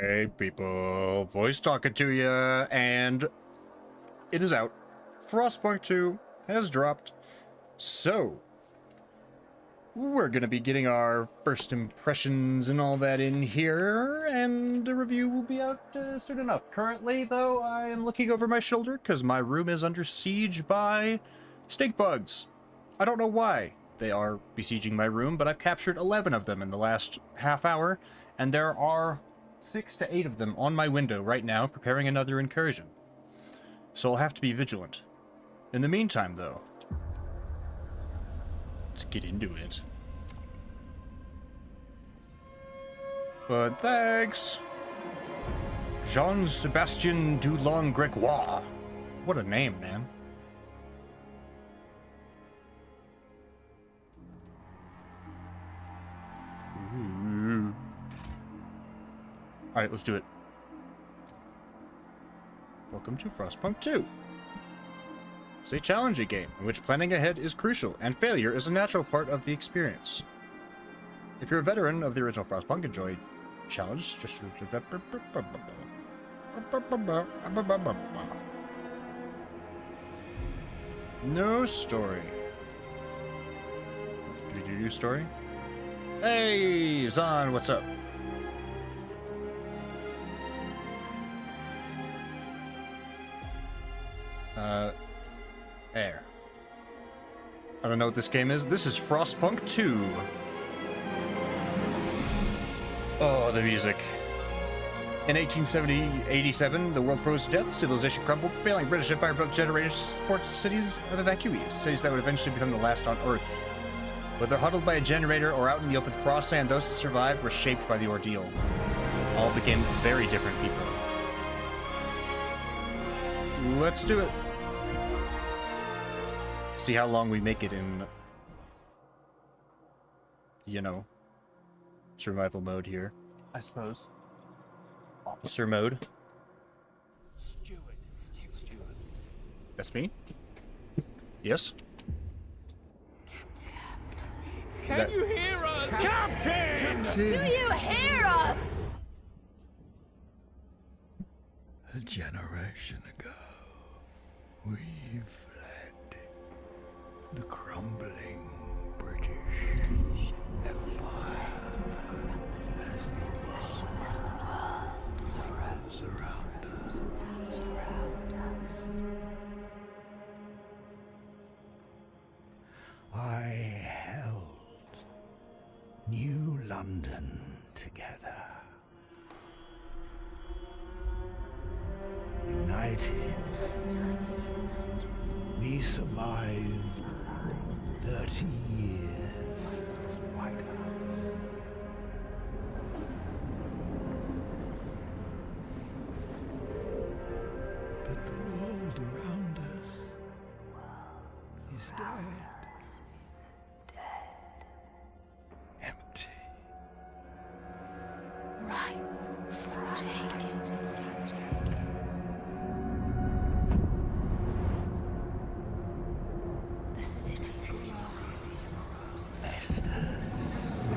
Hey people, voice talking to you, and it is out. Frostpunk 2 has dropped, so we're gonna be getting our first impressions and all that in here, and the review will be out soon enough. Currently, though, I am looking over my shoulder because my room is under siege by stink bugs. I don't know why they are besieging my room, but I've captured 11 of them in the last half hour, and there are 6 to 8 of them on my window right now, preparing another incursion. So I'll have to be vigilant. In the meantime, though, let's get into it. But thanks, Jean-Sebastien Dulong Gregoire. What a name, man. Ooh. Alright, let's do it. Welcome to Frostpunk 2. It's a challenging game in which planning ahead is crucial, and failure is a natural part of the experience. If you're a veteran of the original Frostpunk, enjoy challenge. No story. Do we do story? Hey, Zahn, what's up? Air. I don't know what this game is. This is Frostpunk 2. Oh, the music. In 1887, the world froze to death, civilization crumbled, failing British Empire built generators to support cities of evacuees, cities that would eventually become the last on Earth. Whether huddled by a generator or out in the open frost sand, those that survived were shaped by the ordeal. All became very different people. Let's do it. See how long we make it in, you know, survival mode here, I suppose. Officer mode. Steward. That's me? Yes? Can you hear us? Captain! Do you hear us? A generation ago, we fled the crumbling British Empire as the world froze around us. I held New London together. United, we survived 30 years of whiteouts. But the world around us is dead. Empty. Ripe for taking. The city floors. Vestas.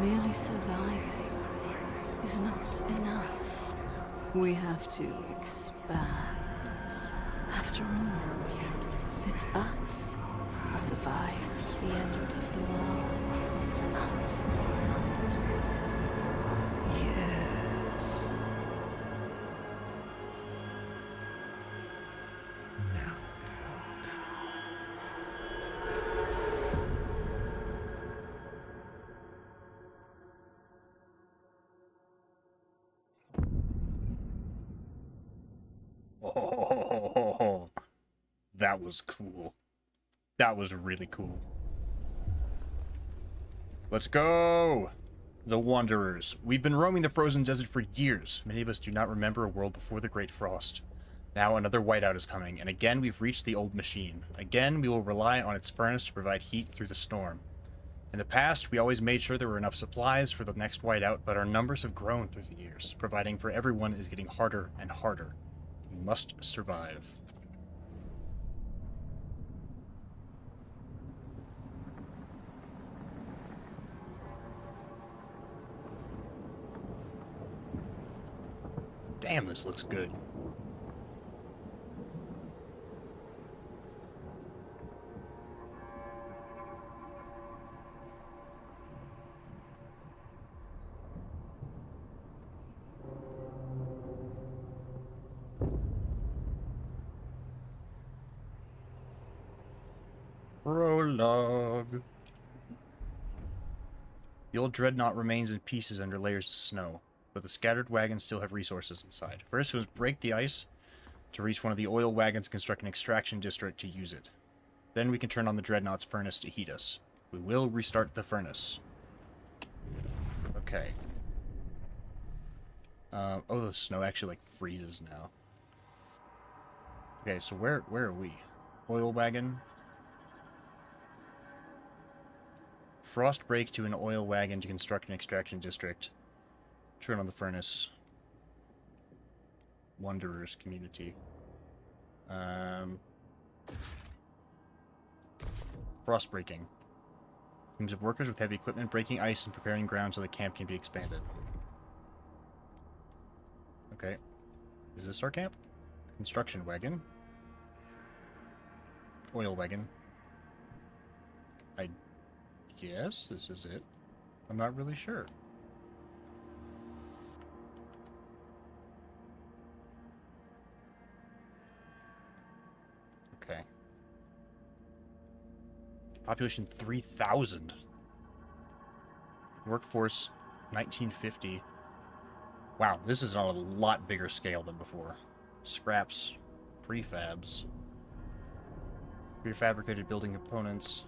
Merely surviving is not enough. We have to expand. After all, it's us who survived the end of the world. It's us who survived. Yes. Now what? Oh, that was cool. That was really cool. Let's go! The Wanderers. We've been roaming the frozen desert for years. Many of us do not remember a world before the Great Frost. Now another whiteout is coming, and again we've reached the old machine. Again we will rely on its furnace to provide heat through the storm. In the past, we always made sure there were enough supplies for the next whiteout, but our numbers have grown through the years. Providing for everyone is getting harder and harder. We must survive. Damn, this looks good. Prologue. The old dreadnought remains in pieces under layers of snow, but the scattered wagons still have resources inside. First, we must break the ice to reach one of the oil wagons and construct an extraction district to use it. Then we can turn on the dreadnought's furnace to heat us. We will restart the furnace. Okay. Oh, the snow actually, like, freezes now. Okay, so where are we? Oil wagon. Frost break to an oil wagon to construct an extraction district. Turn on the furnace. Wanderers community. Frost breaking. Teams of workers with heavy equipment breaking ice and preparing ground so the camp can be expanded. Okay. Is this our camp? Construction wagon. Oil wagon. I guess this is it. I'm not really sure. Okay. Population 3,000. Workforce 1950. Wow, this is on a lot bigger scale than before. Scraps, prefabs, prefabricated building components,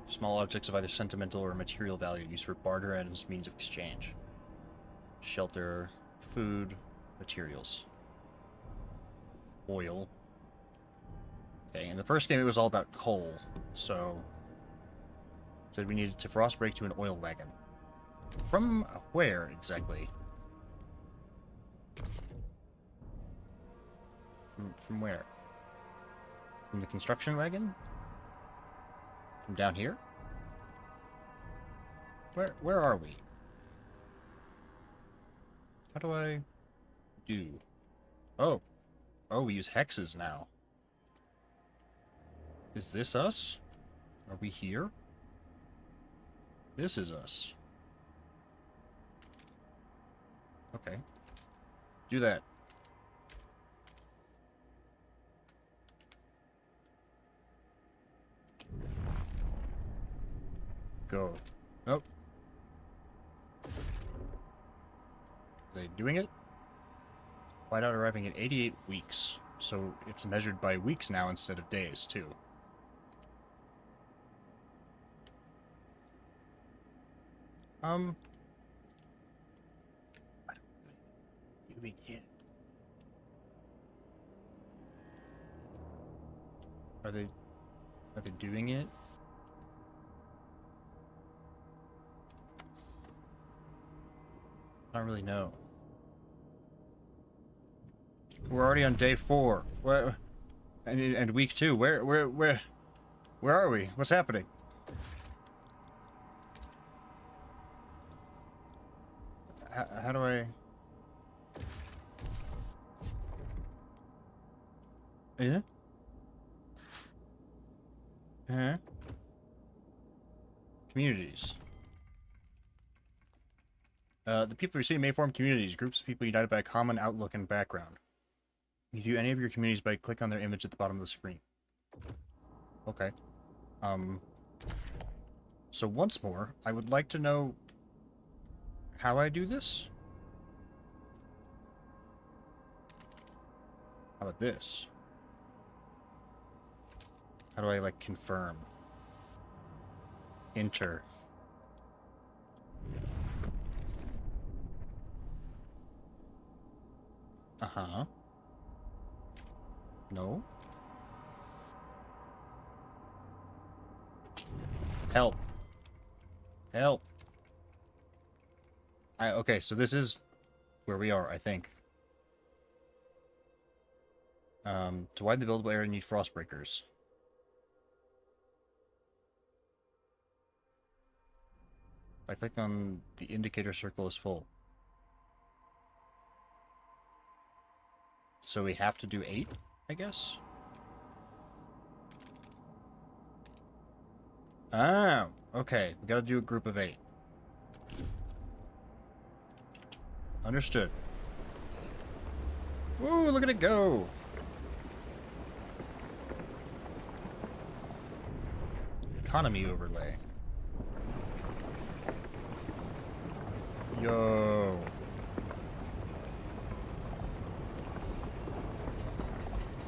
small objects of either sentimental or material value used for barter and as means of exchange. Shelter, food, materials. Oil. Okay, in the first game it was all about coal, so said we needed to frost break to an oil wagon. From where exactly? From where? From the construction wagon? From down here? Where are we? How do I do? Oh. Oh, we use hexes now. Is this us? Are we here? This is us. Okay. Do that. Go. Nope. Are they doing it? Whiteout arriving at 88 weeks. So it's measured by weeks now instead of days, too. I don't doing it. Are they doing it? I don't really know. We're already on day 4. Where? And week 2. Where are we? What's happening? How do I? Yeah. Huh? Communities. The people you see may form communities, groups of people united by a common outlook and background. You view any of your communities by click on their image at the bottom of the screen. Okay. So once more, I would like to know how I do this. How about this? How do I, like, confirm? Enter. Uh-huh. No. Help. Help. Okay, so this is where we are, I think. To widen the buildable area, you need frost breakers. If I click on the indicator circle is full. So we have to do 8, I guess? Oh, okay. We gotta do a group of 8. Understood. Woo, look at it go! Economy overlay. Yo.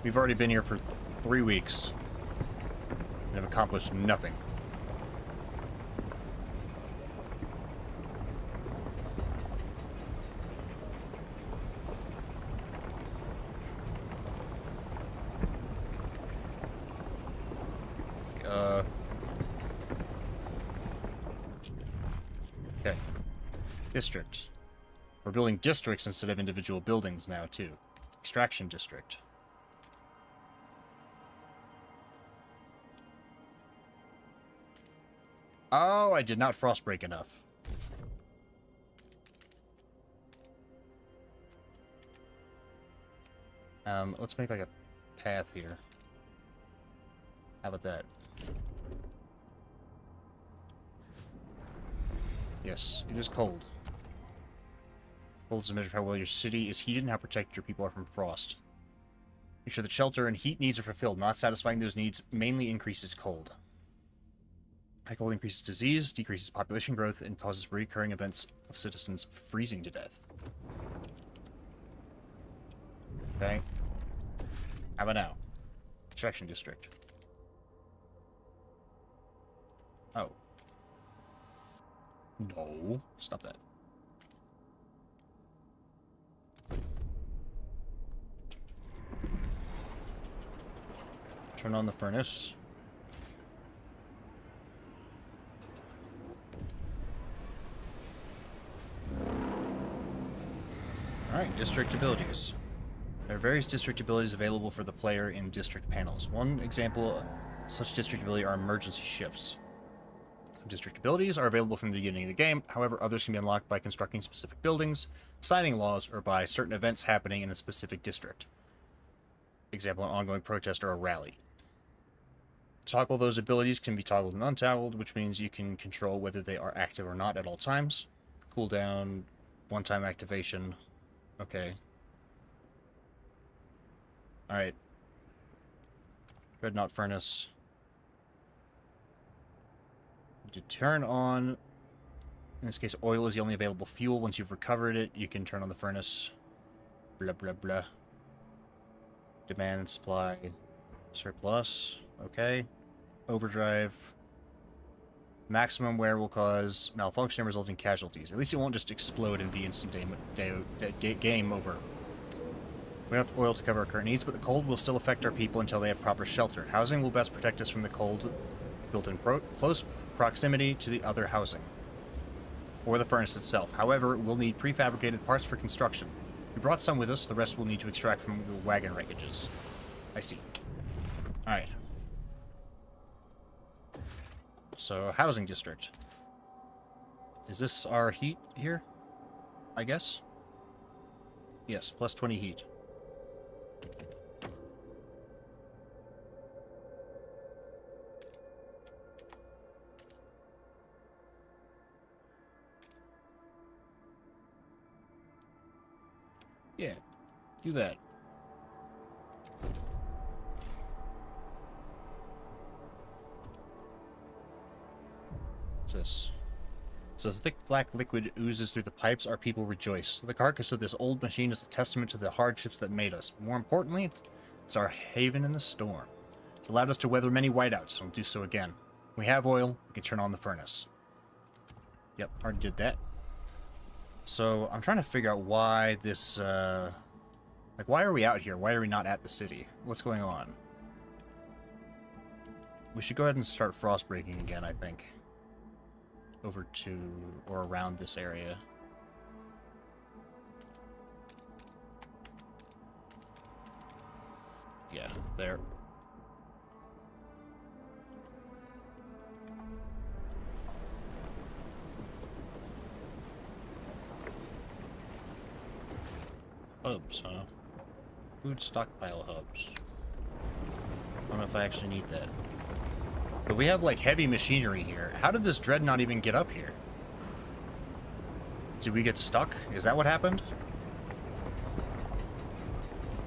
We've already been here for 3 weeks and have accomplished nothing. Okay. District. We're building districts instead of individual buildings now, too. Extraction district. Oh, I did not frostbreak enough. Let's make like a path here. How about that? Yes, it is cold. Cold is a measure of how well your city is heated and how protected your people are from frost. Make sure that shelter and heat needs are fulfilled. Not satisfying those needs mainly increases cold. High cold increases disease, decreases population growth, and causes recurring events of citizens freezing to death. Okay. How about now? Extraction district. Oh. No. Stop that. Turn on the furnace. Alright, district abilities. There are various district abilities available for the player in district panels. One example of such district ability are emergency shifts. Some district abilities are available from the beginning of the game, however others can be unlocked by constructing specific buildings, signing laws, or by certain events happening in a specific district. Example, an ongoing protest or a rally. Toggle those abilities can be toggled and untoggled, which means you can control whether they are active or not at all times. Cooldown, one-time activation. Okay. Alright. Dreadnought Furnace. To turn on, in this case, oil is the only available fuel. Once you've recovered it, you can turn on the furnace. Blah, blah, blah. Demand and supply. Surplus. Okay. Overdrive. Maximum wear will cause malfunction and result in casualties. At least it won't just explode and be instant game over. We don't have oil to cover our current needs, but the cold will still affect our people until they have proper shelter. Housing will best protect us from the cold, built in close proximity to the other housing, or the furnace itself. However, we'll need prefabricated parts for construction. We brought some with us, the rest we'll need to extract from the wagon wreckages. I see. Alright. So, housing district. Is this our heat here? I guess? Yes, plus 20 heat. Yeah, do that. What's this? So the thick black liquid oozes through the pipes, our people rejoice. The carcass of this old machine is a testament to the hardships that made us. More importantly, it's our haven in the storm. It's allowed us to weather many whiteouts, and we'll do so again. We have oil, we can turn on the furnace. Yep, already did that. So, I'm trying to figure out why this, like, why are we out here? Why are we not at the city? What's going on? We should go ahead and start frostbreaking again, I think. Over to, or around this area. Yeah, there. Oops, huh? Food stockpile hubs. I don't know if I actually need that. But we have, like, heavy machinery here. How did this dreadnought even get up here? Did we get stuck? Is that what happened?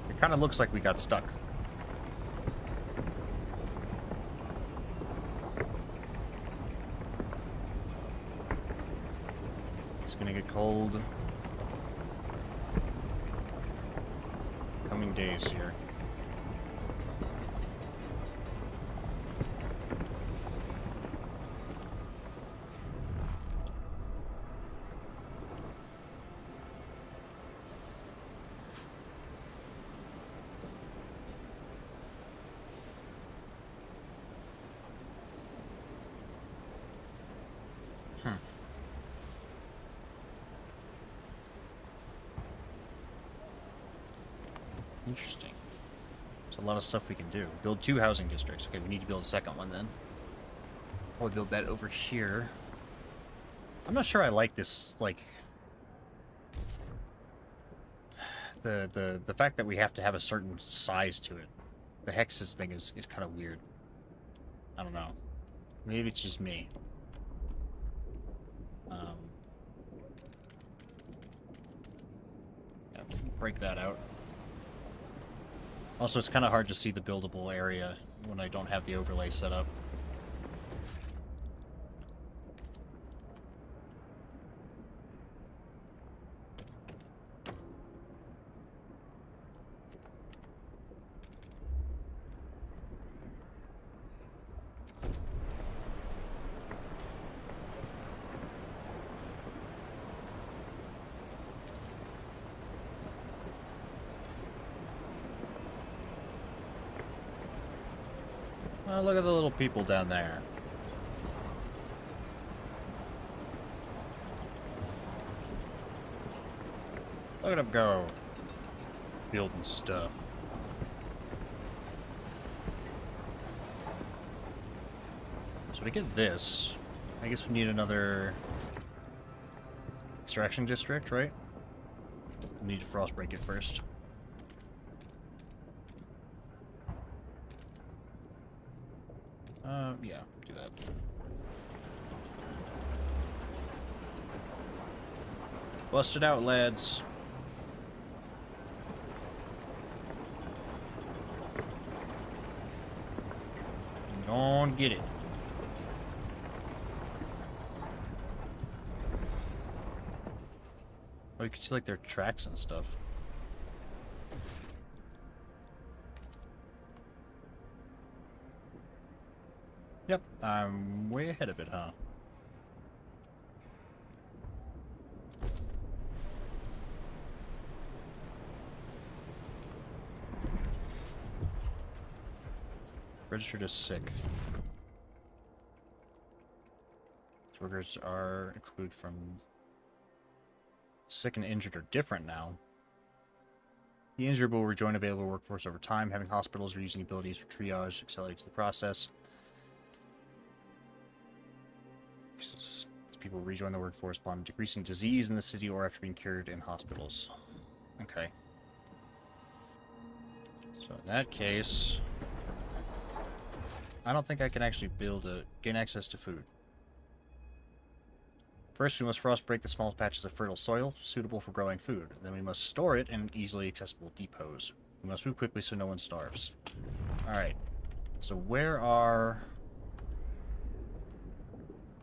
It kind of looks like we got stuck. It's gonna get cold. Coming days here. Interesting. There's a lot of stuff we can do. Build 2 housing districts. Okay, we need to build a second one then. I'll build that over here. I'm not sure I like this, like... The fact that we have to have a certain size to it. The hexes thing is kind of weird. I don't know. Maybe it's just me. Yeah, break that out. Also, it's kind of hard to see the buildable area when I don't have the overlay set up. Oh, look at the little people down there. Look at them go. Building stuff. So to get this, I guess we need another extraction district, right? We need to frost break it first. Yeah, do that. Bust it out, lads. Go on, get it. Oh, you can see, like, their tracks and stuff. Yep, I'm way ahead of it, huh? Registered as sick. These workers are excluded from sick and injured are different now. The injured will rejoin available workforce over time. Having hospitals or using abilities for triage accelerates the process. As people rejoin the workforce upon decreasing disease in the city or after being cured in hospitals. Okay. So in that case, I don't think I can actually gain access to food. First, we must frost break the small patches of fertile soil suitable for growing food. Then we must store it in easily accessible depots. We must move quickly so no one starves. Alright. So where are...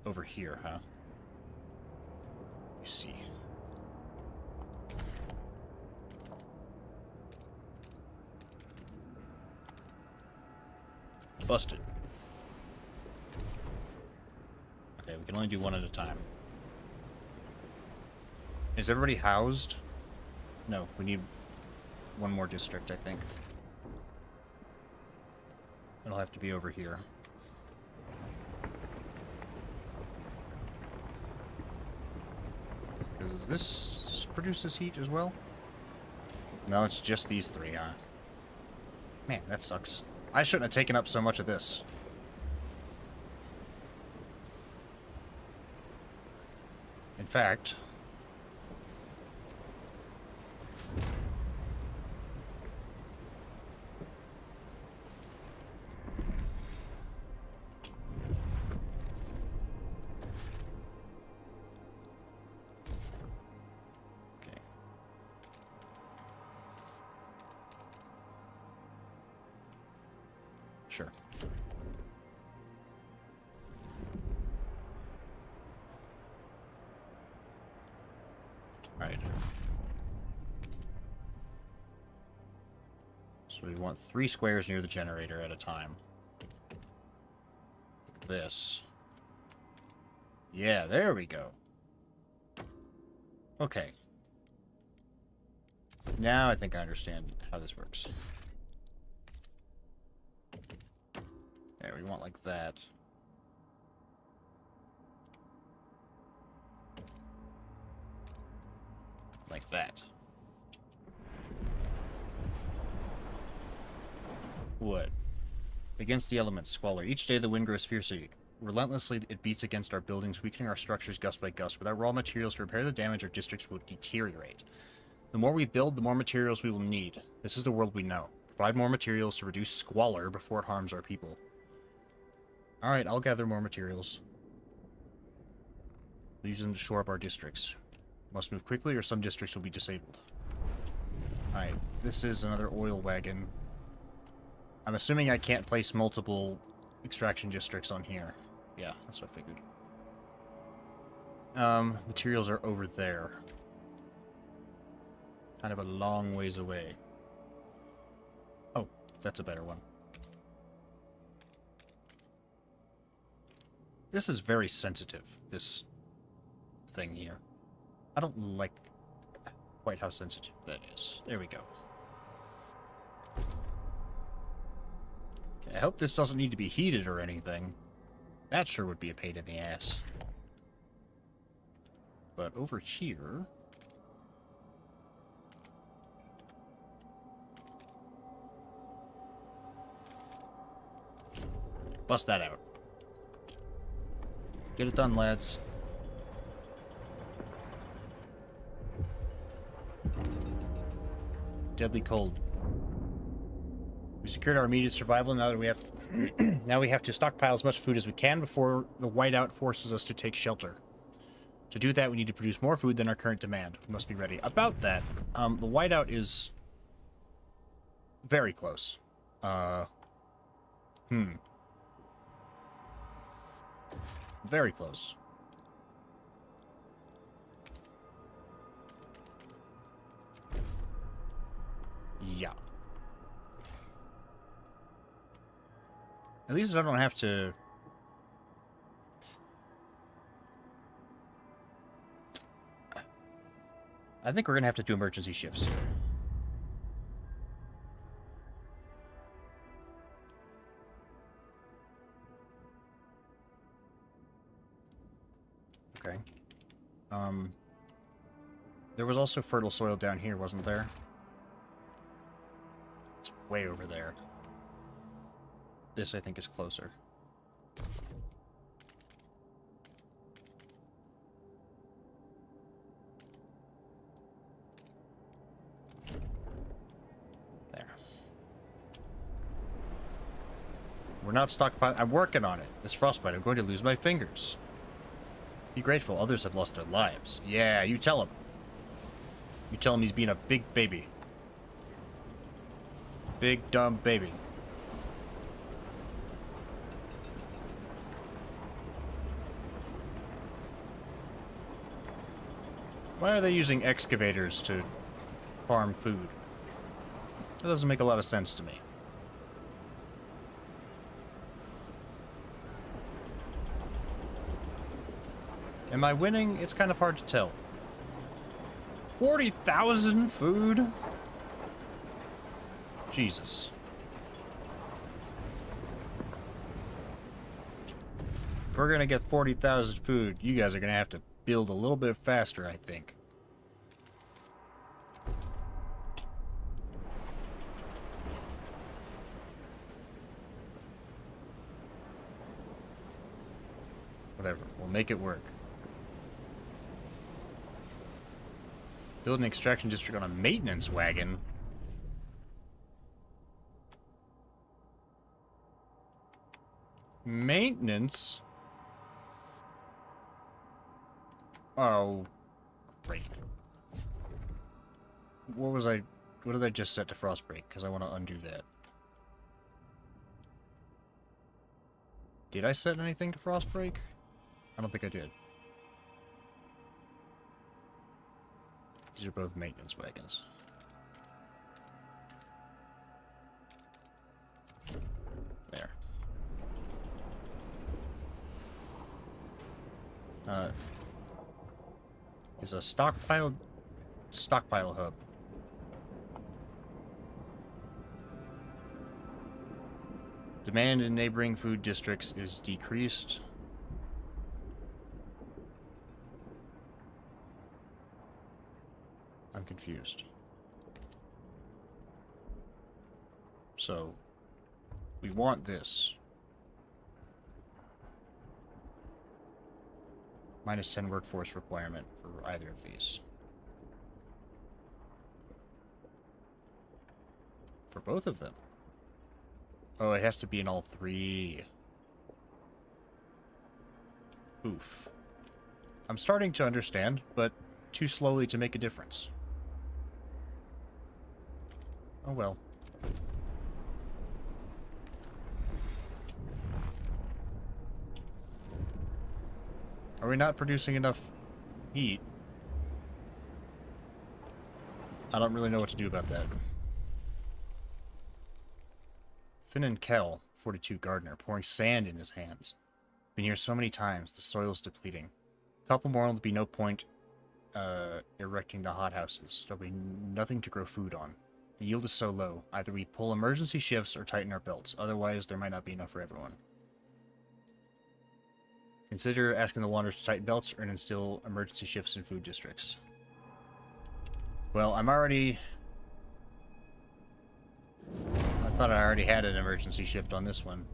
Over here, huh? Let me see. Busted. Okay, we can only do one at a time. Is everybody housed? No, we need one more district, I think. It'll have to be over here. Because this produces heat as well? No, it's just these three, huh? Man, that sucks. I shouldn't have taken up so much of this. In fact... Sure. Alright. So we want 3 squares near the generator at a time. Like this. Yeah, there we go. Okay. Now I think I understand how this works. There, we want like that. Like that. What? Against the elements, squalor. Each day the wind grows fiercely. Relentlessly, it beats against our buildings, weakening our structures gust by gust. Without raw materials to repair the damage, our districts will deteriorate. The more we build, the more materials we will need. This is the world we know. Provide more materials to reduce squalor before it harms our people. Alright, I'll gather more materials. We'll use them to shore up our districts. Must move quickly or some districts will be disabled. Alright, this is another oil wagon. I'm assuming I can't place multiple extraction districts on here. Yeah, that's what I figured. Materials are over there. Kind of a long ways away. Oh, that's a better one. This is very sensitive, this thing here. I don't like quite how sensitive that is. There we go. Okay, I hope this doesn't need to be heated or anything. That sure would be a pain in the ass. But over here... Bust that out. Get it done, lads. Deadly cold. We secured our immediate survival. Now that we have, now we have to stockpile as much food as we can before the whiteout forces us to take shelter. To do that, we need to produce more food than our current demand. We must be ready. About that, the whiteout is very close. Very close. Yeah. At least I don't have to... I think we're gonna have to do emergency shifts here. Okay. There was also fertile soil down here, wasn't there? It's way over there. This, I think, is closer. There. We're not stockpiling. I'm working on it. This frostbite, I'm going to lose my fingers. Be grateful. Others have lost their lives. Yeah, you tell him. You tell him he's being a big baby. Big, dumb baby. Why are they using excavators to farm food? That doesn't make a lot of sense to me. Am I winning? It's kind of hard to tell. 40,000 food? Jesus. If we're gonna get 40,000 food, you guys are gonna have to build a little bit faster, I think. Whatever, we'll make it work. Build an extraction district on a maintenance wagon? Maintenance? Oh, great. What did I just set to Frostbreak? Because I want to undo that. Did I set anything to Frostbreak? I don't think I did. These are both maintenance wagons. There. Is a stockpile hub. Demand in neighboring food districts is decreased. I'm confused. So, we want this. Minus 10 workforce requirement for either of these. For both of them. Oh, it has to be in all three. Oof. I'm starting to understand, but too slowly to make a difference. Oh well. Are we not producing enough heat? I don't really know what to do about that. Finn and Kel, 42 gardener, pouring sand in his hands. Been here so many times, the soil's depleting. A couple more, there'll be no point erecting the hothouses. There'll be nothing to grow food on. The yield is so low. Either we pull emergency shifts or tighten our belts. Otherwise, there might not be enough for everyone. Consider asking the Wanderers to tighten belts or instill emergency shifts in food districts. Well, I'm already... I thought I already had an emergency shift on this one.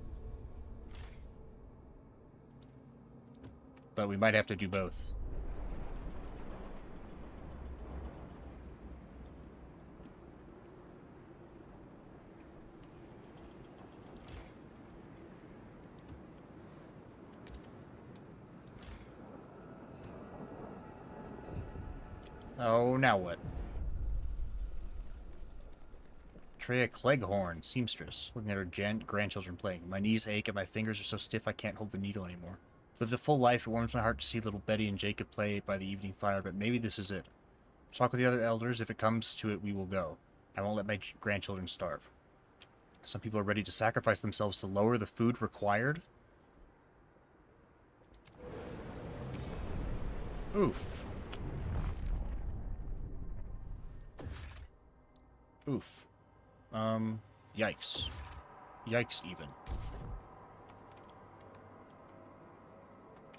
But we might have to do both. Oh, now what? Treya Cleghorn, seamstress, looking at her grandchildren playing. My knees ache and my fingers are so stiff I can't hold the needle anymore. I've lived a full life. It warms my heart to see little Betty and Jacob play by the evening fire, but maybe this is it. Talk with the other elders. If it comes to it, we will go. I won't let my grandchildren starve. Some people are ready to sacrifice themselves to lower the food required. Oof. Oof. Yikes. Yikes, even.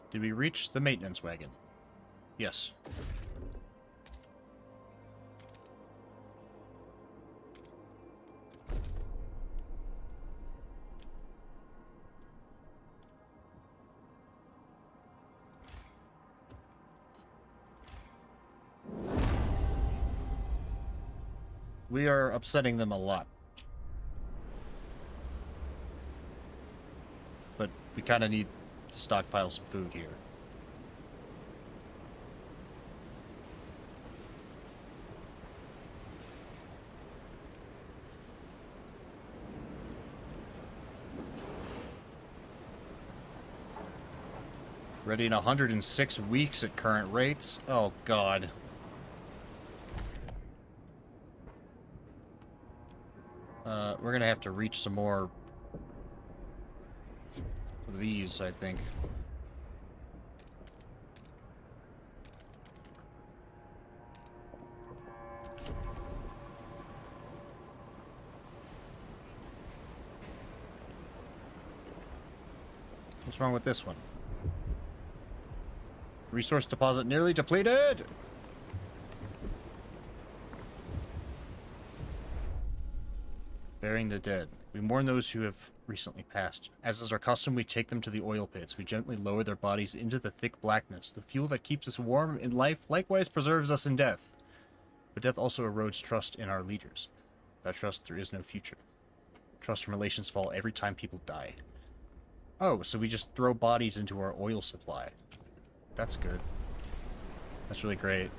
Did we reach the maintenance wagon? Yes. We are upsetting them a lot. But we kind of need to stockpile some food here. Ready in 106 weeks at current rates? Oh, God. We're gonna have to reach some more of these, I think. What's wrong with this one? Resource deposit nearly depleted! Burying the dead. We mourn those who have recently passed. As is our custom, we take them to the oil pits. We gently lower their bodies into the thick blackness. The fuel that keeps us warm in life likewise preserves us in death. But death also erodes trust in our leaders. Without trust, there is no future. Trust and relations fall every time people die. Oh, so we just throw bodies into our oil supply. That's good. That's really great.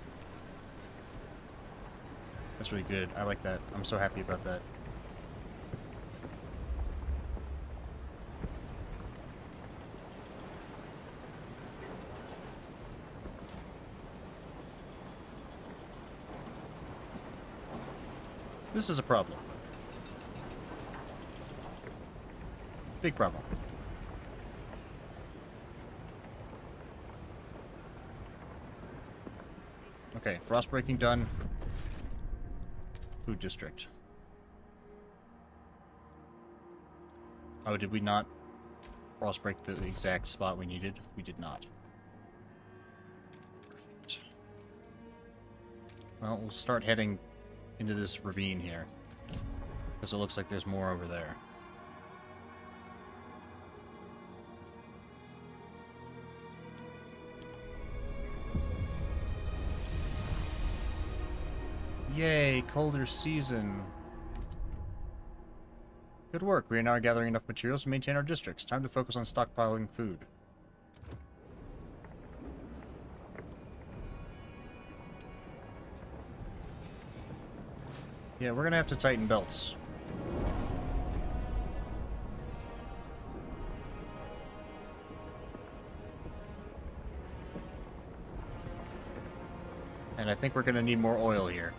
That's really good. I like that. I'm so happy about that. This is a problem. Big problem. Okay, frost breaking done. Food district. Oh, did we not frost break the exact spot we needed? We did not. Perfect. Well, we'll start heading into this ravine here, because it looks like there's more over there. Yay, colder season. Good work. We are now gathering enough materials to maintain our districts. Time to focus on stockpiling food. Yeah, we're gonna have to tighten belts. And I think we're gonna need more oil here.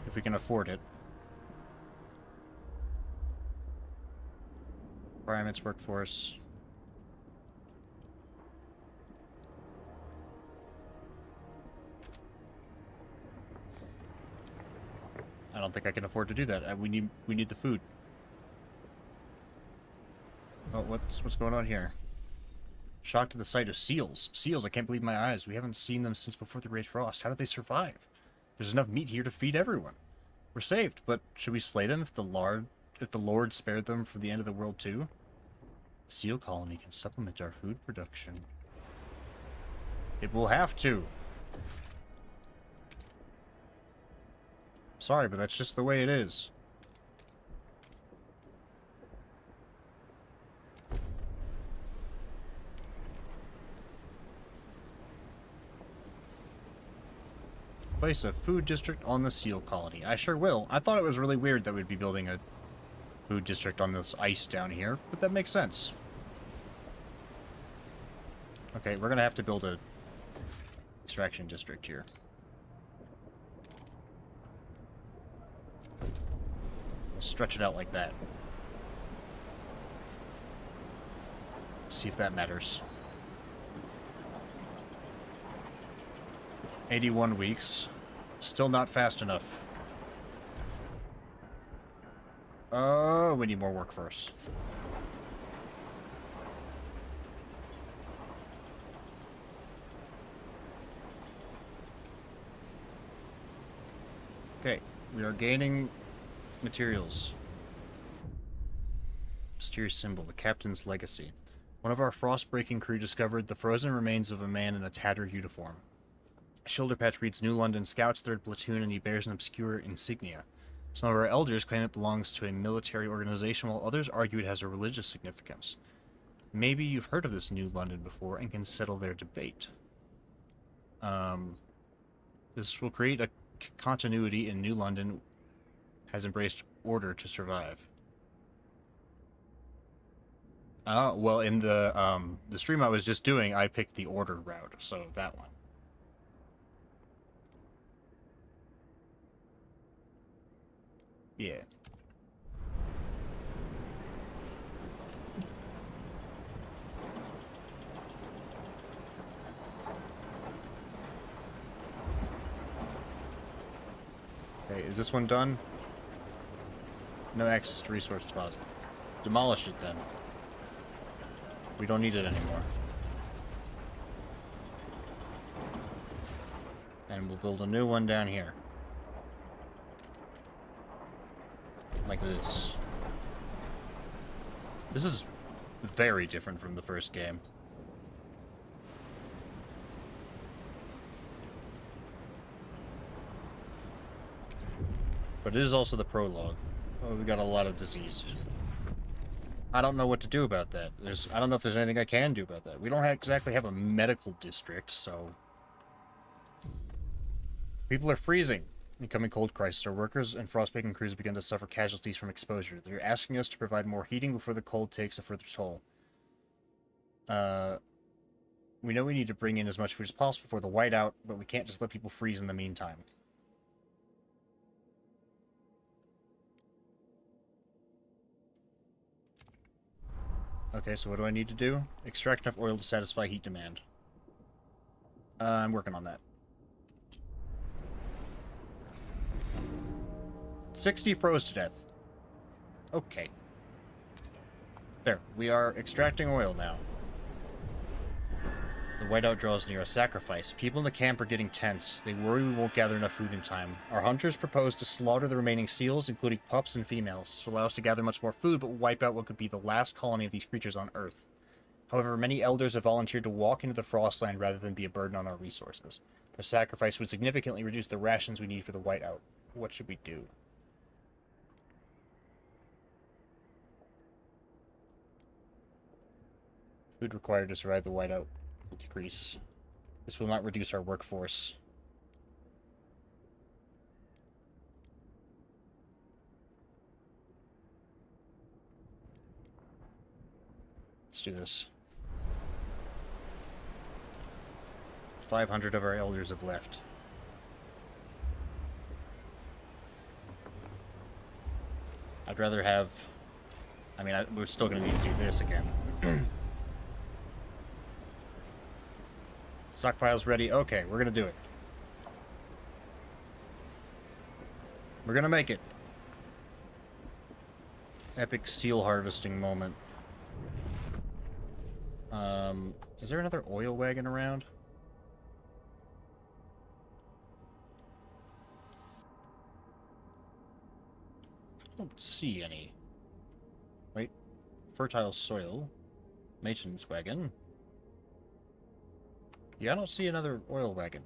If we can afford it. Requirements, workforce. I don't think I can afford to do that. We need the food. Oh, what's going on here? Shocked at the sight of seals. Seals, I can't believe my eyes. We haven't seen them since before the Great Frost. How did they survive? There's enough meat here to feed everyone. We're saved, but should we slay them if the Lord spared them for the end of the world too? The seal colony can supplement our food production. It will have to. Sorry, but that's just the way it is. Place a food district on the seal colony. I sure will. I thought it was really weird that we'd be building a food district on this ice down here, but that makes sense. Okay, we're gonna have to build a extraction district here. We'll stretch it out like that. See if that matters. 81 weeks. Still not fast enough. Oh, we need more workforce. Okay, we are gaining materials. Mysterious symbol, the captain's legacy. One of our frost-breaking crew discovered the frozen remains of a man in a tattered uniform. Shoulder patch reads New London Scouts 3rd Platoon, and he bears an obscure insignia. Some of our elders claim it belongs to a military organization, while others argue it has a religious significance. Maybe you've heard of this New London before and can settle their debate. This will create a continuity in New London has embraced order to survive. Well, in the stream I was just doing, I picked the order route, so that one. Yeah. Okay, is this one done? No access to resource deposit. Demolish it then. We don't need it anymore. And we'll build a new one down here. Like this. This is very different from the first game. But it is also the prologue. Oh, we got a lot of disease. I don't know what to do about that. I don't know if there's anything I can do about that. We don't exactly have a medical district, so... People are freezing. Incoming cold crisis. Our workers and frostbaking crews begin to suffer casualties from exposure. They're asking us to provide more heating before the cold takes a further toll. We know we need to bring in as much food as possible for the whiteout, but we can't just let people freeze in the meantime. Okay, so what do I need to do? Extract enough oil to satisfy heat demand. I'm working on that. 60 froze to death. Okay. There, we are extracting oil now. The whiteout draws near a sacrifice. People in the camp are getting tense. They worry we won't gather enough food in time. Our hunters propose to slaughter the remaining seals, including pups and females. This will allow us to gather much more food, but will wipe out what could be the last colony of these creatures on Earth. However, many elders have volunteered to walk into the Frostland rather than be a burden on our resources. Their sacrifice would significantly reduce the rations we need for the whiteout. What should we do? Food required to survive the whiteout will decrease. This will not reduce our workforce. Let's do this. 500 of our elders have left. I'd rather have... I mean, we're still going to need to do this again. Stockpile's ready. Okay, we're going to do it. We're going to make it. Epic seal harvesting moment. Is there another oil wagon around? I don't see any. Wait. Fertile soil. Maintenance wagon. Yeah, I don't see another oil wagon.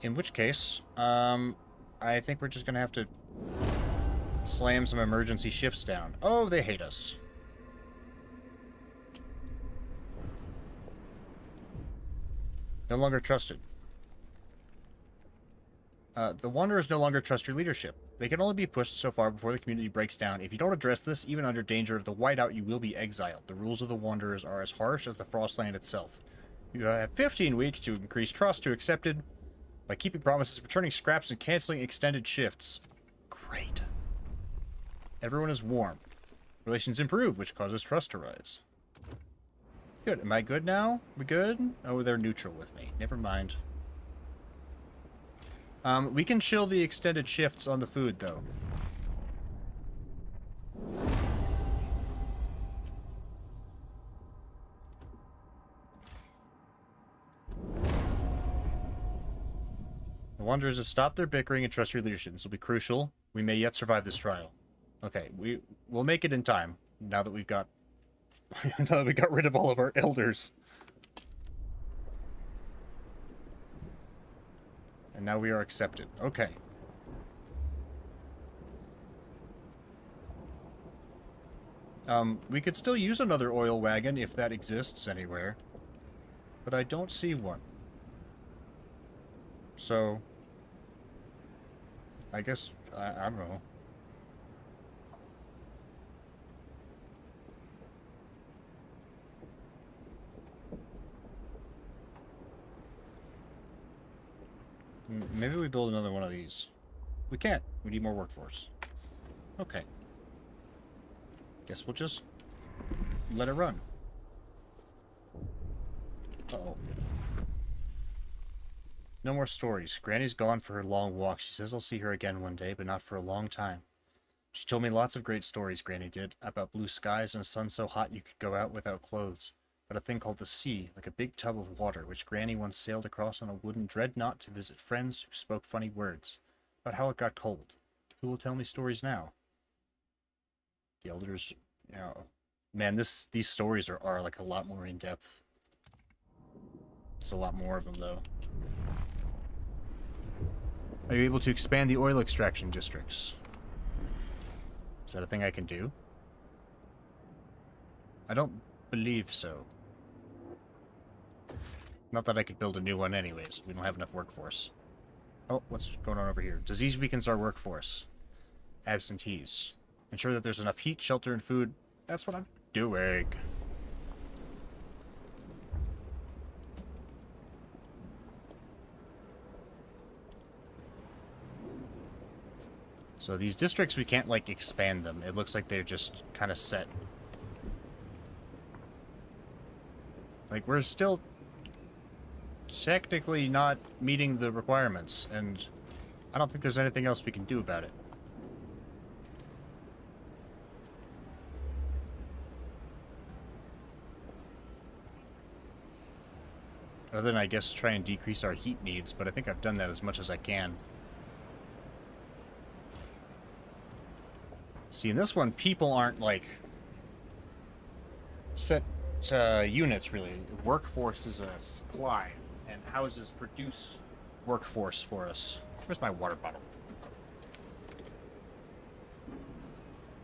In which case, I think we're just gonna have to slam some emergency shifts down. Oh, they hate us. No longer trusted. The Wanderers no longer trust your leadership. They can only be pushed so far before the community breaks down. If you don't address this, even under danger of the whiteout, you will be exiled. The rules of the Wanderers are as harsh as the Frostland itself. You have 15 weeks to increase trust to accepted by keeping promises, returning scraps, and canceling extended shifts. Great. Everyone is warm. Relations improve, which causes trust to rise. Good. Am I good now? We good? Oh, they're neutral with me. Never mind. We can chill the extended shifts on the food, though. The Wanderers have stopped their bickering and trust your leadership. This will be crucial. We may yet survive this trial. Okay, we'll make it in time. Now that we've got... now that we got rid of all of our elders. And now we are accepted. Okay. We could still use another oil wagon if that exists anywhere. But I don't see one. So... I guess... I don't know. Maybe we build another one of these. We can't. We need more workforce. Okay. Guess we'll just let it run. Uh-oh. No more stories. Granny's gone for her long walk. She says I'll see her again one day, but not for a long time. She told me lots of great stories, Granny did, about blue skies and a sun so hot you could go out without clothes. But a thing called the sea, like a big tub of water, which Granny once sailed across on a wooden dreadnought to visit friends who spoke funny words, about how it got cold. Who will tell me stories now? The elders, you know, man, these stories are like a lot more in depth. There's a lot more of them, though. Are you able to expand the oil extraction districts? Is that a thing I can do? I don't believe so. Not that I could build a new one anyways. We don't have enough workforce. Oh, what's going on over here? Disease weakens our workforce. Absentees. Ensure that there's enough heat, shelter, and food. That's what I'm doing? So these districts, we can't, like, expand them. It looks like they're just kind of set. Like, we're still technically not meeting the requirements, and I don't think there's anything else we can do about it. Other than, I guess, try and decrease our heat needs, but I think I've done that as much as I can. See, in this one, people aren't, like, set units, really. Workforce is a supply, and houses produce workforce for us. Where's my water bottle?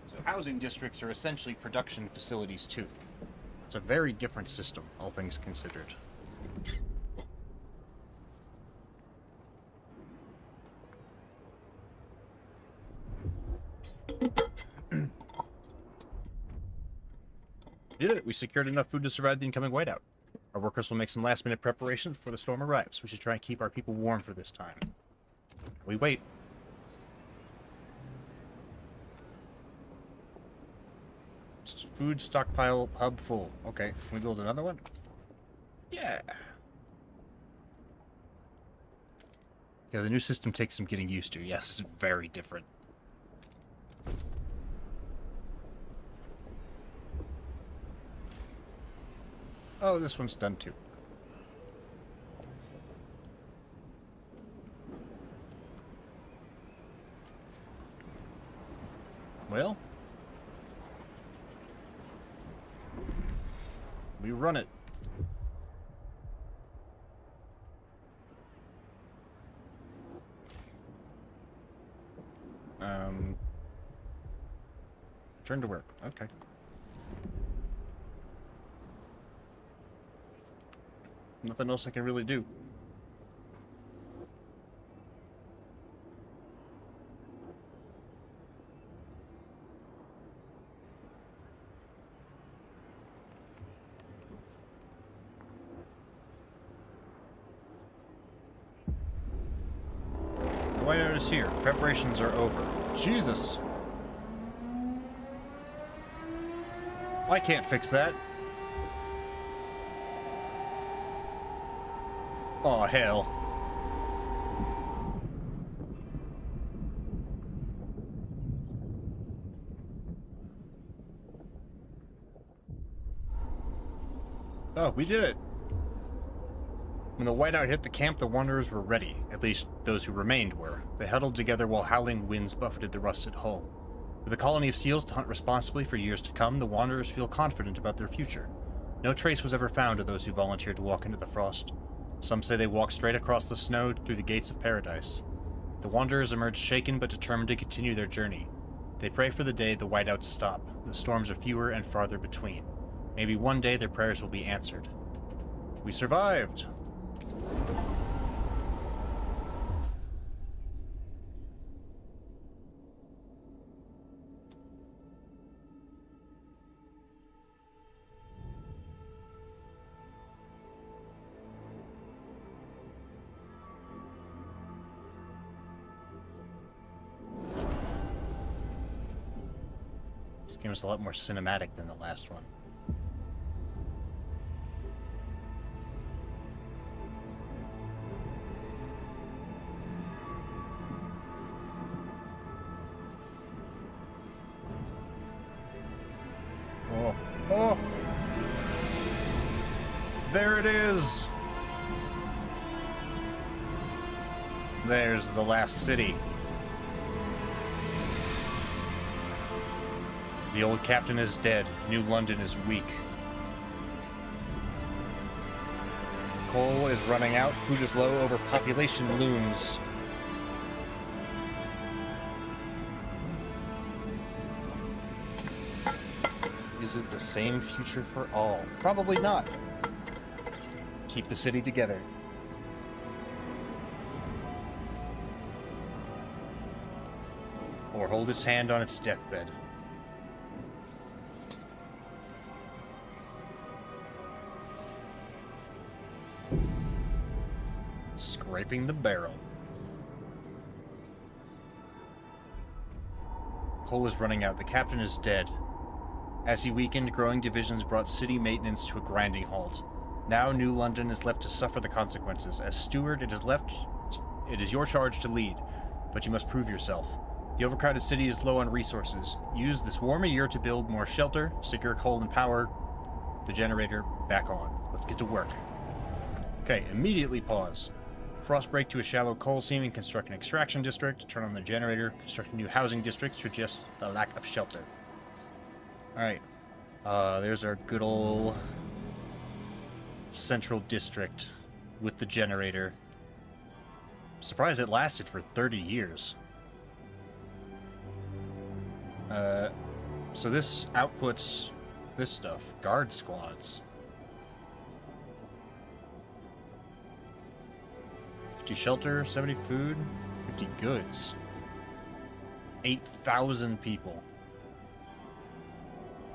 So housing districts are essentially production facilities, too. It's a very different system, all things considered. We did it. We secured enough food to survive the incoming whiteout. Our workers will make some last-minute preparations before the storm arrives. We should try and keep our people warm for this time. We wait. Food stockpile hub full. Okay, can we build another one? Yeah. Yeah, the new system takes some getting used to. Yes, it's very different. Oh, this one's done too. Well, we run it. Turn to work. Okay. Nothing else I can really do. The whiteout is here. Preparations are over. Jesus! I can't fix that. Oh, hell. Oh, we did it. When the whiteout hit the camp, the Wanderers were ready. At least, those who remained were. They huddled together while howling winds buffeted the rusted hull. With a colony of seals to hunt responsibly for years to come, the Wanderers feel confident about their future. No trace was ever found of those who volunteered to walk into the frost. Some say they walked straight across the snow through the gates of paradise. The Wanderers emerged shaken but determined to continue their journey. They pray for the day the whiteouts stop. The storms are fewer and farther between. Maybe one day their prayers will be answered. We survived! This game is a lot more cinematic than the last one. Oh, oh! There it is! There's the last city. The old captain is dead. New London is weak. Coal is running out. Food is low. Overpopulation looms. Is it the same future for all? Probably not. Keep the city together. Or hold its hand on its deathbed. Scraping the barrel. Coal is running out. The captain is dead. As he weakened, growing divisions brought city maintenance to a grinding halt. Now New London is left to suffer the consequences. As steward, it is your charge to lead, but you must prove yourself. The overcrowded city is low on resources. Use this warmer year to build more shelter, secure coal and power the generator back on. Let's get to work. Okay, immediately pause. Frost break to a shallow coal seam and construct an extraction district. Turn on the generator. Construct new housing districts to adjust the lack of shelter. Alright. There's our good old central district with the generator. Surprised it lasted for 30 years. So this outputs this stuff. Guard squads. 50 shelter, 70 food, 50 goods. 8,000 people.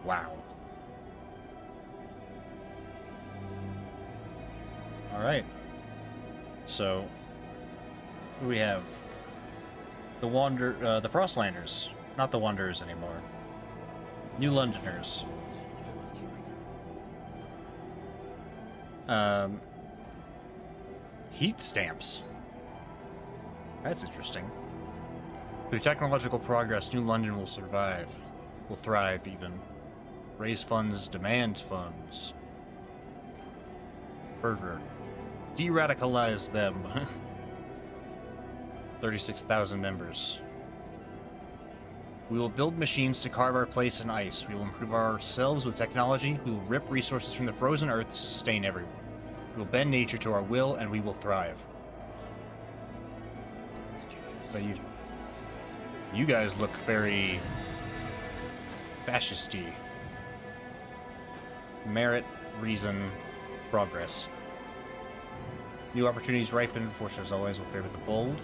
Wow. Alright. So, who do we have? The Frostlanders. Not the Wanderers anymore. New Londoners. Heat stamps. That's interesting. Through technological progress, New London will survive. Will thrive, even. Raise funds, demand funds. Fervor. De-radicalize them. 36,000 members. We will build machines to carve our place in ice. We will improve ourselves with technology. We will rip resources from the frozen earth to sustain everyone. We will bend nature to our will, and we will thrive. But you guys look very fascisty. Merit, reason, progress. New opportunities ripen. Fortune, as always, will favor the bold.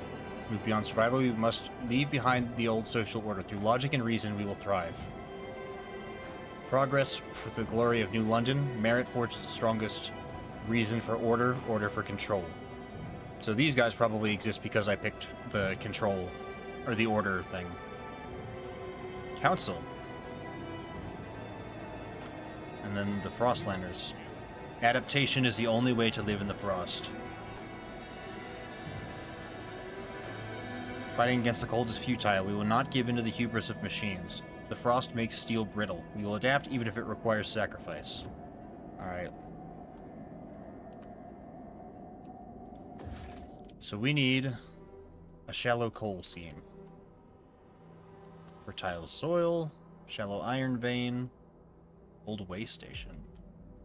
Move beyond survival. We must leave behind the old social order. Through logic and reason, we will thrive. Progress for the glory of New London. Merit forges the strongest. Reason for order. Order for control. So these guys probably exist because I picked the control, or the order thing. Council. And then the Frostlanders. Adaptation is the only way to live in the frost. Fighting against the cold is futile. We will not give in to the hubris of machines. The frost makes steel brittle. We will adapt even if it requires sacrifice. Alright. So we need a shallow coal seam. Fertile soil, shallow iron vein, old way station.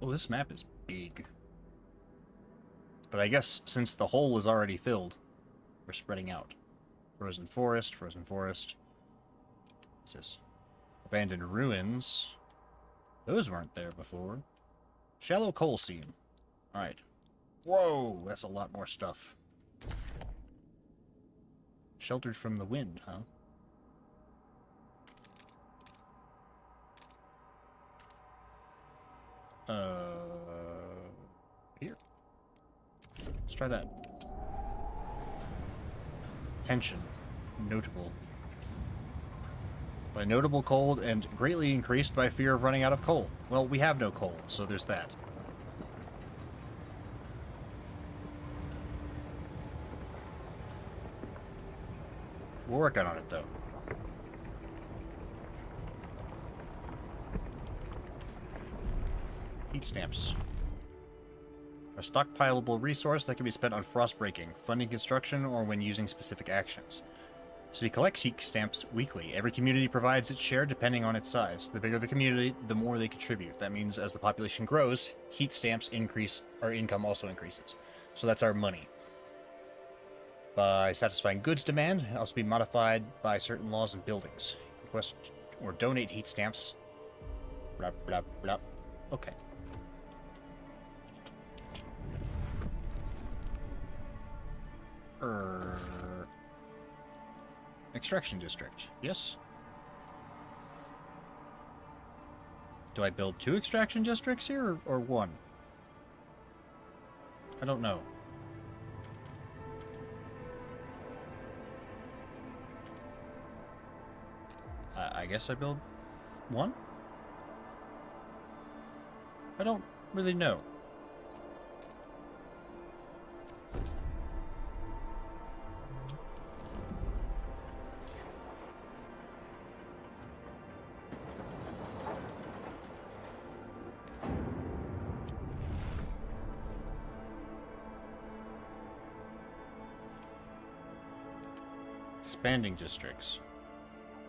Oh, this map is big. But I guess since the hole is already filled, we're spreading out. Frozen forest, frozen forest. What's this? Abandoned ruins. Those weren't there before. Shallow coal seam. Alright. Whoa, that's a lot more stuff. Sheltered from the wind, huh? Here. Let's try that. Tension. Notable. By notable cold and greatly increased by fear of running out of coal. Well, we have no coal, so there's that. We're working on it, though. Heat stamps. A stockpileable resource that can be spent on frost breaking, funding construction, or when using specific actions. City collects heat stamps weekly. Every community provides its share depending on its size. The bigger the community, the more they contribute. That means as the population grows, heat stamps increase, our income also increases. So that's our money. By satisfying goods demand, it can also be modified by certain laws and buildings. Request or donate heat stamps. Blah, blah, blah. Okay. Extraction district. Yes? Do I build 2 extraction districts here, or 1? I don't know. I guess I build one? I don't really know. Expanding districts.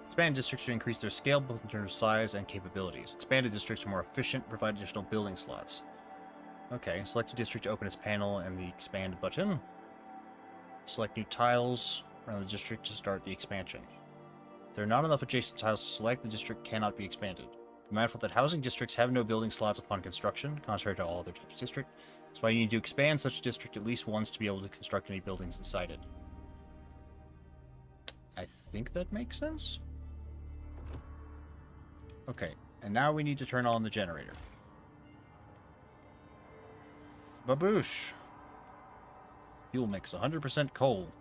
Expanded districts to increase their scale both in terms of size and capabilities. Expanded districts are more efficient, provide additional building slots. Okay, select a district to open its panel and the expand button. Select new tiles around the district to start the expansion. If there are not enough adjacent tiles to select, the district cannot be expanded. Be mindful that housing districts have no building slots upon construction, contrary to all other types of district. That's why you need to expand such a district at least once to be able to construct any buildings inside it. I think that makes sense. Okay, and now we need to turn on the generator. Baboosh! Fuel mix 100% coal.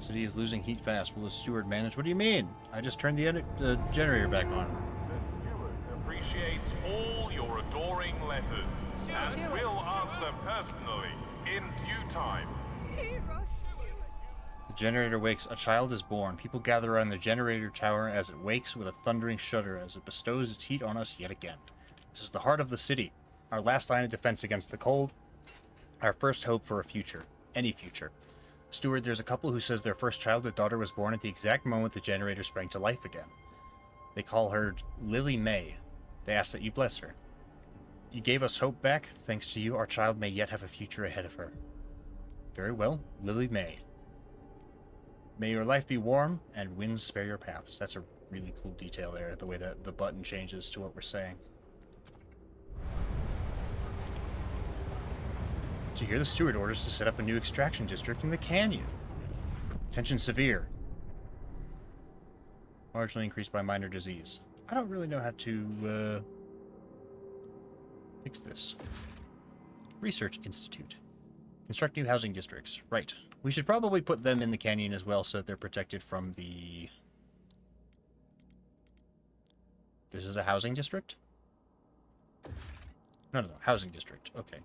City is losing heat fast. Will the steward manage? What do you mean? I just turned the generator back on. The steward appreciates all your adoring letters and will answer personally in due time. The generator wakes. A child is born. People gather around the generator tower as it wakes with a thundering shudder as it bestows its heat on us yet again. This is the heart of the city, our last line of defense against the cold, our first hope for a future, any future. Steward, there's a couple who says their first child or daughter was born at the exact moment the generator sprang to life again. They call her Lily May. They ask that you bless her. You gave us hope back. Thanks to you, our child may yet have a future ahead of her. Very well, Lily May. May your life be warm and winds spare your paths. That's a really cool detail there, the way that the button changes to what we're saying. To hear the steward orders to set up a new extraction district in the canyon. Tension severe. Marginally increased by minor disease. I don't really know how to fix this. Research Institute. Construct new housing districts. Right. We should probably put them in the canyon as well so that they're protected from the... This is a housing district? No, housing district. Okay.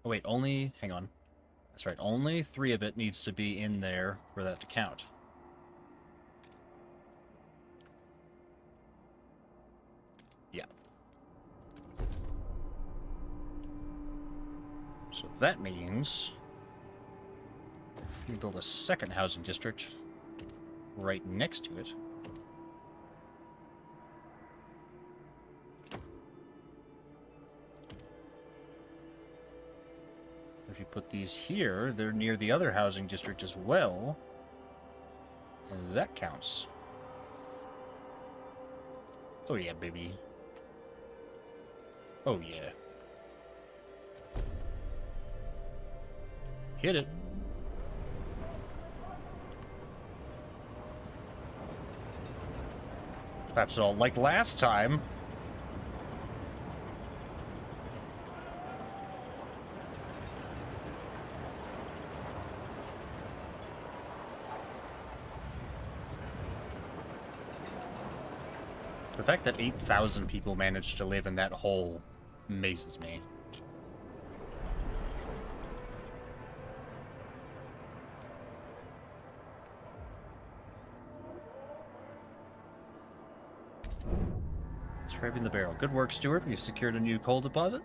Oh wait, only... Hang on. That's right, only 3 of it needs to be in there for that to count. Yeah. So that means... we can build a second housing district right next to it. If you put these here, they're near the other housing district as well. And that counts. Oh yeah, baby. Oh yeah. Hit it. Perhaps it all like last time. The fact that 8,000 people managed to live in that hole amazes me. Scraping the barrel. Good work, Stuart. We've secured a new coal deposit.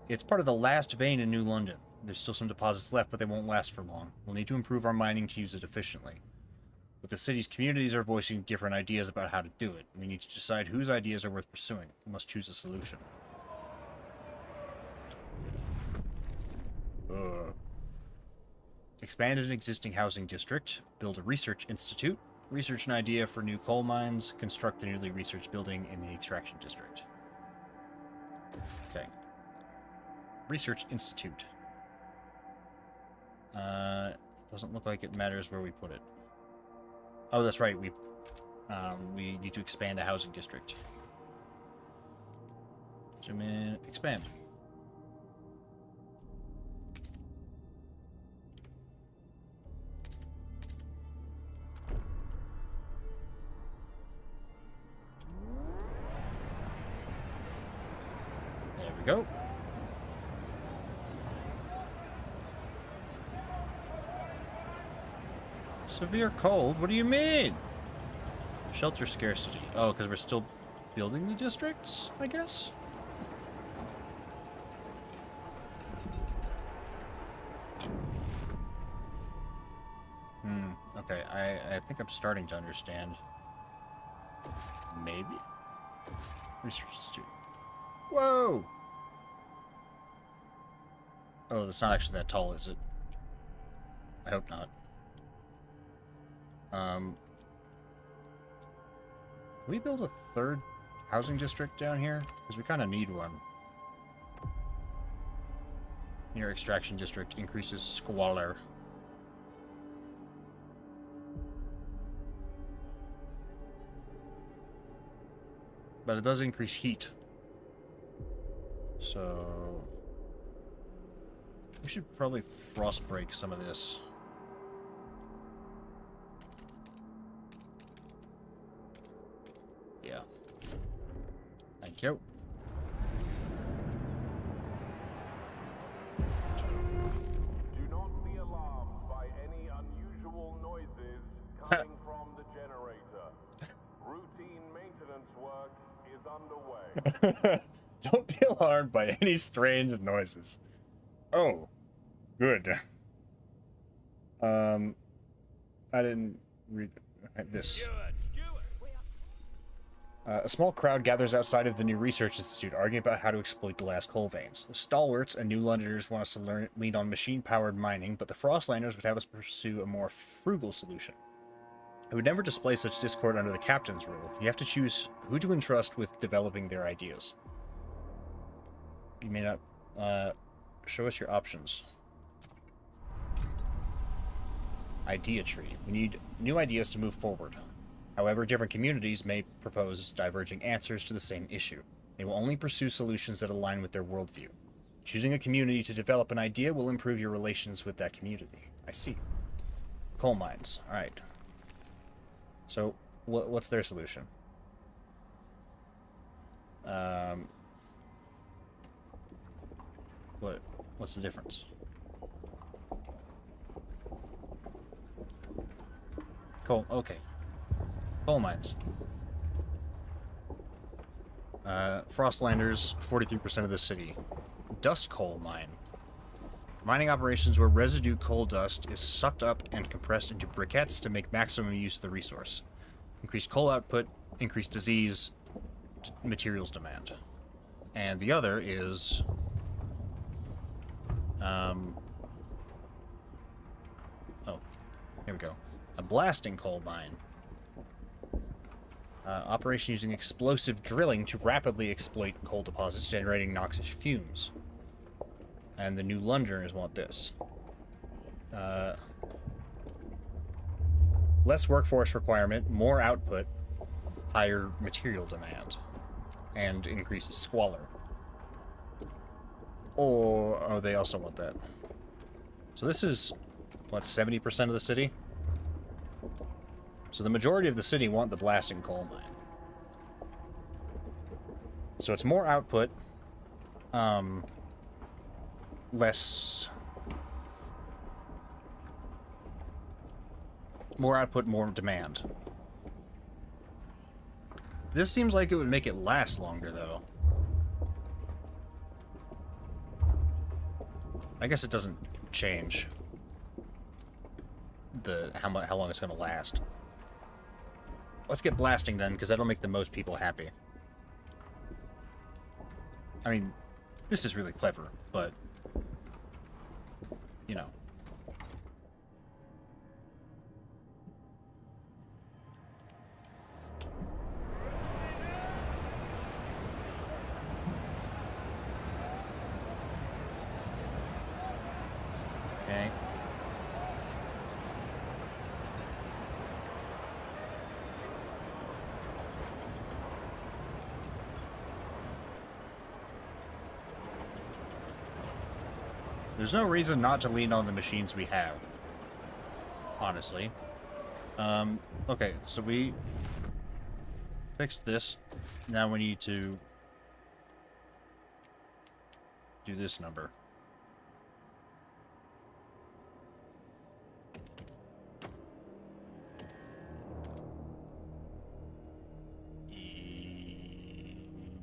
It's part of the last vein in New London. There's still some deposits left, but they won't last for long. We'll need to improve our mining to use it efficiently. But the city's communities are voicing different ideas about how to do it. We need to decide whose ideas are worth pursuing. We must choose a solution. Expand an existing housing district. Build a research institute. Research an idea for new coal mines. Construct the newly researched building in the extraction district. Okay. Research institute. Doesn't look like it matters where we put it. Oh, that's right. We need to expand a housing district. Zoom in, expand. There we go. Severe cold? What do you mean? Shelter scarcity. Oh, because we're still building the districts, I guess? Okay, I think I'm starting to understand. Maybe? Research Institute. Whoa! Oh, that's not actually that tall, is it? I hope not. Can we build a third housing district down here? Because we kind of need one. Near extraction district increases squalor. But it does increase heat. So we should probably frost break some of this. Yeah. Thank you. Do not be alarmed by any unusual noises coming from the generator. Routine maintenance work is underway. Don't be alarmed by any strange noises. Oh, good. I didn't read this. A small crowd gathers outside of the new research institute, arguing about how to exploit the last coal veins. The stalwarts and new Londoners want us to lean on machine-powered mining, but the Frostlanders would have us pursue a more frugal solution. I would never display such discord under the captain's rule. You have to choose who to entrust with developing their ideas. You may not show us your options. Idea tree. We need new ideas to move forward. However, different communities may propose diverging answers to the same issue. They will only pursue solutions that align with their worldview. Choosing a community to develop an idea will improve your relations with that community. I see. Coal mines. Alright. So, what's their solution? What's the difference? Coal, okay. Coal mines. Frostlanders, 43% of the city. Dust coal mine. Mining operations where residue coal dust is sucked up and compressed into briquettes to make maximum use of the resource. Increased coal output, increased disease, materials demand. And the other is... oh, here we go. A blasting coal mine. Operation using explosive drilling to rapidly exploit coal deposits, generating noxious fumes. And the new Londoners want this. Less workforce requirement, more output, higher material demand, and increases squalor. Or, oh, they also want that. So this is, what, 70% of the city? So the majority of the city want the blasting coal mine. So it's more output, less... more output, more demand. This seems like it would make it last longer, though. I guess it doesn't change the how long it's going to last. Let's get blasting then, because that'll make the most people happy. I mean, this is really clever, but you know. Okay. There's no reason not to lean on the machines we have. Honestly. Okay, so we fixed this. Now we need to do this number.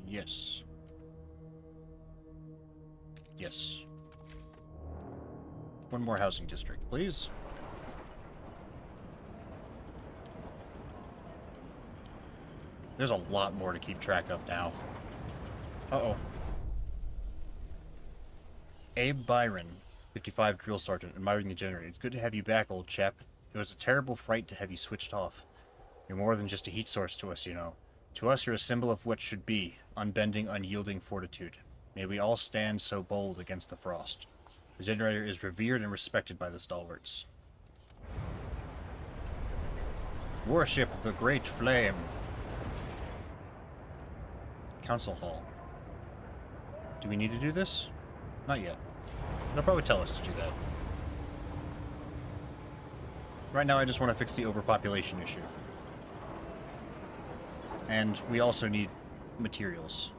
Yes. Yes. One more housing district, please. There's a lot more to keep track of now. Uh-oh. Abe Byron, 55 drill sergeant, admiring the generator. It's good to have you back, old chap. It was a terrible fright to have you switched off. You're more than just a heat source to us, you know. To us, you're a symbol of what should be, unbending, unyielding fortitude. May we all stand so bold against the frost. The generator is revered and respected by the stalwarts. Worship the great flame. Council Hall. Do we need to do this? Not yet. They'll probably tell us to do that. Right now I just want to fix the overpopulation issue. And we also need materials.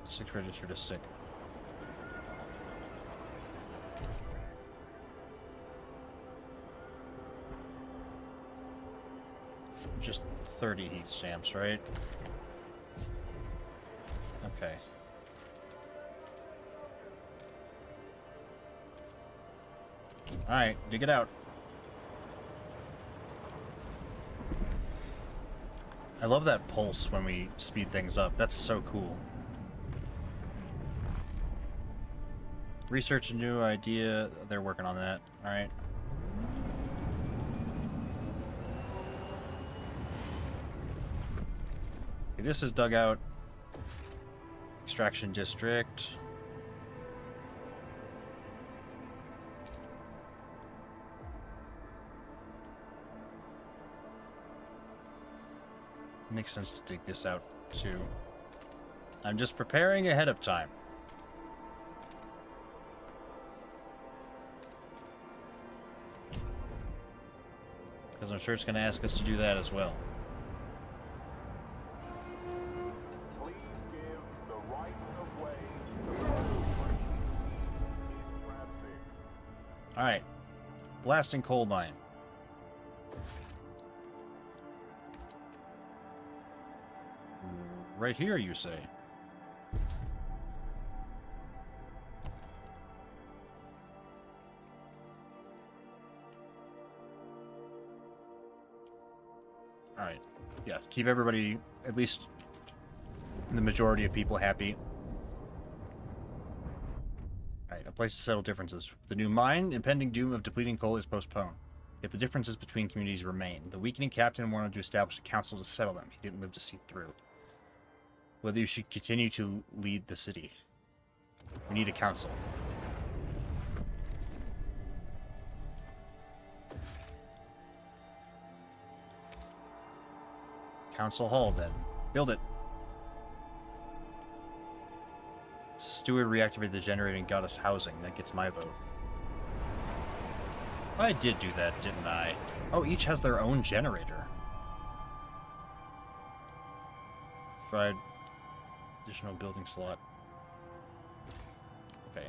Sick registered as sick. Just 30 heat stamps, right? Okay. Alright, dig it out. I love that pulse when we speed things up. That's so cool. Research a new idea. They're working on that. Alright. Okay, this is dugout. Extraction district. Makes sense to dig this out, too. I'm just preparing ahead of time. Because I'm sure it's going to ask us to do that as well. Please give the right of way to those interested. Alright. Blasting coal mine. Right here, you say? Alright. Yeah, keep everybody, at least the majority of people, happy. Alright, a place to settle differences. The new mine, impending doom of depleting coal is postponed. Yet the differences between communities remain. The weakening captain wanted to establish a council to settle them. He didn't live to see through. Whether you should continue to lead the city. We need a council. Council Hall, then. Build it. Steward reactivated the generator and got us housing. That gets my vote. I did do that, didn't I? Oh, each has their own generator. Fried additional building slot. Okay.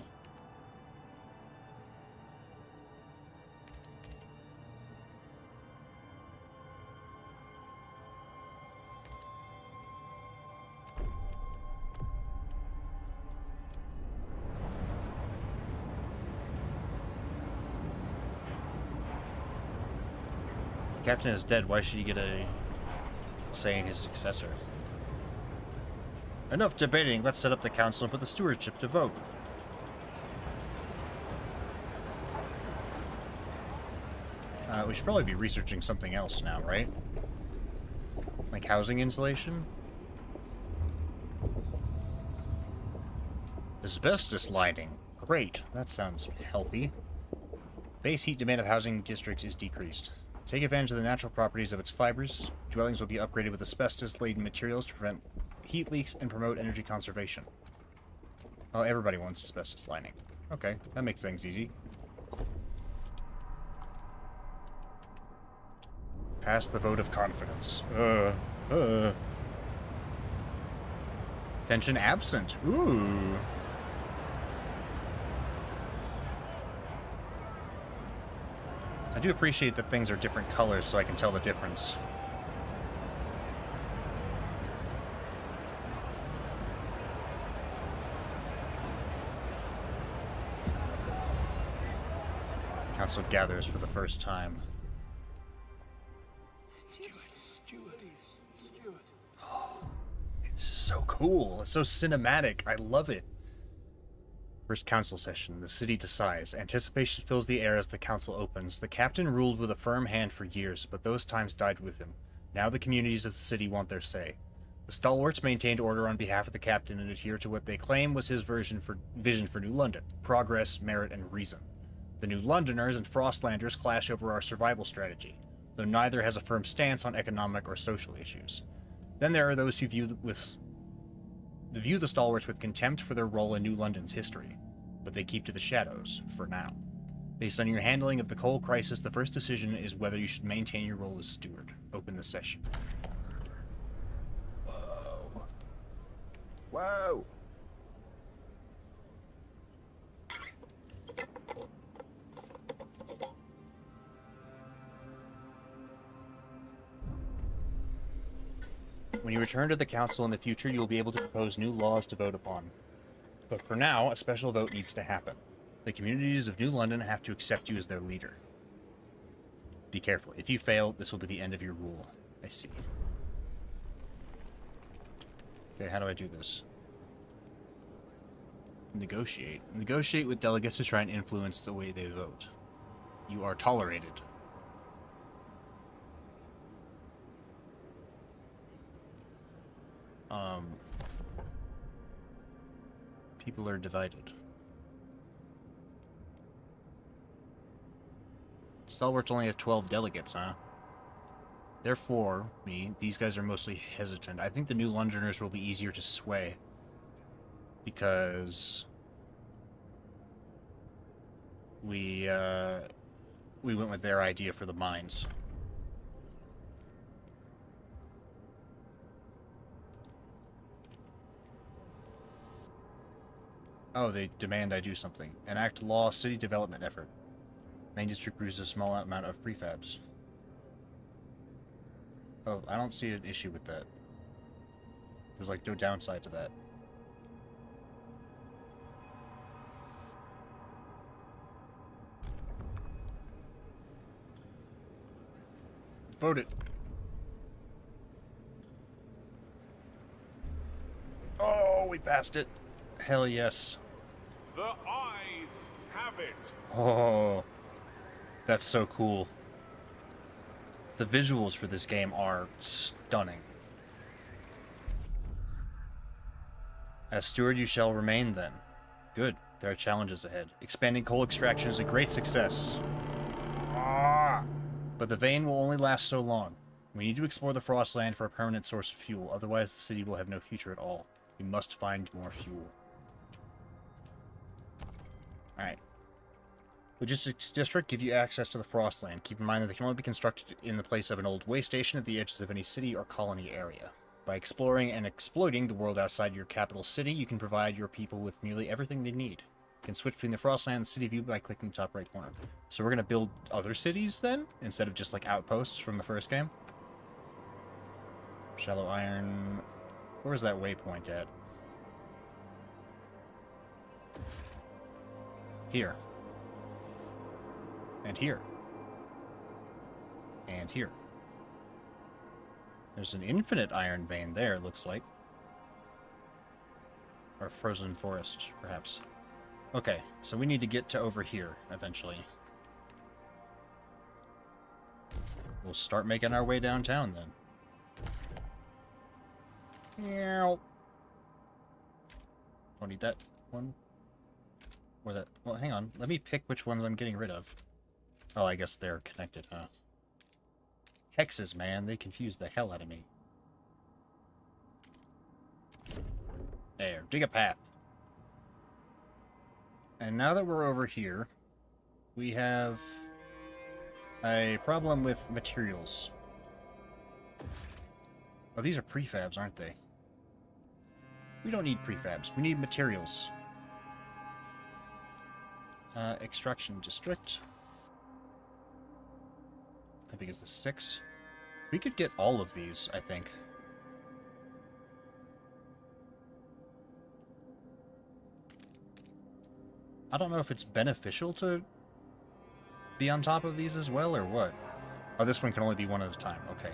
The captain is dead. Why should he get a say in his successor? Enough debating. Let's set up the council and put the stewardship to vote. We should probably be researching something else now, right? Like housing insulation? Asbestos lighting. Great. That sounds healthy. Base heat demand of housing districts is decreased. Take advantage of the natural properties of its fibers. Dwellings will be upgraded with asbestos-laden materials to prevent heat leaks and promote energy conservation. Oh, everybody wants asbestos lining. Okay, that makes things easy. Pass the vote of confidence. Tension absent. Ooh. I do appreciate that things are different colors so I can tell the difference. Council gathers for the first time. This is so cool. It's so cinematic. I love it. First council session. The city decides. Anticipation fills the air as the council opens. The captain ruled with a firm hand for years, but those times died with him. Now the communities of the city want their say. The stalwarts maintained order on behalf of the captain and adhered to what they claim was his vision for New London. Progress, merit, and reason. The New Londoners and Frostlanders clash over our survival strategy, though neither has a firm stance on economic or social issues. Then there are those who view the stalwarts with contempt for their role in New London's history, but they keep to the shadows, for now. Based on your handling of the coal crisis, the first decision is whether you should maintain your role as steward. Open the session. Whoa. Whoa! When you return to the council in the future, you will be able to propose new laws to vote upon. But for now, a special vote needs to happen. The communities of New London have to accept you as their leader. Be careful. If you fail, this will be the end of your rule. I see. Okay, how do I do this? Negotiate. Negotiate with delegates to try and influence the way they vote. You are tolerated. People are divided. Stalwarts only have 12 delegates, huh? Therefore, these guys are mostly hesitant. I think the New Londoners will be easier to sway. Because we went with their idea for the mines. Oh, they demand I do something. Enact law city development effort. Main district produces a small amount of prefabs. Oh, I don't see an issue with that. There's like no downside to that. Vote it. Oh, we passed it. Hell yes. The eyes have it. Oh, that's so cool. The visuals for this game are stunning. As steward you shall remain then. Good, there are challenges ahead. Expanding coal extraction is a great success. But the vein will only last so long. We need to explore the Frostland for a permanent source of fuel, otherwise the city will have no future at all. We must find more fuel. Alright. Logistics District give you access to the Frostland. Keep in mind that they can only be constructed in the place of an old way station at the edges of any city or colony area. By exploring and exploiting the world outside your capital city, you can provide your people with nearly everything they need. You can switch between the Frostland and the city view by clicking the top right corner. So we're going to build other cities then, instead of just like outposts from the first game? Shallow iron... Where's that waypoint at? Here. And here. And here. There's an infinite iron vein there, it looks like. Or frozen forest, perhaps. Okay, so we need to get to over here, eventually. We'll start making our way downtown, then. Meow. Don't need that one. Or that... Well, hang on. Let me pick which ones I'm getting rid of. Oh, I guess they're connected, huh? Hexes, man. They confuse the hell out of me. There, dig a path. And now that we're over here, we have a problem with materials. Oh, these are prefabs, aren't they? We don't need prefabs. We need materials. Extraction district. How big is this? 6? We could get all of these, I think. I don't know if it's beneficial to be on top of these as well, or what. Oh, this one can only be one at a time. Okay.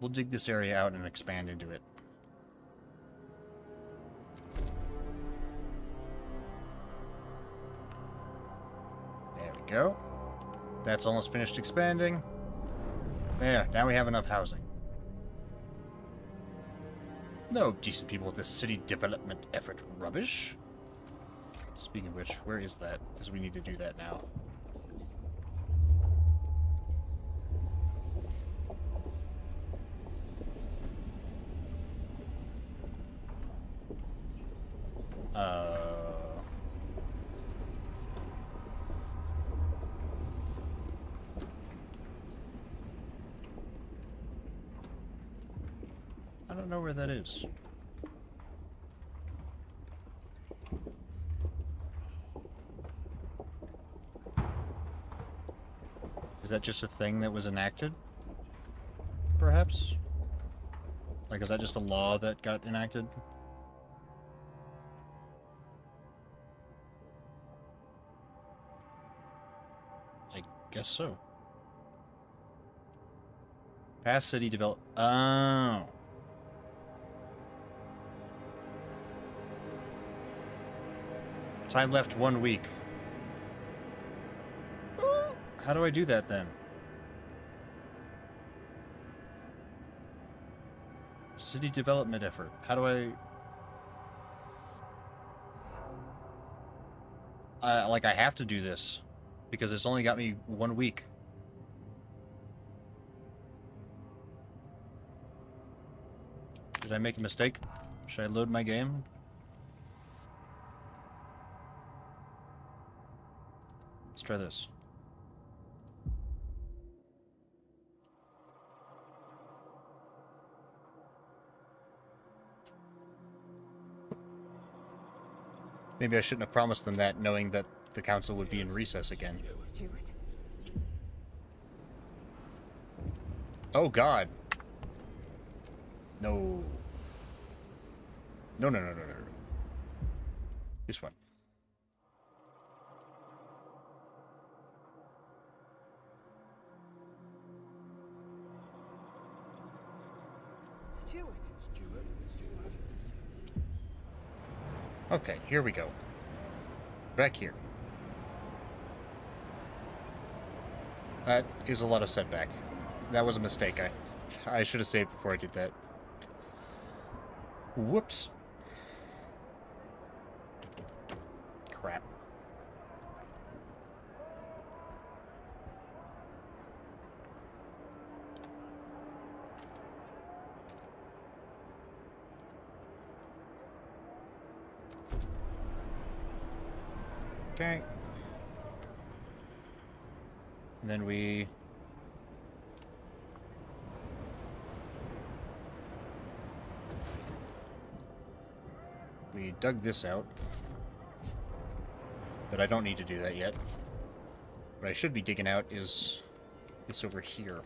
We'll dig this area out and expand into it. There we go. That's almost finished expanding. There, now we have enough housing. No decent people with this city development effort rubbish. Speaking of which, where is that? Because we need to do that now. I don't know where that is. Is that just a thing that was enacted? Perhaps? Like, is that just a law that got enacted? I guess so. Past city develop. Oh. Time left 1 week. How do I do that then? City development effort. How do like, I have to do this because it's only got me 1 week. Did I make a mistake? Should I load my game? Let's try this. Maybe I shouldn't have promised them that, knowing that the council would be in recess again. Stuart. Oh, God. No. No, no, no, no, no, no. This one. Stuart. Okay, here we go. Back here. That is a lot of setback. That was a mistake. I should have saved before I did that. Whoops. Crap. Okay. And then we dug this out. But I don't need to do that yet. What I should be digging out is this over here.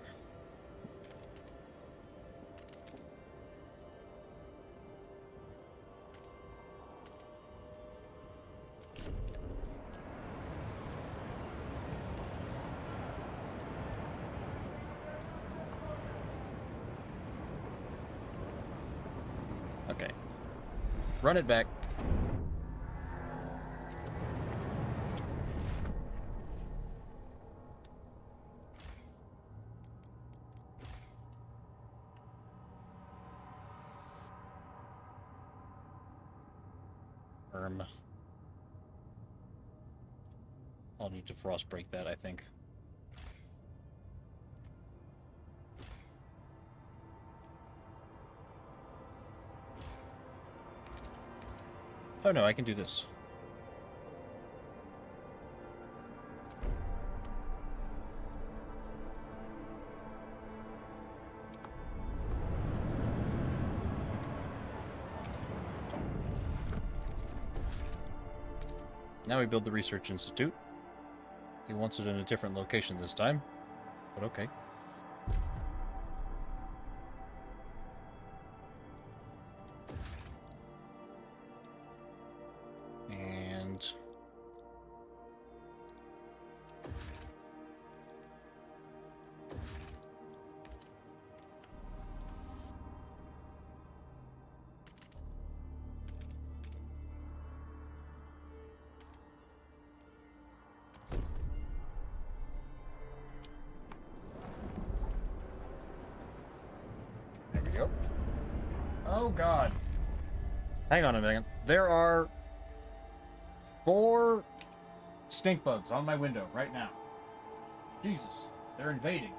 Okay. Run it back. I'll need to frost break that, I think. Oh no, I can do this. Now we build the research institute. He wants it in a different location this time, but okay. And there we go. Oh God. Hang on a minute. There are 4 stink bugs on my window right now. Jesus, they're invading.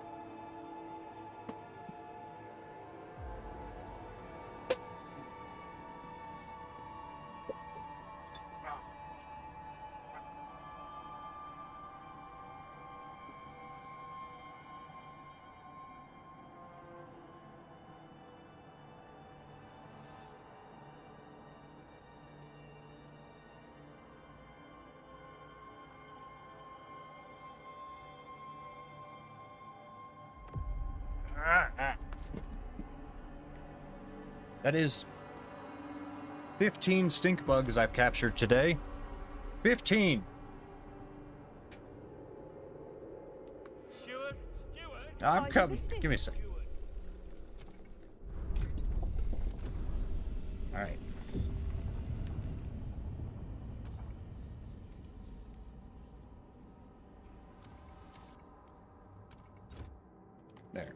That is 15 stink bugs I've captured today. 15! Stewart? I'm coming. Give me a sec. Alright. There.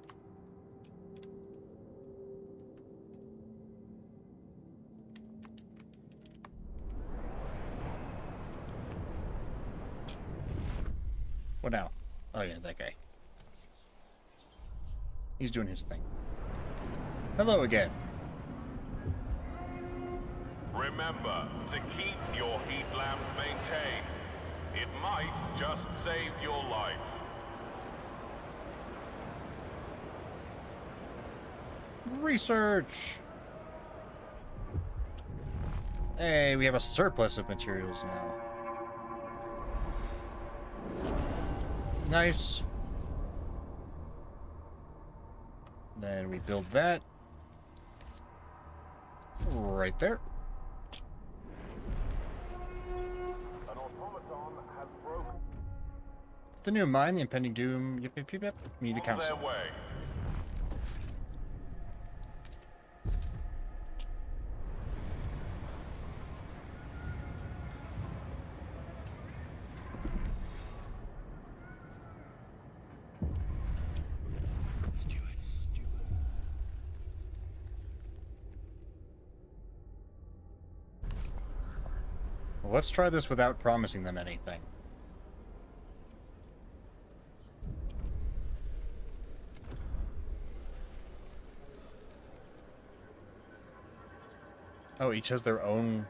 What now? Oh yeah, that guy. He's doing his thing. Hello again. Remember to keep your heat lamps maintained. It might just save your life. Research! Hey, we have a surplus of materials now. Nice. Then we build that. Right there. An automaton has broken The new mine, the impending doom. Yep, yep, yep, yep. We need a on their council. way. Well, let's try this without promising them anything. Oh, each has their own...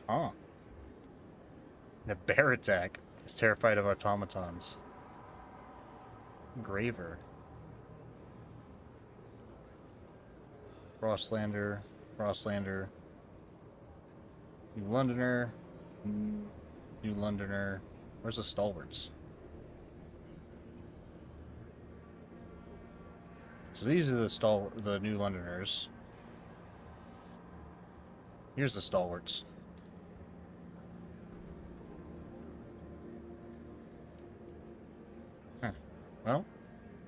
Huh. And a bear attack is terrified of automatons. Graver. Frostlander. Frostlander. New Londoner. New Londoner. Where's the stalwarts? So these are the New Londoners. Here's the stalwarts. Huh. Well,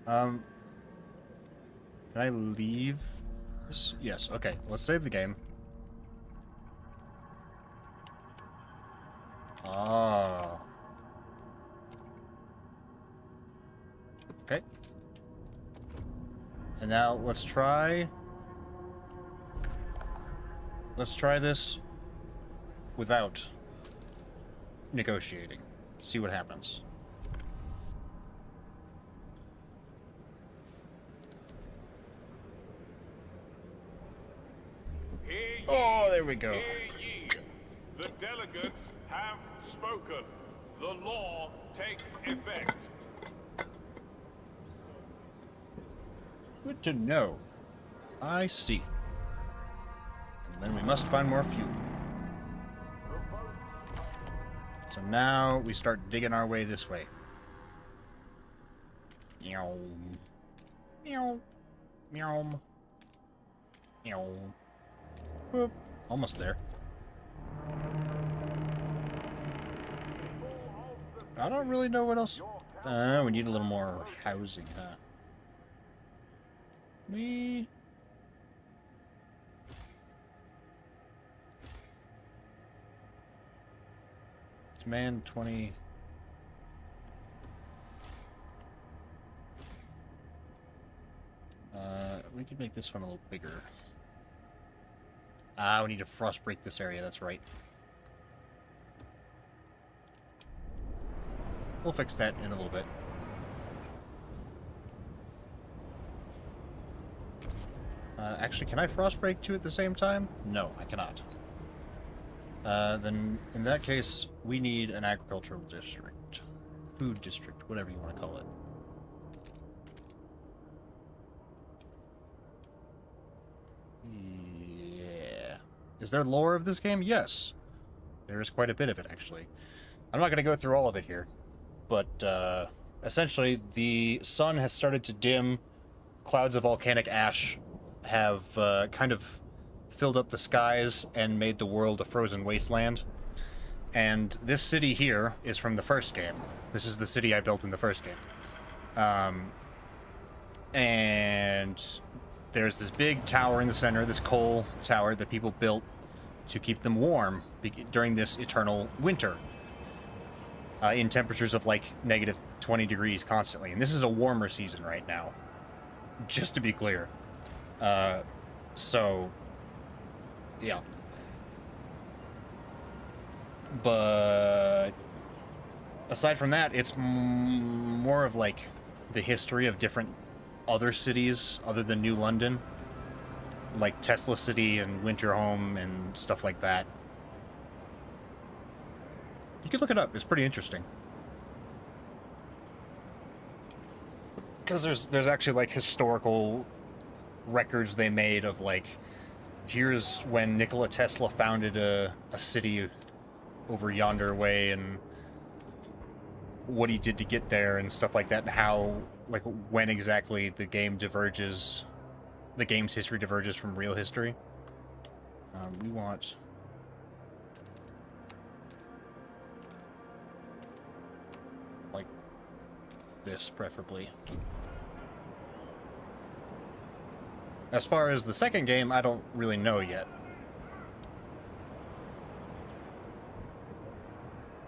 can I leave? Yes. Okay. Let's save the game. Ah. Okay. And now let's try this without negotiating. See what happens. Hear Oh, there we go. Hear ye. The delegates have spoken. The law takes effect. Good to know. I see. And then we must find more fuel. So now we start digging our way this way. Meow. Meow. Meow. Meow. Boop. Almost there. I don't really know what else. We need a little more housing, huh? Demand 20. We could make this one a little bigger. Ah, we need to frost break this area, that's right. We'll fix that in a little bit. Actually, can I frost break two at the same time? No, I cannot. Then, in that case, we need an agricultural district. Food district, whatever you want to call it. Yeah. Is there lore of this game? Yes. There is quite a bit of it, actually. I'm not going to go through all of it here. But, essentially, the sun has started to dim. Clouds of volcanic ash have kind of filled up the skies and made the world a frozen wasteland. And this city here is from the first game. This is the city I built in the first game. And there's this big tower in the center, this coal tower that people built to keep them warm during this eternal winter. In temperatures of like negative 20 degrees constantly. And this is a warmer season right now. Just to be clear. So, yeah. But aside from that, it's more of like the history of different other cities other than New London. Like Tesla City and Winterhome and stuff like that. You could look it up. It's pretty interesting. Because there's actually like historical records they made of like, here's when Nikola Tesla founded a city over yonder way and what he did to get there and stuff like that, and how, like, when exactly the game's history diverges from real history. We want... like this, preferably. As far as the second game, I don't really know yet.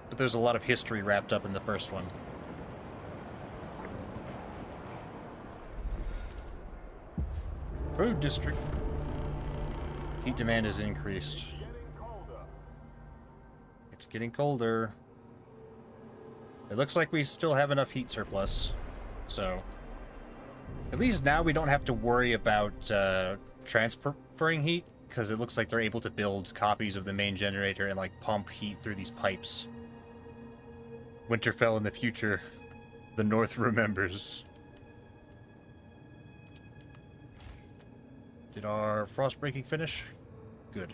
But there's a lot of history wrapped up in the first one. Food district. Heat demand has increased. It's getting colder. It looks like we still have enough heat surplus, so... At least now we don't have to worry about transferring heat, because it looks like they're able to build copies of the main generator and, like, pump heat through these pipes. Winterfell in the future. The North remembers. Did our frost breaking finish? Good.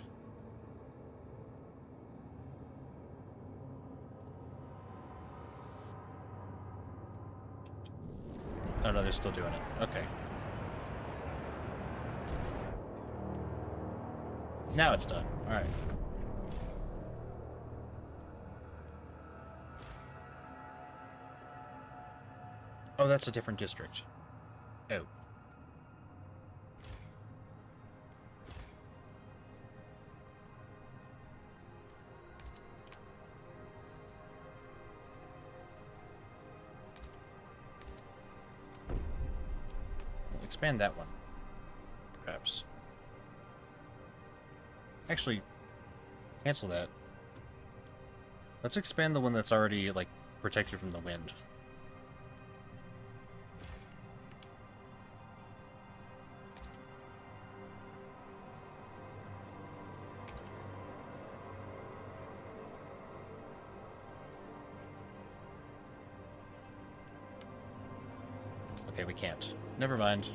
Oh no, they're still doing it. Okay. Now it's done. Alright. Oh, that's a different district. Oh. Expand that one, perhaps. Actually, cancel that. Let's expand the one that's already, like, protected from the wind. Okay, we can't. Never mind.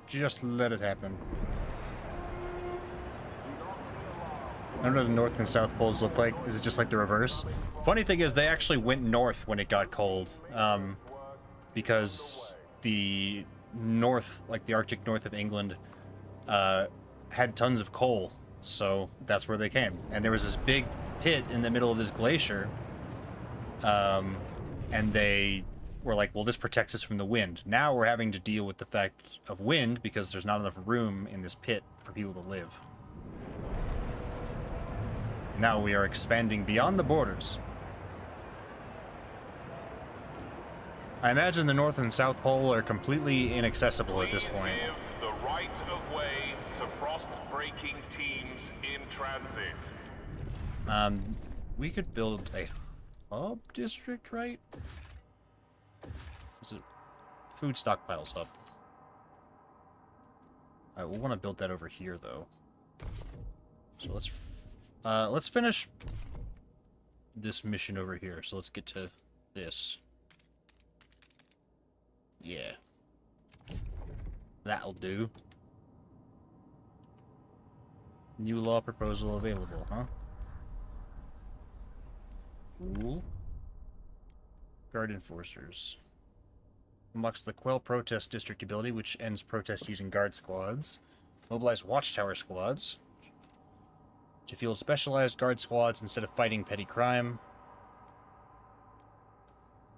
Just let it happen. I don't know what the North and South poles look like. Is it just like the reverse? Funny thing is, they actually went north when it got cold. Because the north, like the Arctic north of England, had tons of coal. So that's where they came. And there was this big pit in the middle of this glacier. And they were like, well, this protects us from the wind. Now we're having to deal with the fact of wind because there's not enough room in this pit for people to live. Now we are expanding beyond the borders. I imagine the North and South Pole are completely inaccessible at this point. Give the right of way to frost-breaking teams in transit. We could build a hub district, right? Is it food stockpiles hub? Alright, we'll want to build that over here, though. So let's finish this mission over here. So let's get to this. Yeah. That'll do. New law proposal available, huh? Rule. Guard enforcers. Unlocks the Quell Protest District ability, which ends protest using guard squads. Mobilize Watchtower squads to field specialized guard squads instead of fighting petty crime.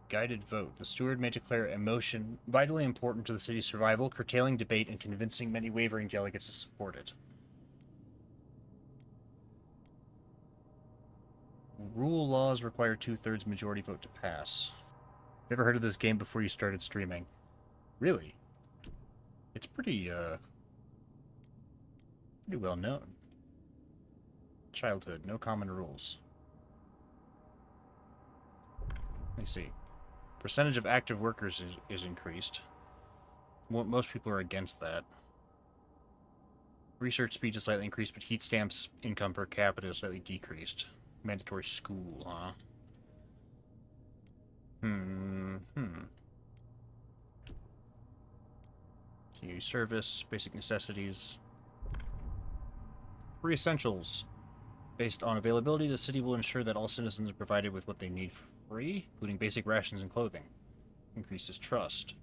Guided vote. The steward may declare a motion vitally important to the city's survival, curtailing debate and convincing many wavering delegates to support it. Rule laws require 2/3 majority vote to pass. Never heard of this game before you started streaming? Really? It's pretty well known. Childhood, no common rules. Let me see. Percentage of active workers is increased. Most people are against that. Research speed is slightly increased, but heat stamps income per capita is slightly decreased. Mandatory school, huh? Community service, basic necessities. Free essentials. Based on availability, the city will ensure that all citizens are provided with what they need for free, including basic rations and clothing. Increases trust.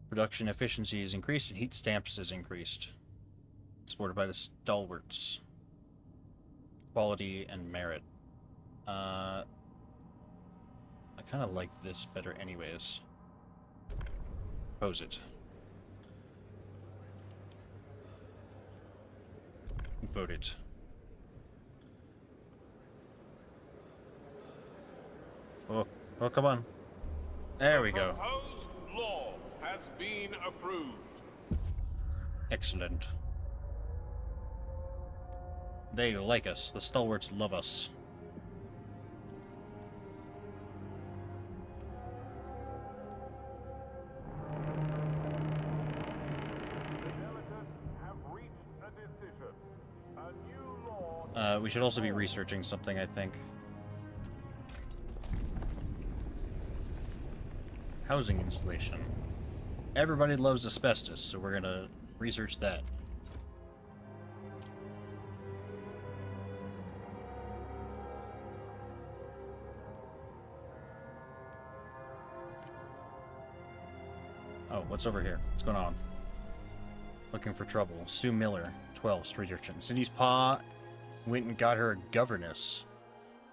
Production efficiency is increased and heat stamps is increased. Supported by the stalwarts. Quality and merit. I kind of like this better anyways. Propose it. Vote it. Oh, come on. There we go. Proposed law has been approved. Excellent. They like us. The stalwarts love us. We should also be researching something, I think. Housing installation. Everybody loves asbestos, so we're gonna research that. Oh, what's over here? What's going on? Looking for trouble. Sue Miller, 12, street urchin. Cindy's pa went and got her a governess.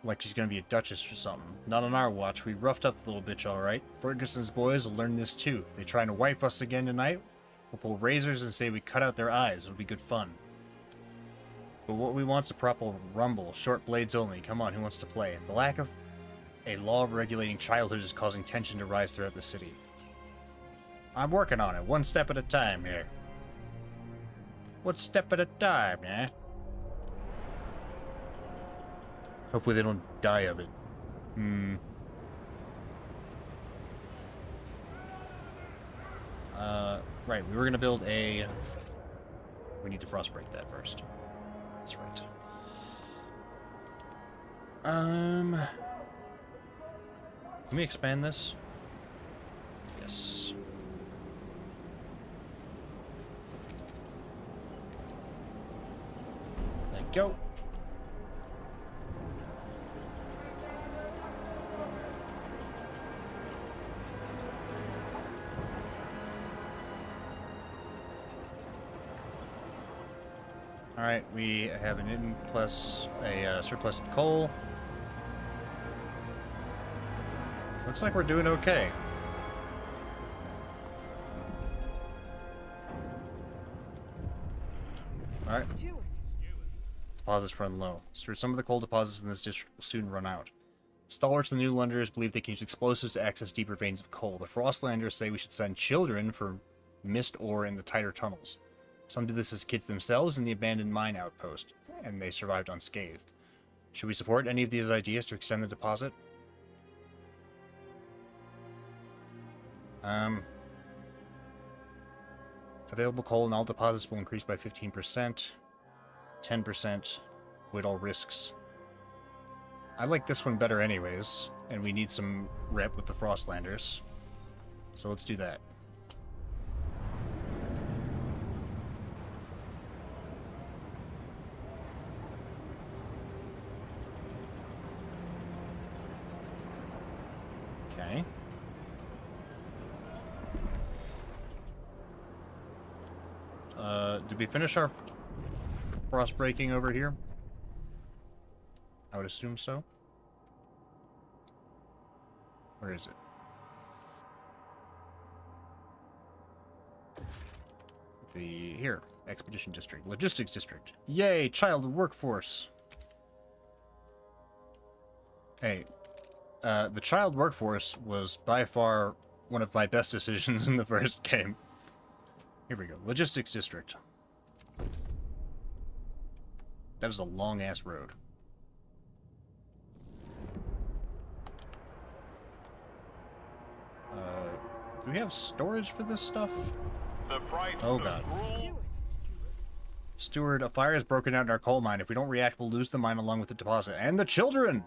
Like she's gonna be a duchess or something. Not on our watch. We roughed up the little bitch alright. Ferguson's boys will learn this too. If they trying to wife us again tonight, we'll pull razors and say we cut out their eyes. It'll be good fun. But what we want's a proper rumble. Short blades only. Come on, who wants to play? The lack of a law regulating childhood is causing tension to rise throughout the city. I'm working on it, one step at a time here. One step at a time, eh? Hopefully they don't die of it. Right, we were gonna build a... We need to frostbreak that first. That's right. Let me expand this. Yes. There you go. Alright, we have an in plus a surplus of coal. Looks like we're doing okay. Alright. Let's do it. Deposits run low. So some of the coal deposits in this district will soon run out. Stalwarts and the Newlanders believe they can use explosives to access deeper veins of coal. The Frostlanders say we should send children for mist ore in the tighter tunnels. Some did this as kids themselves in the abandoned mine outpost, and they survived unscathed. Should we support any of these ideas to extend the deposit? Available coal in all deposits will increase by 15%. 10%. Avoid all risks. I like this one better anyways, and we need some rep with the Frostlanders. So let's do that. Okay. Did we finish our frost breaking over here? I would assume so. Where is it? Here. Expedition District. Logistics District. Yay! Child workforce! Hey. The child workforce was by far one of my best decisions in the first game. Here we go. Logistics District. That is a long-ass road. Do we have storage for this stuff? The price Oh god. Let's do it. Steward, a fire has broken out in our coal mine. If we don't react, we'll lose the mine along with the deposit. And the children!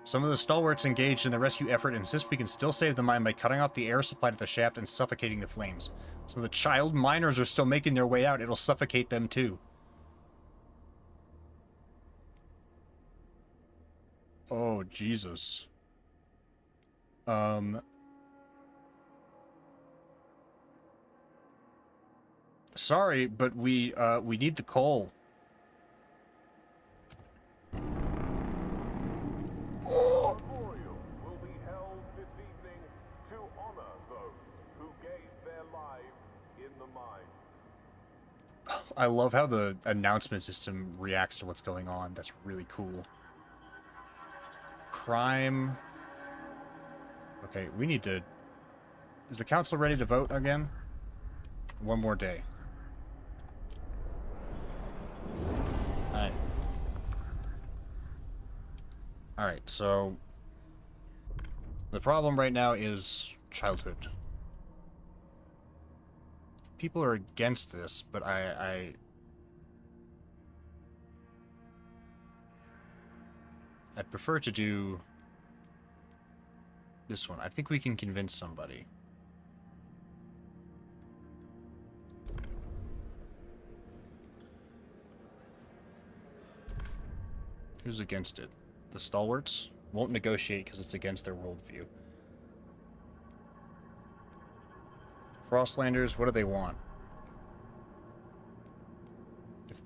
Some of the stalwarts engaged in the rescue effort insist we can still save the mine by cutting off the air supply to the shaft and suffocating the flames. Some of the child miners are still making their way out. It'll suffocate them too. Oh, Jesus. Sorry, but we need the coal. memorial will be held this evening to honor those who gave their lives in the mine. I love how the announcement system reacts to what's going on. That's really cool. Crime. Okay, we need to... Is the council ready to vote again? One more day. Alright. Alright, so... The problem right now is childhood. People are against this, but I'd prefer to do this one. I think we can convince somebody. Who's against it? The stalwarts won't negotiate because it's against their worldview. Frostlanders, what do they want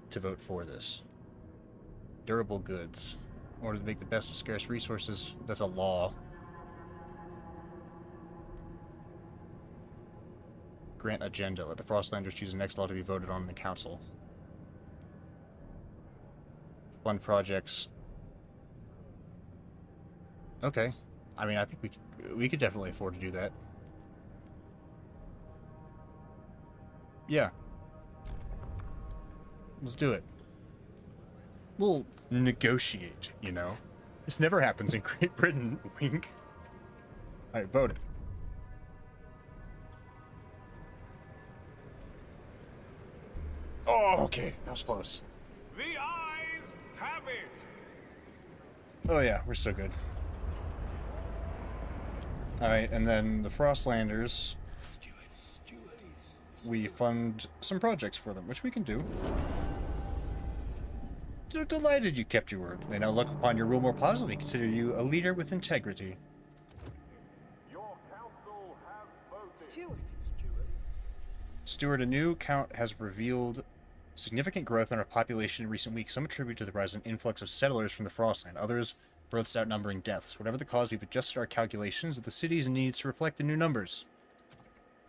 to vote for this? Durable goods. In order to make the best of scarce resources, that's a law. Grant agenda. Let the Frostlanders choose the next law to be voted on in the council. Fund projects. Okay. I mean, I think we could definitely afford to do that. Yeah. Let's do it. We'll negotiate, you know? This never happens in Great Britain, wink. Alright, vote it. Oh, okay. That was close. The eyes have it. Oh yeah, we're so good. Alright, and then the Frostlanders, we fund some projects for them, which we can do. Delighted you kept your word. May now look upon your rule more positively, consider you a leader with integrity. Your council has voted. Stewart. Stewart, a new count has revealed significant growth in our population in recent weeks. Some attribute to the rise in influx of settlers from the Frostland, others births outnumbering deaths. Whatever the cause, we've adjusted our calculations of the city's needs to reflect the new numbers.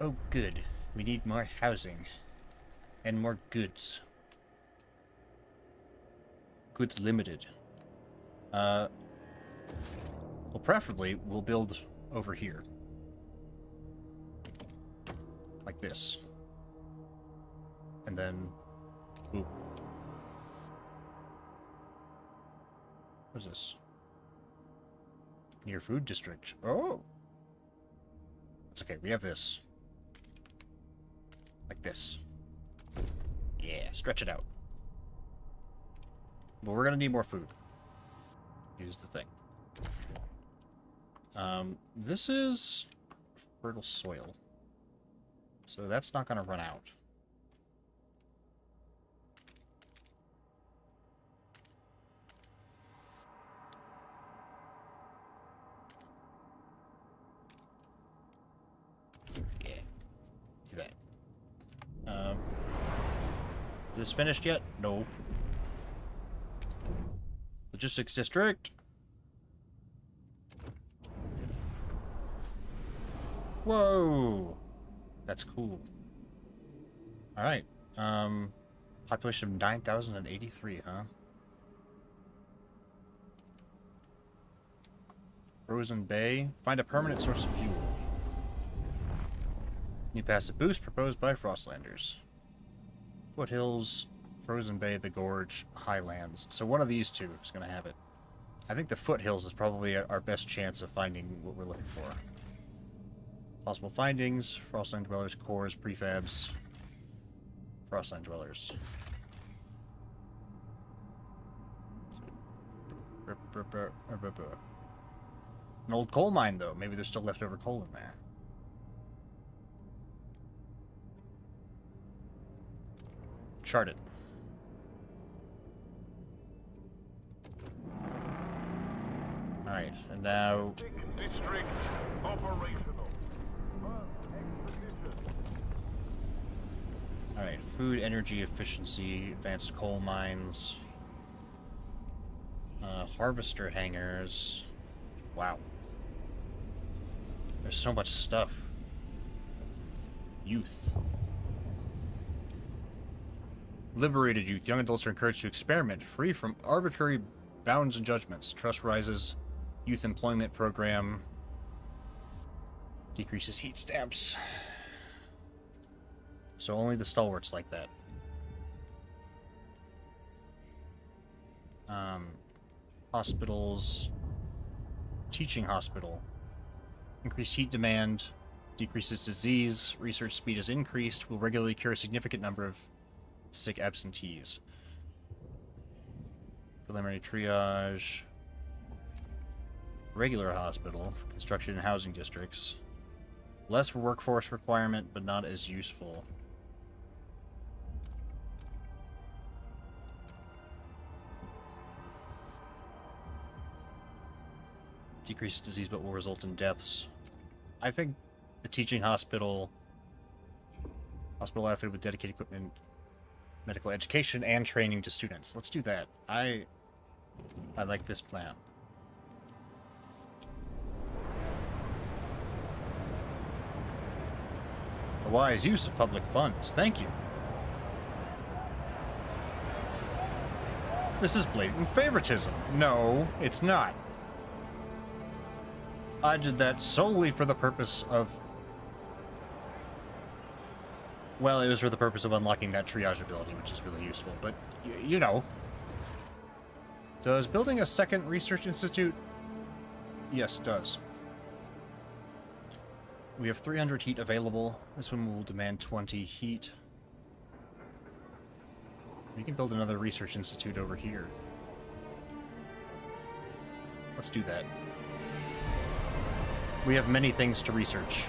Oh, good. We need more housing. And more goods. Goods limited. Well, preferably, we'll build over here. Like this. And then... Ooh. What is this? Near food district. Oh! It's okay, we have this. Like this. Yeah, stretch it out. But we're gonna need more food. Here's the thing. This is fertile soil. So that's not gonna run out. Yeah. Do that. Is this finished yet? No. Logistics district. Whoa. That's cool. Alright. Population of 9,083, huh? Frozen Bay. Find a permanent source of fuel. New passive boost proposed by Frostlanders. Foothills, Frozen Bay, the Gorge, Highlands. So one of these two is going to have it. I think the Foothills is probably our best chance of finding what we're looking for. Possible findings, Frostland Dwellers, cores, prefabs, Frostland Dwellers. An old coal mine, though. Maybe there's still leftover coal in there. Chart it. Alright, and now... District operational. First expedition. Alright, food, energy, efficiency, advanced coal mines, harvester hangars. Wow. There's so much stuff. Youth. Liberated youth. Young adults are encouraged to experiment, free from arbitrary bounds and judgments. Trust rises. Youth employment program. Decreases heat stamps. So only the stalwarts like that. Hospitals. Teaching hospital. Increased heat demand. Decreases disease. Research speed is increased. Will regularly cure a significant number of sick absentees. Preliminary triage. Regular hospital. Construction and housing districts. Less workforce requirement, but not as useful. Decreases disease, but will result in deaths. I think the teaching hospital outfitted with dedicated equipment, medical education, and training to students. Let's do that. I like this plan. A wise use of public funds. Thank you. This is blatant favoritism. No, it's not. I did that solely for the purpose of... Well, it was for the purpose of unlocking that triage ability, which is really useful, but, you know. Does building a second research institute? Yes, it does. We have 300 heat available. This one will demand 20 heat. We can build another research institute over here. Let's do that. We have many things to research.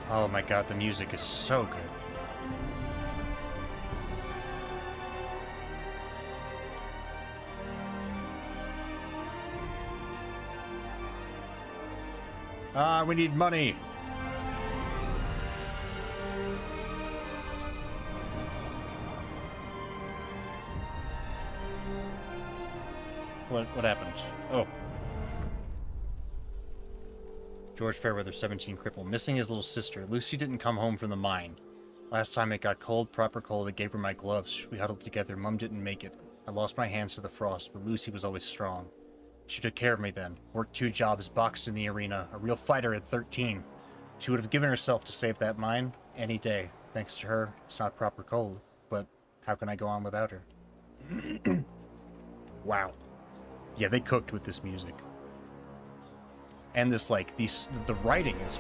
Oh my god, the music is so good. Ah, we need money. What happened? Oh. George Fairweather, 17, cripple. Missing his little sister. Lucy didn't come home from the mine. Last time it got cold, proper cold, I gave her my gloves. We huddled together. Mum didn't make it. I lost my hands to the frost, but Lucy was always strong. She took care of me then. Worked 2 jobs, boxed in the arena. A real fighter at 13. She would have given herself to save that mine any day. Thanks to her, it's not proper cold. But how can I go on without her? Wow. Yeah, they cooked with this music. And this, like, the writing is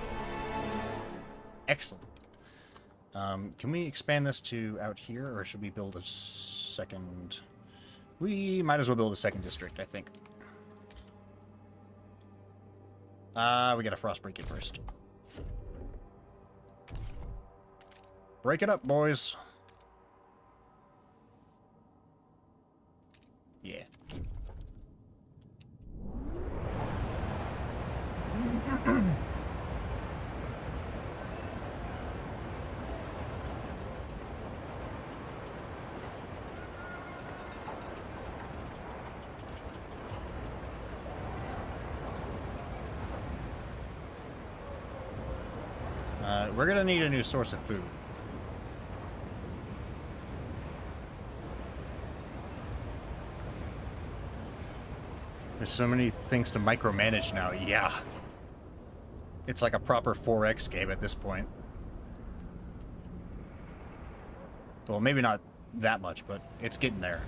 excellent. Can we expand this to out here, or should we build a second? We might as well build a second district, I think. We gotta frost break it first. Break it up, boys. Yeah. We're gonna need a new source of food. There's so many things to micromanage now, yeah. It's like a proper 4X game at this point. Well, maybe not that much, but it's getting there.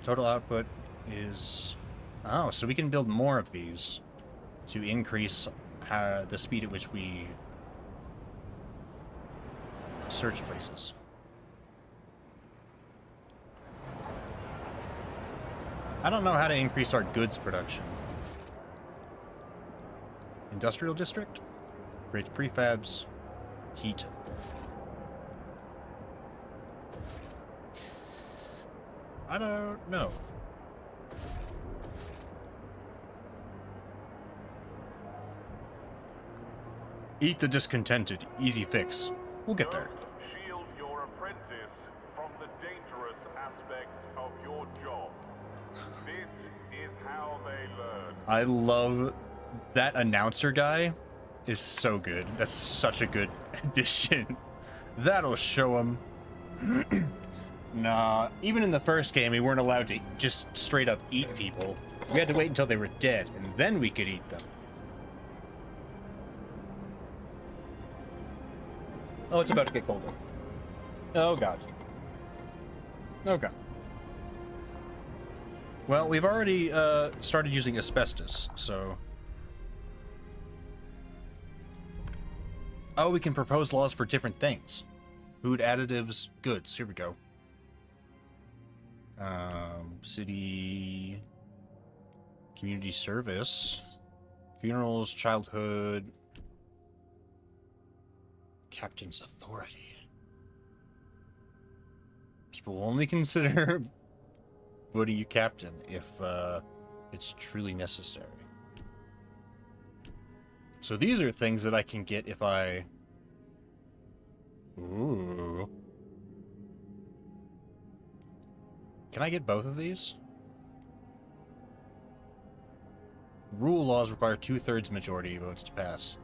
Total output is... Oh, so we can build more of these to increase the speed at which we search places. I don't know how to increase our goods production. Industrial district? Creates prefabs. Heat. I don't know. Eat the discontented. Easy fix. We'll get there. Shield your apprentice from the dangerous aspects of your job. This is how they learn. I love that announcer guy is so good. That's such a good addition. That'll show him. Nah, even in the first game, we weren't allowed to just straight up eat people. We had to wait until they were dead, and then we could eat them. Oh, it's about to get colder. Oh, God. Oh, God. Well, we've already started using asbestos, so... Oh, we can propose laws for different things. Food additives, goods. Here we go. City... Community service. Funerals, childhood... Captain's authority. People will only consider voting you captain if it's truly necessary. So these are things that I can get if I... Ooh. Can I get both of these? Rule laws require 2/3 majority votes to pass.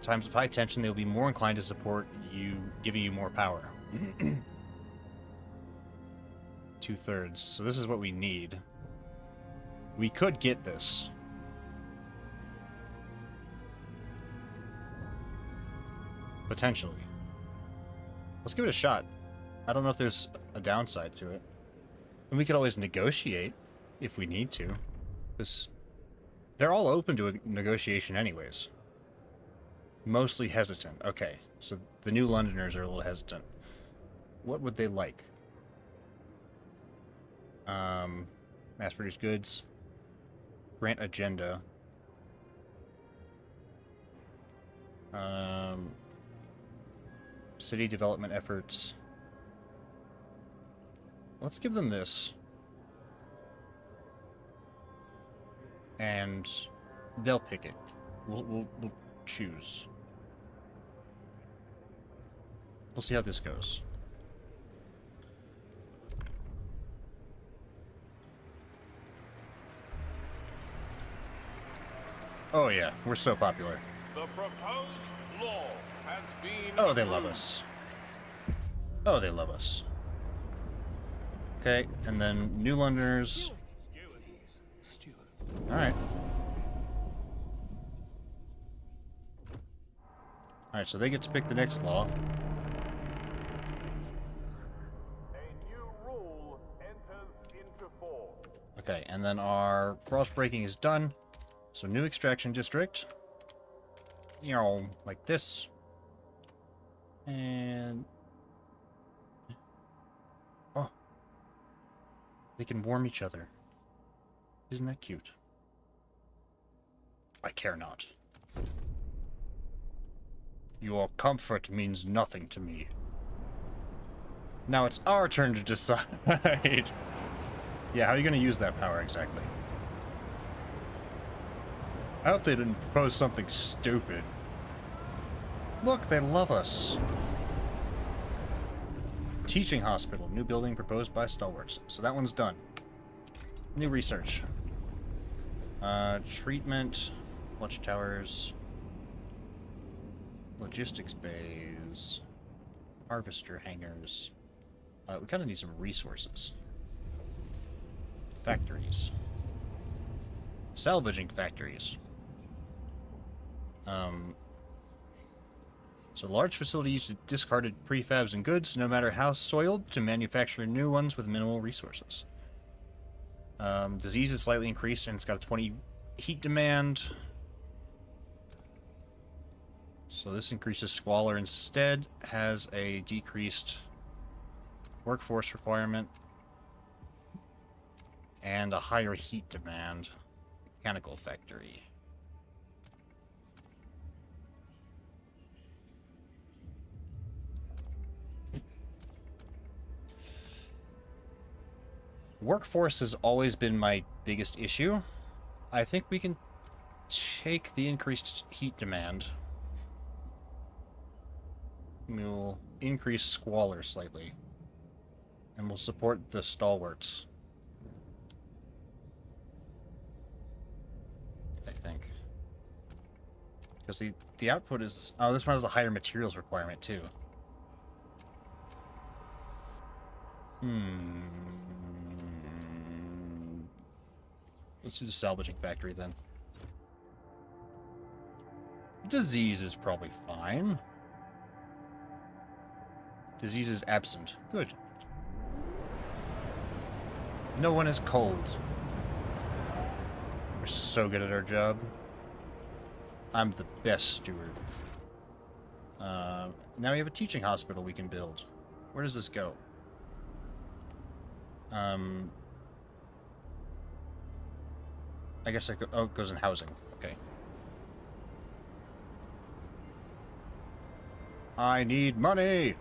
Times of high tension, they'll be more inclined to support you, giving you more power. 2/3. So this is what we need. We could get this. Potentially. Let's give it a shot. I don't know if there's a downside to it. And we could always negotiate if we need to. Because they're all open to a negotiation anyways. Mostly hesitant. Okay. So the New Londoners are a little hesitant. What would they like? Mass-produced goods. Grant agenda. City development efforts. Let's give them this. And they'll pick it. We'll choose. We'll see how this goes. Oh yeah, we're so popular. The proposed law has been Oh, they love approved. us. Oh, they love us. Okay, and then New Londoners. Alright. Alright, so they get to pick the next law. A new rule enters into force. Okay, and then our frost breaking is done. So new extraction district. You know, like this. And... oh. They can warm each other. Isn't that cute? I care not. Your comfort means nothing to me. Now it's our turn to decide. Yeah, how are you going to use that power exactly? I hope they didn't propose something stupid. Look, they love us. Teaching hospital. New building proposed by Stalwarts. So that one's done. New research. Treatment. Watch towers. Logistics bays. Harvester hangars. We kind of need some resources. Factories. Salvaging factories. So large facility use discarded prefabs and goods, no matter how soiled, to manufacture new ones with minimal resources. Disease is slightly increased, and it's got a 20 heat demand. So this increases squalor instead, has a decreased workforce requirement, and a higher heat demand. Mechanical factory. Workforce has always been my biggest issue. I think we can take the increased heat demand. We'll increase squalor slightly. And we'll support the stalwarts. I think. Because the output is... oh, this one has a higher materials requirement, too. Let's do the salvaging factory, then. Disease is probably fine. Disease is absent. Good. No one is cold. We're so good at our job. I'm the best steward. Now we have a teaching hospital we can build. Where does this go? I guess it goes in housing. Okay. I need money!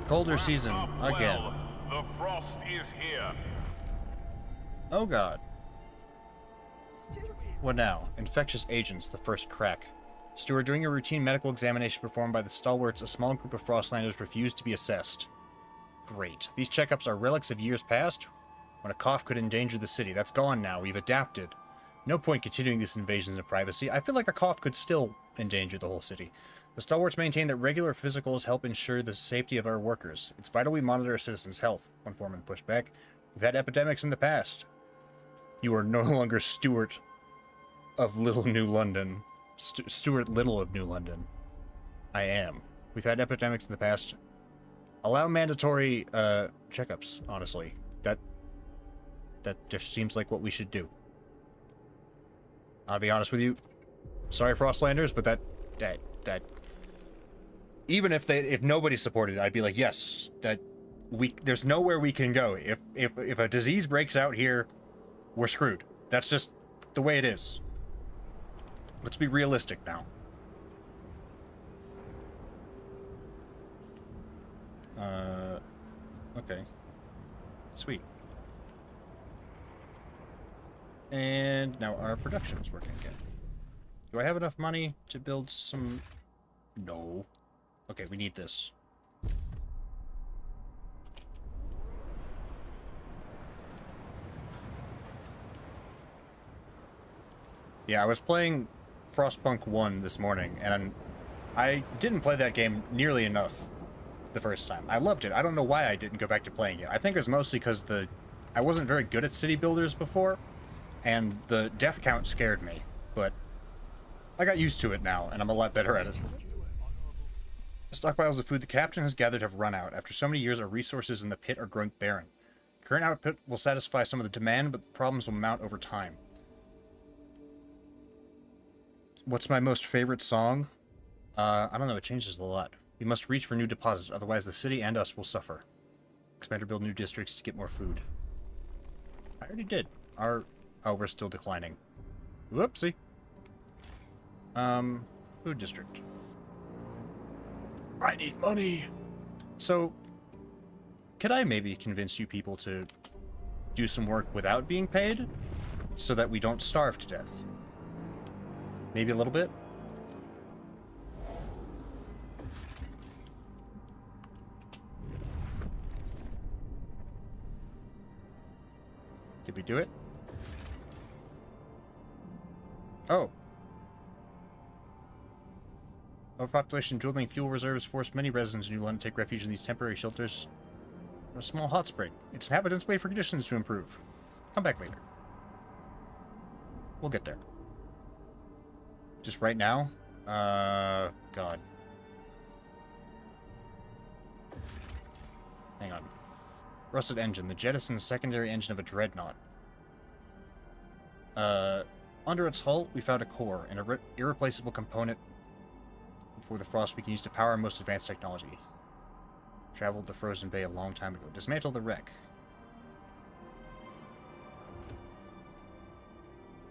Colder season, again. Well, the frost is here. Oh god. What now? Infectious agents, the first crack. Steward, during a routine medical examination performed by the Stalwarts, a small group of Frostlanders refused to be assessed. Great. These checkups are relics of years past, when a cough could endanger the city. That's gone now. We've adapted. No point continuing these invasions of privacy. I feel like a cough could still endanger the whole city. The Stalwarts maintain that regular physicals help ensure the safety of our workers. It's vital we monitor our citizens' health, one foreman pushed back. We've had epidemics in the past. You are no longer Steward of Little New London. Stuart Little of New London. I am. We've had epidemics in the past. Allow mandatory checkups, honestly. That just seems like what we should do. I'll be honest with you. Sorry, Frostlanders, but that even if nobody supported it, I'd be like, yes, there's nowhere we can go. If a disease breaks out here, we're screwed. That's just the way it is. Let's be realistic now. Okay. Sweet. And now our production is working again. Do I have enough money to build some... No. Okay, we need this. Yeah, I was playing FROSTPUNK 1 this morning, and I didn't play that game nearly enough the first time. I loved it. I don't know why I didn't go back to playing it. I think it was mostly because I wasn't very good at city builders before, and the death count scared me, but I got used to it now, and I'm a lot better at it. The stockpiles of food the captain has gathered have run out. After so many years, our resources in the pit are growing barren. Current output will satisfy some of the demand, but the problems will mount over time. What's my most favorite song? I don't know, it changes a lot. We must reach for new deposits, otherwise the city and us will suffer. Expand or build new districts to get more food. I already did. Oh, we're still declining. Whoopsie. Food district. I need money! So, could I maybe convince you people to do some work without being paid? So that we don't starve to death? Maybe a little bit? Did we do it? Oh. Overpopulation, dwindling fuel reserves forced many residents in New London to take refuge in these temporary shelters. A small hot spring. Its inhabitants wait for conditions to improve. Come back later. We'll get there. Just right now? God. Hang on. Rusted engine. The jettison secondary engine of a dreadnought. Under its hull, we found a core, an irreplaceable component for the frost we can use to power our most advanced technology. Traveled the frozen bay a long time ago. Dismantle the wreck.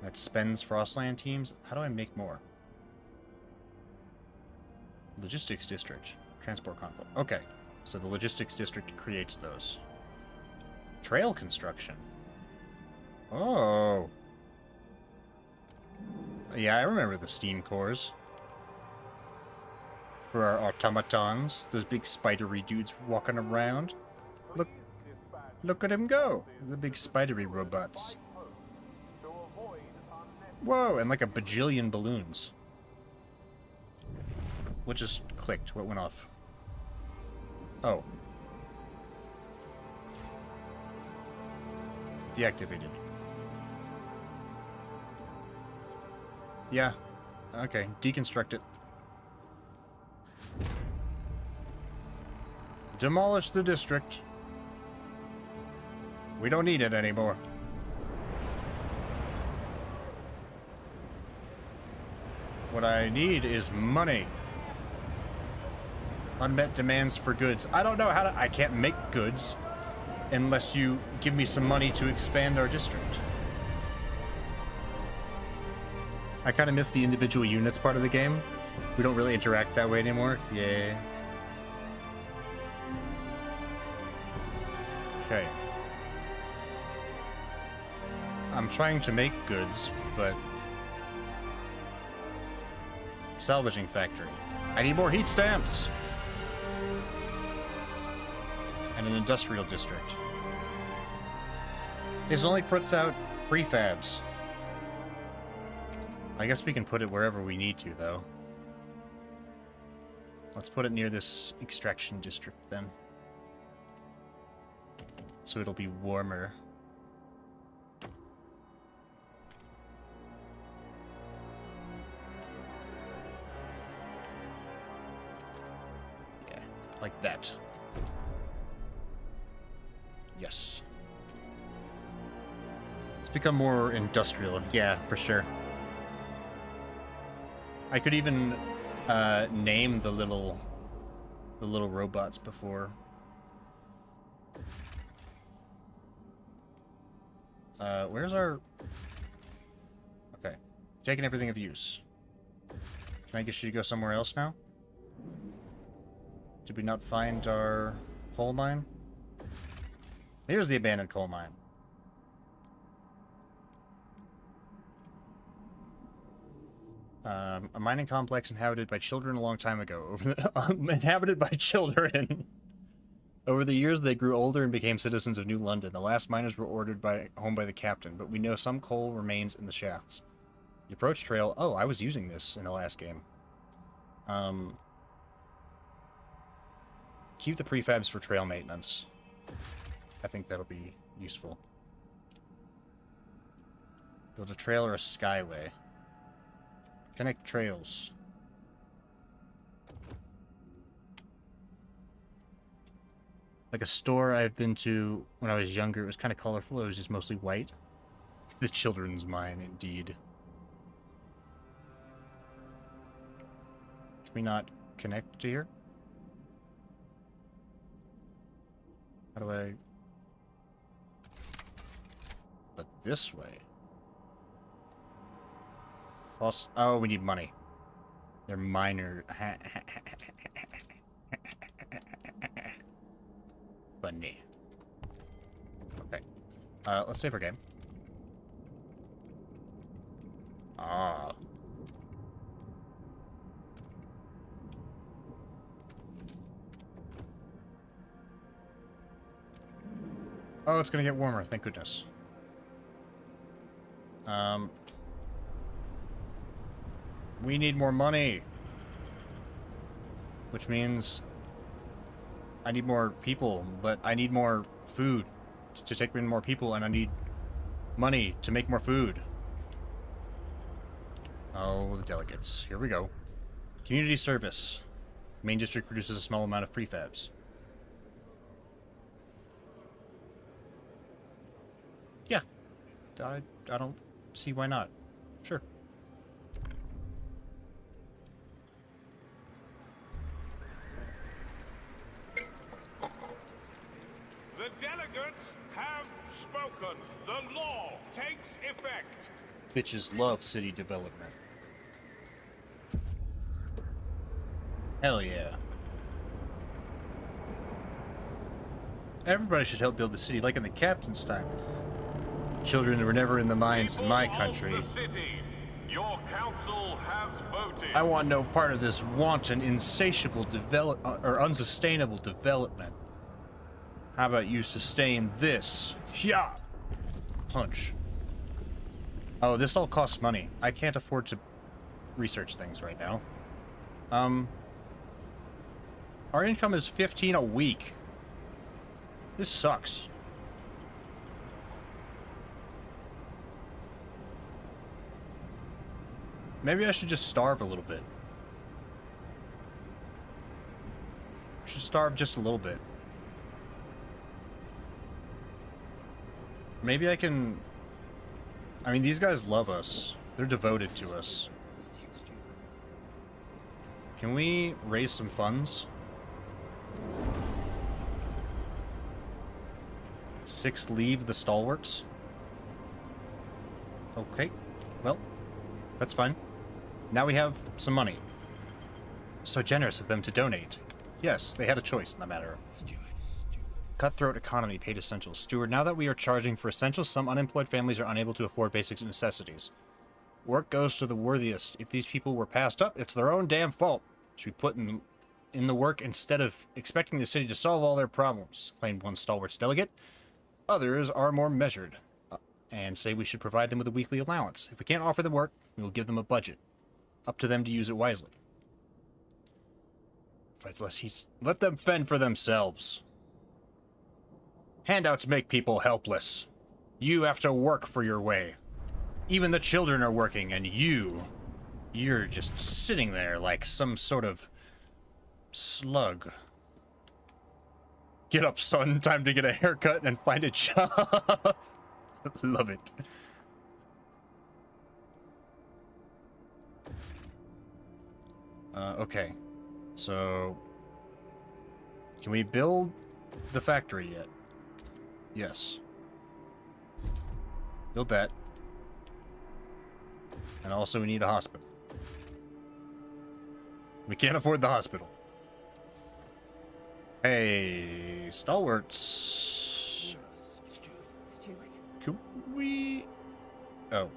That spends Frostland teams. How do I make more? Logistics district. Transport convoy. Okay. So the logistics district creates those. Trail construction. Oh. Yeah, I remember the steam cores. For our automatons. Those big spidery dudes walking around. Look at him go. The big spidery robots. Whoa, and like a bajillion balloons. What just clicked? What went off? Oh. Deactivated. Yeah. Okay, deconstruct it. Demolish the district. We don't need it anymore. What I need is money. Unmet demands for goods. I don't know how to... I can't make goods unless you give me some money to expand our district. I kind of miss the individual units part of the game. We don't really interact that way anymore. Yeah. Okay. I'm trying to make goods, but... Salvaging factory. I need more heat stamps! And an industrial district. This only puts out prefabs. I guess we can put it wherever we need to, though. Let's put it near this extraction district, then. So it'll be warmer. Yeah, like that. Yes. It's become more industrial. Yeah, for sure. I could even name the little robots before. Where's our... Okay. Taking everything of use. Can I get you to go somewhere else now? Did we not find our coal mine? Here's the abandoned coal mine. A mining complex inhabited by children a long time ago. Inhabited by children. Over the years, they grew older and became citizens of New London. The last miners were ordered home by the captain, but we know some coal remains in the shafts. The approach trail... Oh, I was using this in the last game. Keep the prefabs for trail maintenance. I think that'll be useful. Build a trail or a skyway. Connect trails. Like a store I've been to when I was younger, it was kind of colorful. It was just mostly white. The children's mine, indeed. Can we not connect to here? How do I... But this way. Also, oh, we need money. They're minor. Funny. Okay. Let's save our game. Ah. Oh, it's gonna get warmer, thank goodness. We need more money. Which means I need more people, but I need more food to take in more people, and I need money to make more food. Oh, the delegates. Here we go. Community service. Main district produces a small amount of prefabs. Yeah. I don't see why not. Sure. The delegates have spoken. The law takes effect. Bitches love city development. Hell yeah. Everybody should help build the city, like in the captain's time. Children were never in the mines in my country. The city, your council has voted. I want no part of this wanton, insatiable or unsustainable development. How about you sustain this? Yeah. Punch. Oh, this all costs money. I can't afford to research things right now. Our income is 15 a week. This sucks. Maybe I should just starve a little bit. I should starve just a little bit. Maybe I can... I mean, these guys love us. They're devoted to us. Can we raise some funds? 6 leave the stalwarts. Okay. Well, that's fine. Now we have some money. So generous of them to donate. Yes, they had a choice in the matter. Cutthroat economy, paid essentials. Steward, now that we are charging for essentials, some unemployed families are unable to afford basic necessities. Work goes to the worthiest. If these people were passed up, it's their own damn fault. Should we put in the work instead of expecting the city to solve all their problems, claimed one stalwarts delegate. Others are more measured and say we should provide them with a weekly allowance. If we can't offer them work, we will give them a budget. Up to them to use it wisely. Fights less he's... Let them fend for themselves. Handouts make people helpless. You have to work for your way. Even the children are working, and you're just sitting there like some sort of slug. Get up, son. Time to get a haircut and find a job. Love it. Okay. So... Can we build the factory yet? Yes. Build that. And also we need a hospital. We can't afford the hospital. Hey, stalwarts. Stuart. Could we... Oh.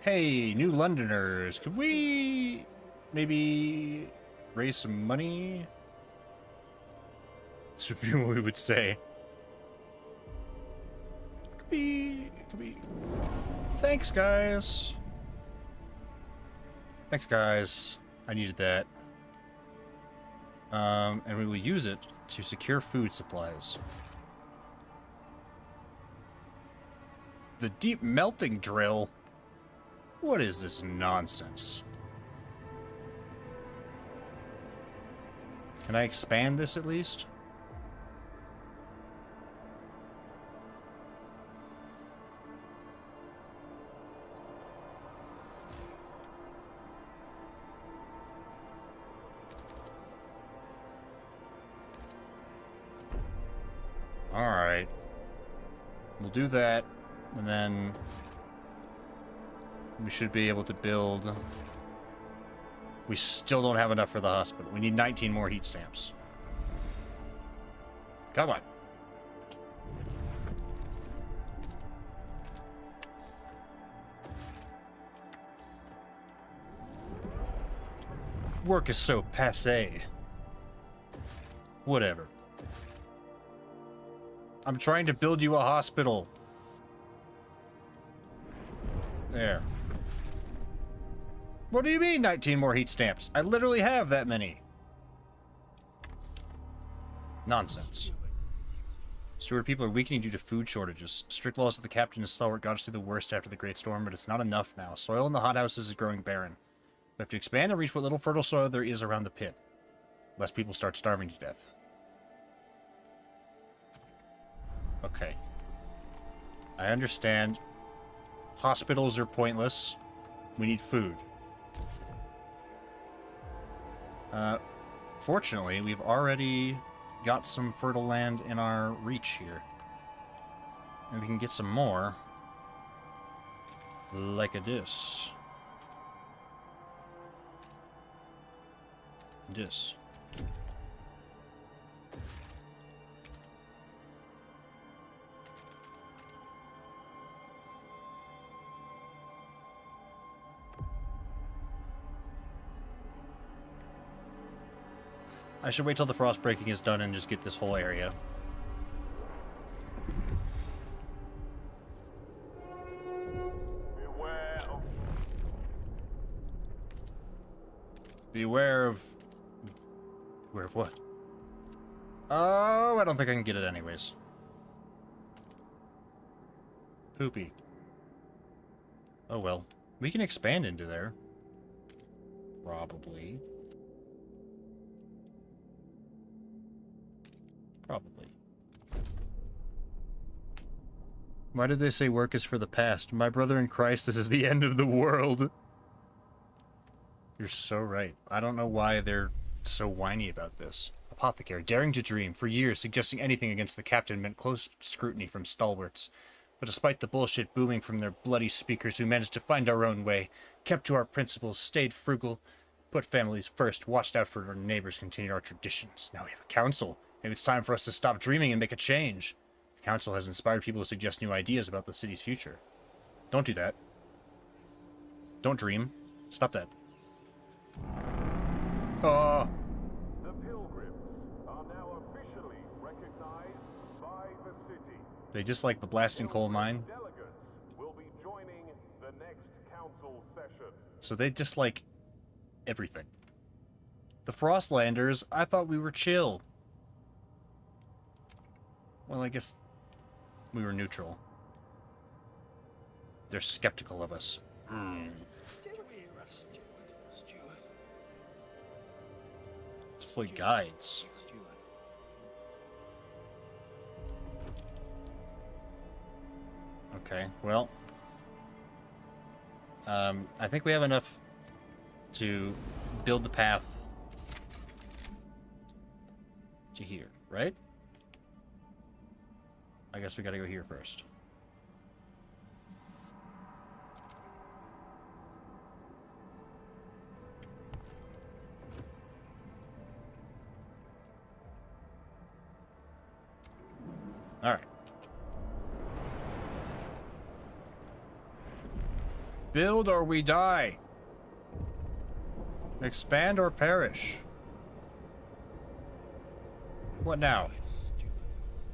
Hey, new Londoners. Could we maybe raise some money? This would be what we would say. Could we... Thanks, guys. Thanks, guys. I needed that. And we will use it to secure food supplies. The deep melting drill? What is this nonsense? Can I expand this at least? Alright. We'll do that, and then we should be able to build... We still don't have enough for the hospital. We need 19 more heat stamps. Come on. Work is so passé. Whatever. I'm trying to build you a hospital. There. What do you mean 19 more heat stamps? I literally have that many. Nonsense. Steward, people are weakening due to food shortages. Strict laws of the captain and stalwart got us through the worst after the Great Storm, but it's not enough now. Soil in the hothouses is growing barren. We have to expand and reach what little fertile soil there is around the pit, lest people start starving to death. Okay. I understand. Hospitals are pointless. We need food. Fortunately, we've already got some fertile land in our reach here. And we can get some more. Like a this. This. I should wait till the frost breaking is done and just get this whole area. Beware of Beware of... Beware of what? Oh, I don't think I can get it anyways. Poopy. Oh well. We can expand into there. Probably. Probably. Why did they say work is for the past? My brother in Christ, this is the end of the world. You're so right. I don't know why they're so whiny about this. Apothecary, daring to dream. For years, suggesting anything against the captain meant close scrutiny from stalwarts. But despite the bullshit booming from their bloody speakers, we managed to find our own way, kept to our principles, stayed frugal, put families first, watched out for our neighbors, continued our traditions. Now we have a council. Maybe it's time for us to stop dreaming and make a change. The council has inspired people to suggest new ideas about the city's future. Don't do that. Don't dream. Stop that. the pilgrims are now officially recognized by the city. They dislike the blasting coal mine, Delegates will be joining the next council session. so they dislike everything. The Frostlanders, I thought we were chill. Well, I guess we were neutral. They're skeptical of us. Deploy guides. Okay, well. I think we have enough to build the path to here, right? I guess we gotta go here first. Alright. Build or we die. Expand or perish. What now?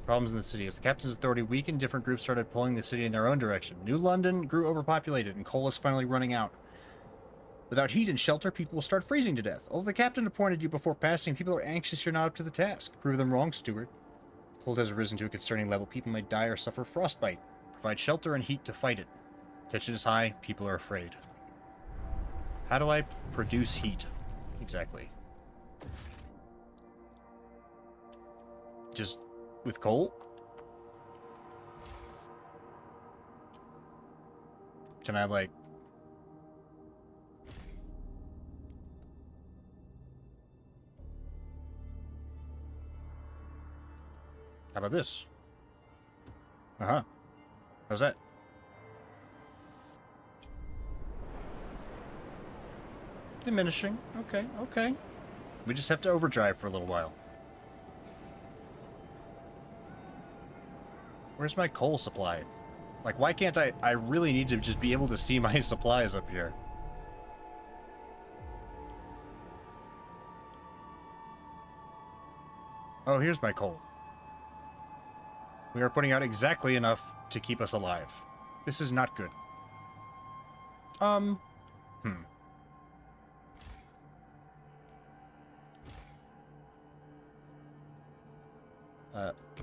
Problems in the city. As the captain's authority weakened, different groups started pulling the city in their own direction. New London grew overpopulated, and coal is finally running out. Without heat and shelter, people will start freezing to death. Although the captain appointed you before passing, people are anxious you're not up to the task. Prove them wrong, steward. Cold has risen to a concerning level. People might die or suffer frostbite. Provide shelter and heat to fight it. Tension is high. People are afraid. How do I produce heat? Exactly. Just with coal? Can I, like... How about this? Uh-huh. How's that? Diminishing. Okay, okay. We just have to overdrive for a little while. Where's my coal supply? Like, why can't I really need to just be able to see my supplies up here. Oh, here's my coal. We are putting out exactly enough to keep us alive. This is not good.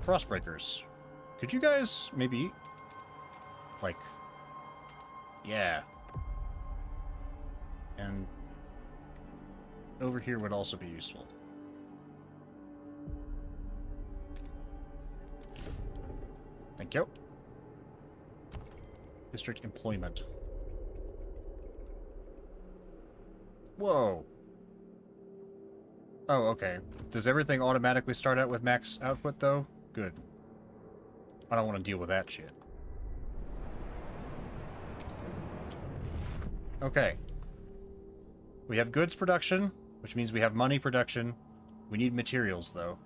Frostbreakers. Could you guys maybe... like... Yeah. And... over here would also be useful. Thank you. District employment. Whoa. Oh, okay. Does everything automatically start out with max output, though? Good. I don't want to deal with that shit. Okay. We have goods production, which means we have money production. We need materials, though.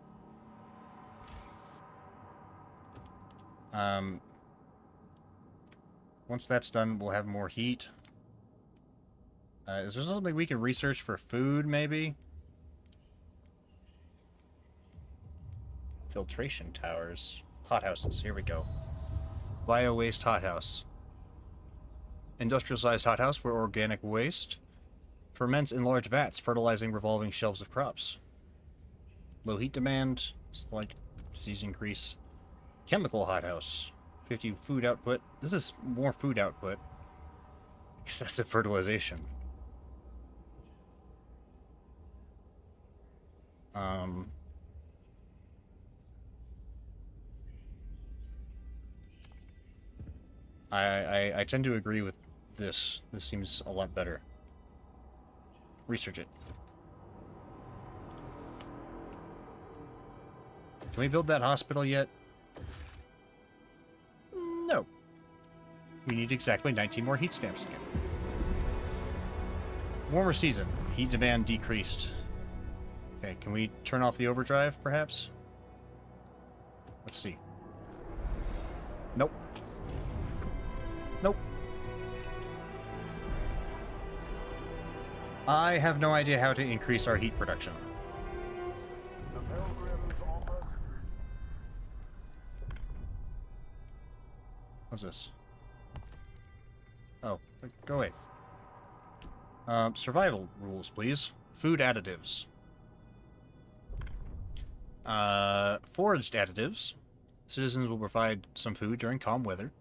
Once that's done, we'll have more heat. Is there something we can research for food, maybe? Filtration towers. Hothouses. Here we go. Bio-waste hothouse. Industrial-sized hothouse where organic waste ferments in large vats, fertilizing revolving shelves of crops. Low heat demand. Slight disease increase. Chemical hothouse. 50 food output. This is more food output. Excessive fertilization. I tend to agree with this. This seems a lot better. Research it. Can we build that hospital yet? No. We need exactly 19 more heat stamps again. Warmer season. Heat demand decreased. Okay, can we turn off the overdrive, perhaps? Let's see. Nope. Nope. I have no idea how to increase our heat production. The pilgrims offer What's this? Oh, go away. Survival rules, please. Food additives. Foraged additives. Citizens will provide some food during calm weather.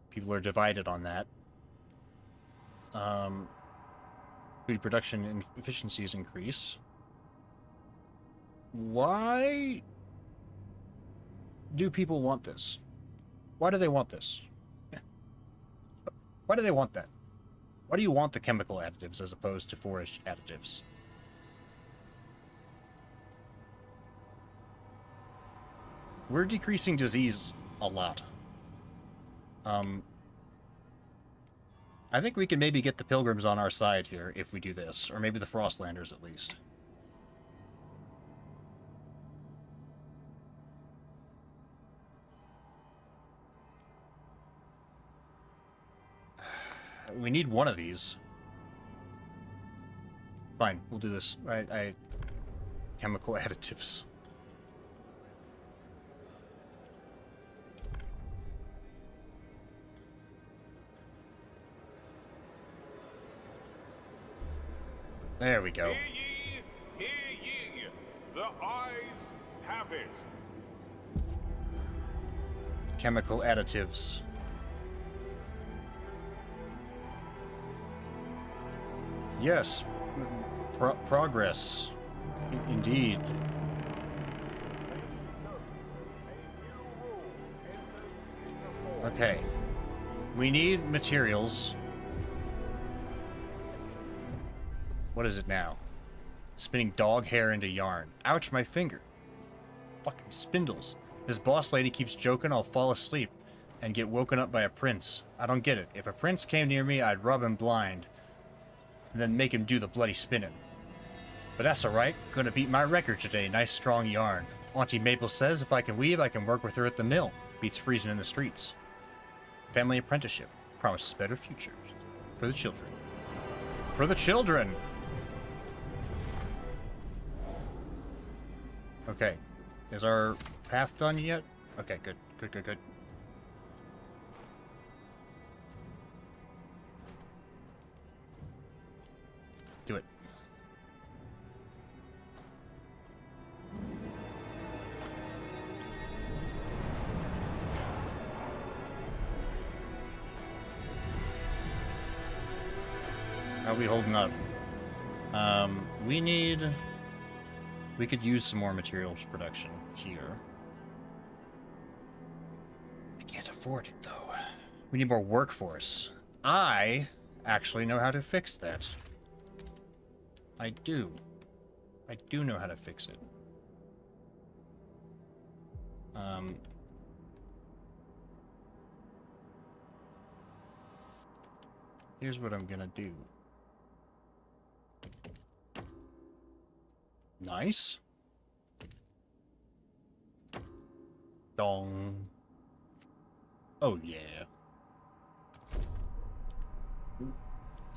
People are divided on that. Food production and efficiencies increase. Why do people want this? Why do they want this? Why do they want that? Why do you want the chemical additives as opposed to forage additives? We're decreasing disease a lot. I think we can maybe get the Pilgrims on our side here if we do this, or maybe the Frostlanders at least. We need one of these. Fine, we'll do this. Chemical additives. There we go. Hear ye, hear ye. The eyes have it. Chemical additives. Yes, progress. Indeed. Okay. We need materials. What is it now? Spinning dog hair into yarn. Ouch, my finger. Fucking spindles. This boss lady keeps joking I'll fall asleep and get woken up by a prince. I don't get it. If a prince came near me, I'd rub him blind and then make him do the bloody spinning. But that's alright. Gonna beat my record today. Nice strong yarn. Auntie Maple says if I can weave, I can work with her at the mill. Beats freezing in the streets. Family apprenticeship. Promises better futures. For the children. For the children! Okay. Is our path done yet? Okay, good. Good, good, good. Do it. How are we holding up? We could use some more materials production here. I can't afford it, though. We need more workforce. I actually know how to fix that. I do. I do know how to fix it. Here's what I'm gonna do. Nice. Dong. Oh, yeah.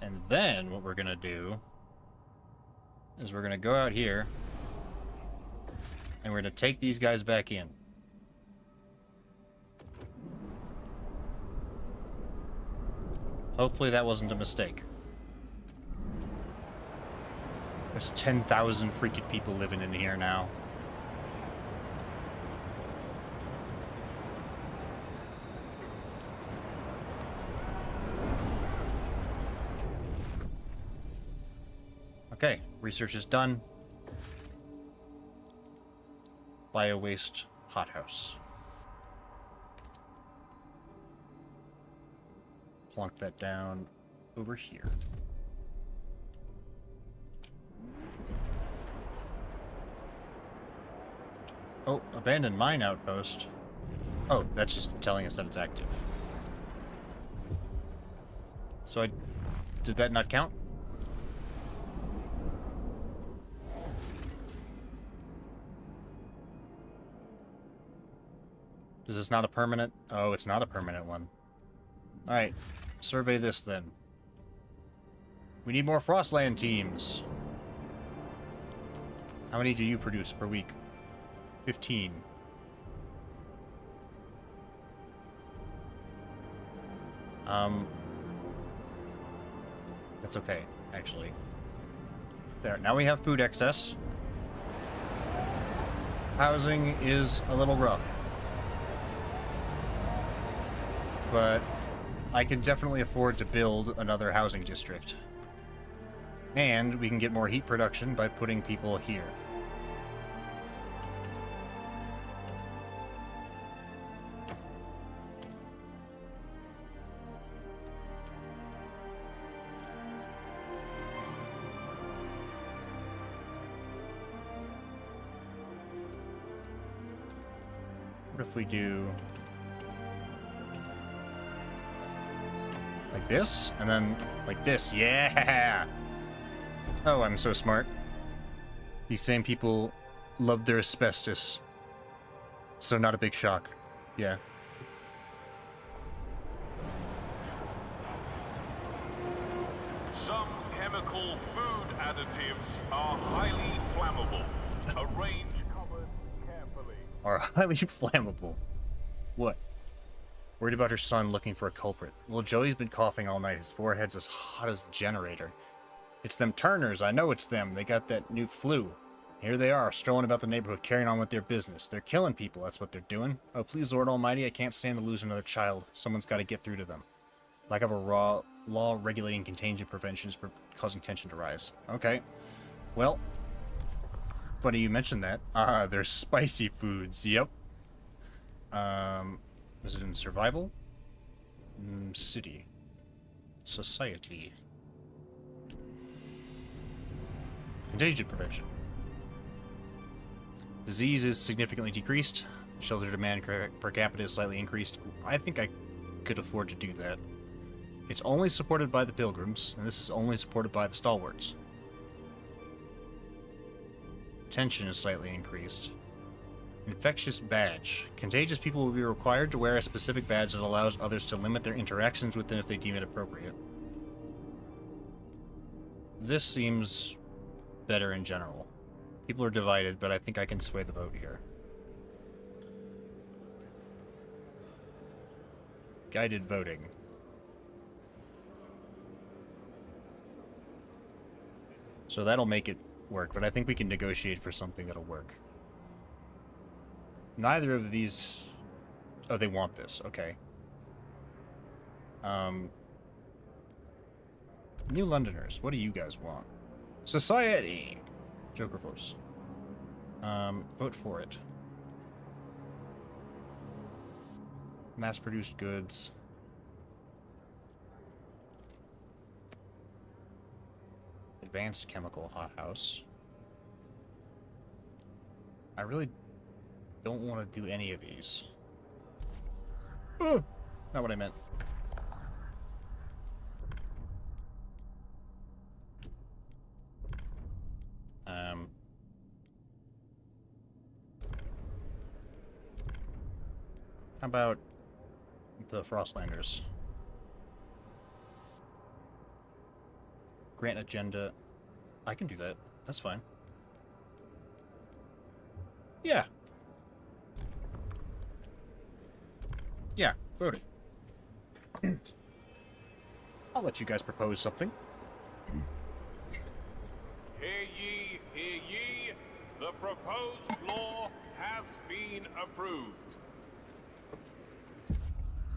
And then what we're gonna do is we're gonna go out here and we're gonna take these guys back in. Hopefully that wasn't a mistake. There's 10,000 freaking people living in here now. Okay, research is done. Bio-waste hothouse. Plunk that down over here. Oh, abandoned mine outpost. Oh, that's just telling us that it's active. So did that not count? Is this not a permanent? Oh, it's not a permanent one. Alright, survey this then. We need more Frostland teams. How many do you produce per week? 15. That's okay, actually. There, now we have food excess. Housing is a little rough. But I can definitely afford to build another housing district. And we can get more heat production by putting people here. What if we do like this, and then like this? Yeah! Oh, I'm so smart. These same people loved their asbestos. So not a big shock. Yeah. Some chemical food additives are highly flammable. Arrange cupboards carefully. Are highly flammable. What? Worried about her son looking for a culprit. Well, Joey's been coughing all night. His forehead's as hot as the generator. It's them Turners. I know it's them. They got that new flu. Here they are, strolling about the neighborhood, carrying on with their business. They're killing people. That's what they're doing. Oh, please, Lord Almighty, I can't stand to lose another child. Someone's got to get through to them. Lack of a raw law regulating contagion prevention is causing tension to rise. Okay. Well, funny you mentioned that. There's spicy foods. Yep. Is it in survival? City. Society. Contagion prevention. Disease is significantly decreased. Shelter demand per capita is slightly increased. I think I could afford to do that. It's only supported by the pilgrims, and this is only supported by the stalwarts. Tension is slightly increased. Infectious badge. Contagious people will be required to wear a specific badge that allows others to limit their interactions with them if they deem it appropriate. This seems better in general. People are divided, but I think I can sway the vote here. Guided voting. So that'll make it work, but I think we can negotiate for something that'll work. Neither of these... Oh, they want this. Okay. New Londoners. What do you guys want? Society! Joker Force. Vote for it. Mass-produced goods. Advanced chemical hothouse. I really don't want to do any of these. Oh, not what I meant. How about the Frostlanders? Grant agenda. I can do that. That's fine. Yeah. Yeah, vote it. I'll let you guys propose something. Hear ye, hear ye. The proposed law has been approved.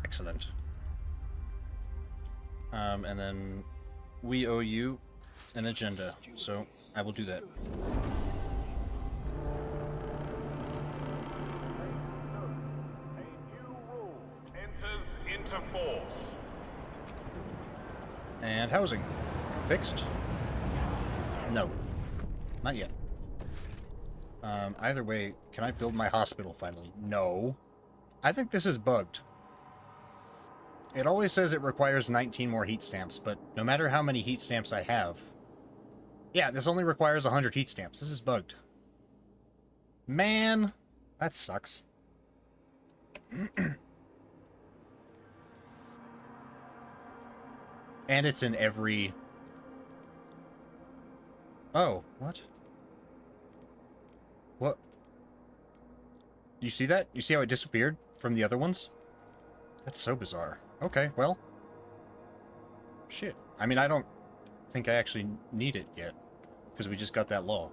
Excellent. And then we owe you an agenda, so I will do that. A new rule enters into force. And housing. Fixed? No. Not yet. Either way, can I build my hospital finally? No. I think this is bugged. It always says it requires 19 more heat stamps, but no matter how many heat stamps I have... Yeah, this only requires 100 heat stamps. This is bugged. Man, that sucks. And it's in every... Oh, what? What? You see that? You see how it disappeared from the other ones? That's so bizarre. Okay, well. Shit. I mean, I don't think I actually need it yet. Because we just got that law.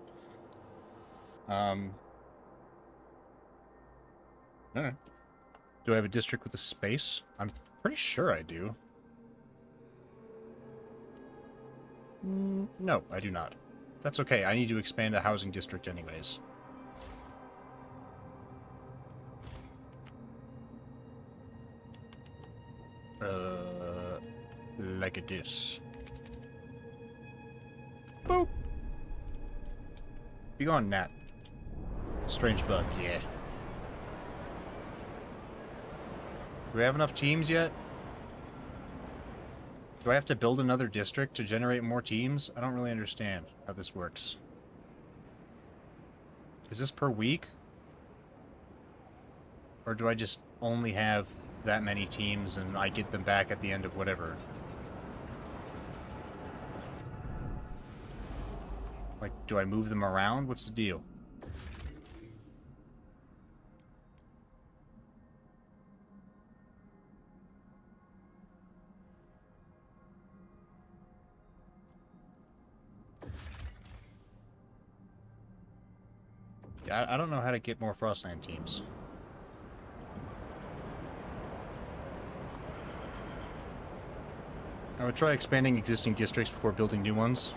Alright. Do I have a district with a space? I'm pretty sure I do. No, I do not. That's okay. I need to expand a housing district anyways. Like this. Boop. Be gone, Nat. Strange bug, yeah. Do we have enough teams yet? Do I have to build another district to generate more teams? I don't really understand how this works. Is this per week? Or do I just only have that many teams and I get them back at the end of whatever? Like, do I move them around? What's the deal? I don't know how to get more Frostland teams. I would try expanding existing districts before building new ones.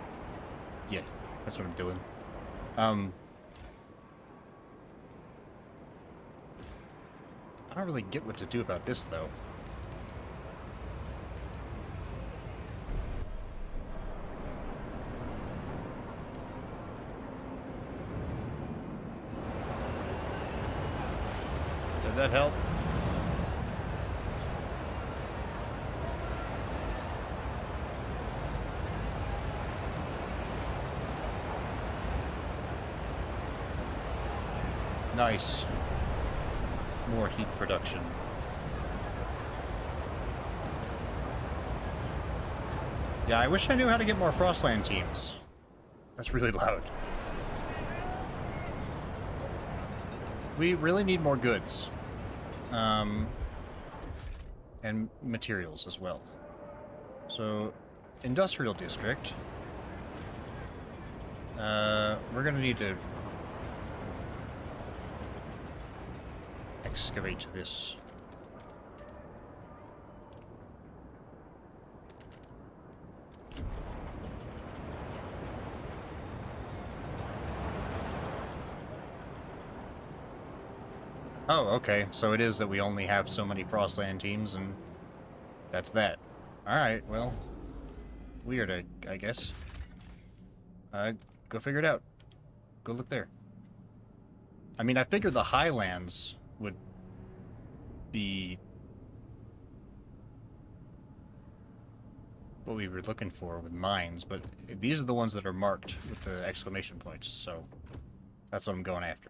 Yeah, that's what I'm doing. I don't really get what to do about this, though. Does that help? Nice. More heat production. Yeah, I wish I knew how to get more Frostland teams. That's really loud. We really need more goods. And materials as well. So, industrial district. We're gonna need to excavate this. Oh, okay. So it is that we only have so many Frostland teams, and that's that. Alright, well, weird, I guess. Go figure it out. Go look there. I mean, I figured the Highlands would be what we were looking for with mines, but these are the ones that are marked with the exclamation points, so that's what I'm going after.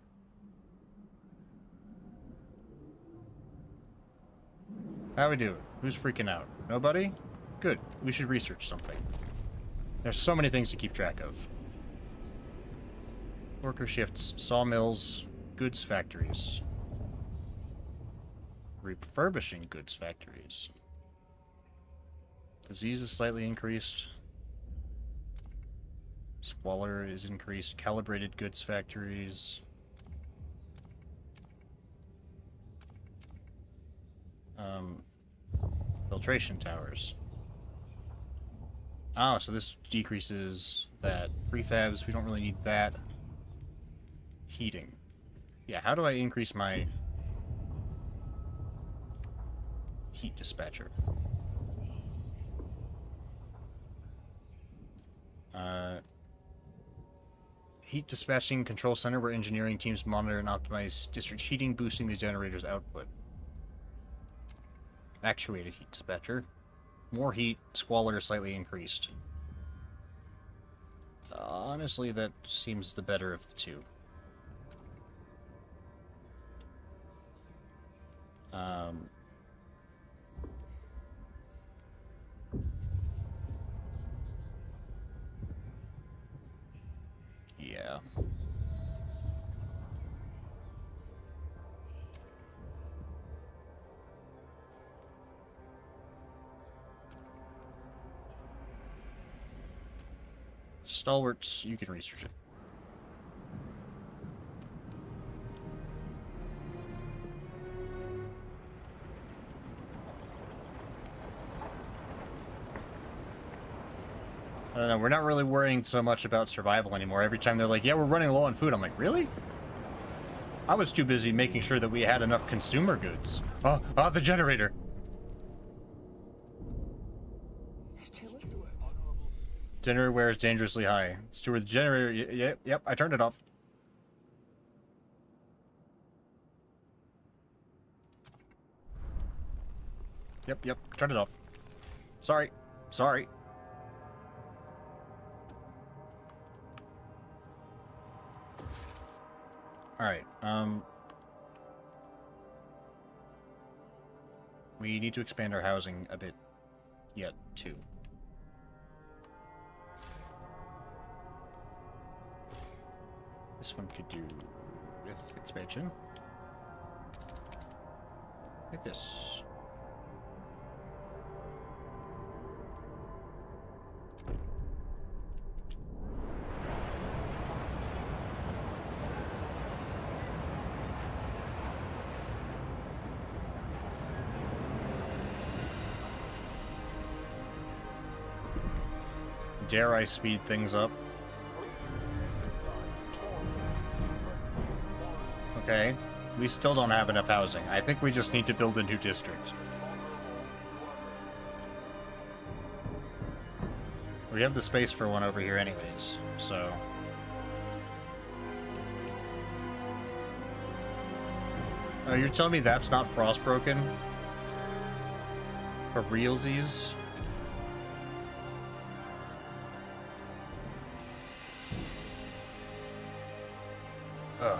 How we doing? Who's freaking out? Nobody? Good. We should research something. There's so many things to keep track of. Worker shifts, sawmills, goods factories. Refurbishing goods factories. Disease is slightly increased. Squalor is increased. Calibrated goods factories. Filtration towers. Oh, so this decreases that. Prefabs, we don't really need that. Heating. Yeah, how do I increase my heat dispatcher? Heat dispatching control center where engineering teams monitor and optimize district heating, boosting the generator's output. Actuated heat dispatcher. More heat, squalor slightly increased. Honestly, that seems the better of the two. Yeah. Stalwarts, you can research it. I don't know, we're not really worrying so much about survival anymore. Every time they're like, yeah, we're running low on food, I'm like, really? I was too busy making sure that we had enough consumer goods. Oh, the generator. Steward? Generator wear is dangerously high. Steward, the generator, yep, I turned it off. Yep. Turn it off. Sorry. Sorry. Alright, we need to expand our housing a bit yet, too. This one could do with expansion. Like this. Dare I speed things up? Okay. We still don't have enough housing. I think we just need to build a new district. We have the space for one over here anyways, so... Oh, you're telling me that's not frostbroken? For realsies? Ugh.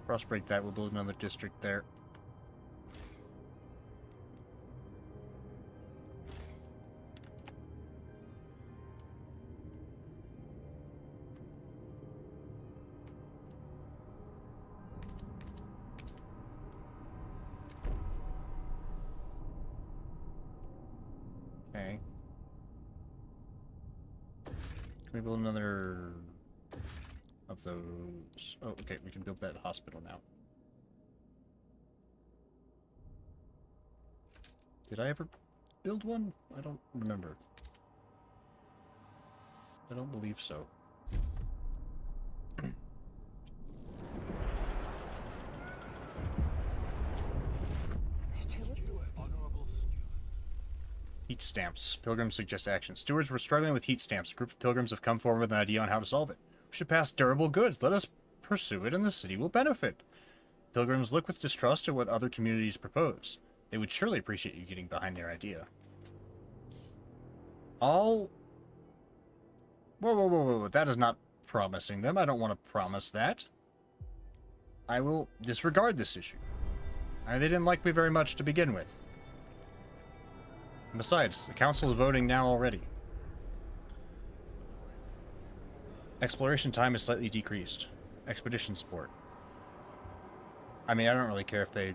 Frostbreak that, we'll build another district there. Okay. Can we build another of those? Oh, okay, we can build that hospital now. Did I ever build one? I don't remember. I don't believe so. Steward? Heat stamps. Pilgrims suggest action. Stewards were struggling with heat stamps. A group of pilgrims have come forward with an idea on how to solve it. We should pass durable goods. Let us pursue it and the city will benefit. Pilgrims look with distrust at what other communities propose. They would surely appreciate you getting behind their idea. Whoa. That is not promising them. I don't want to promise that. I will disregard this issue. They didn't like me very much to begin with. And besides, the council is voting now already. Exploration time is slightly decreased. Expedition support. I mean, I don't really care if they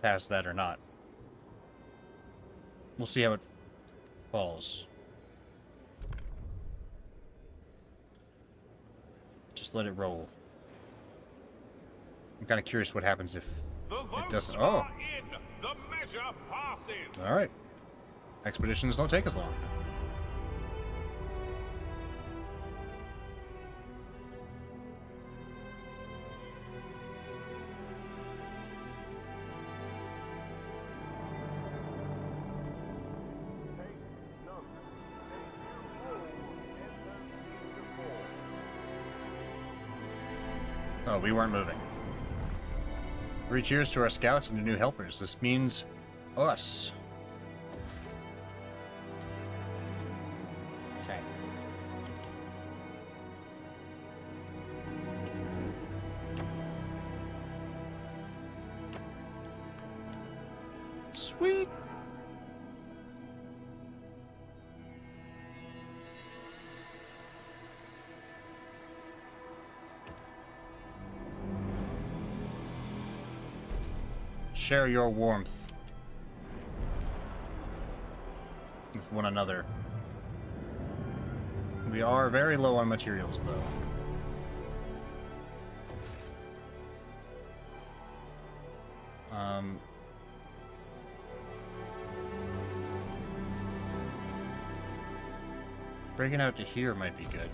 pass that or not. We'll see how it falls. Just let it roll. I'm kind of curious what happens if it doesn't. Oh! The measure passes. Alright. Expeditions don't take as long. Oh, we weren't moving. 3 cheers to our scouts and the new helpers. This means us. Okay. Sweet. Share your warmth with one another. We are very low on materials, though. Breaking out to here might be good.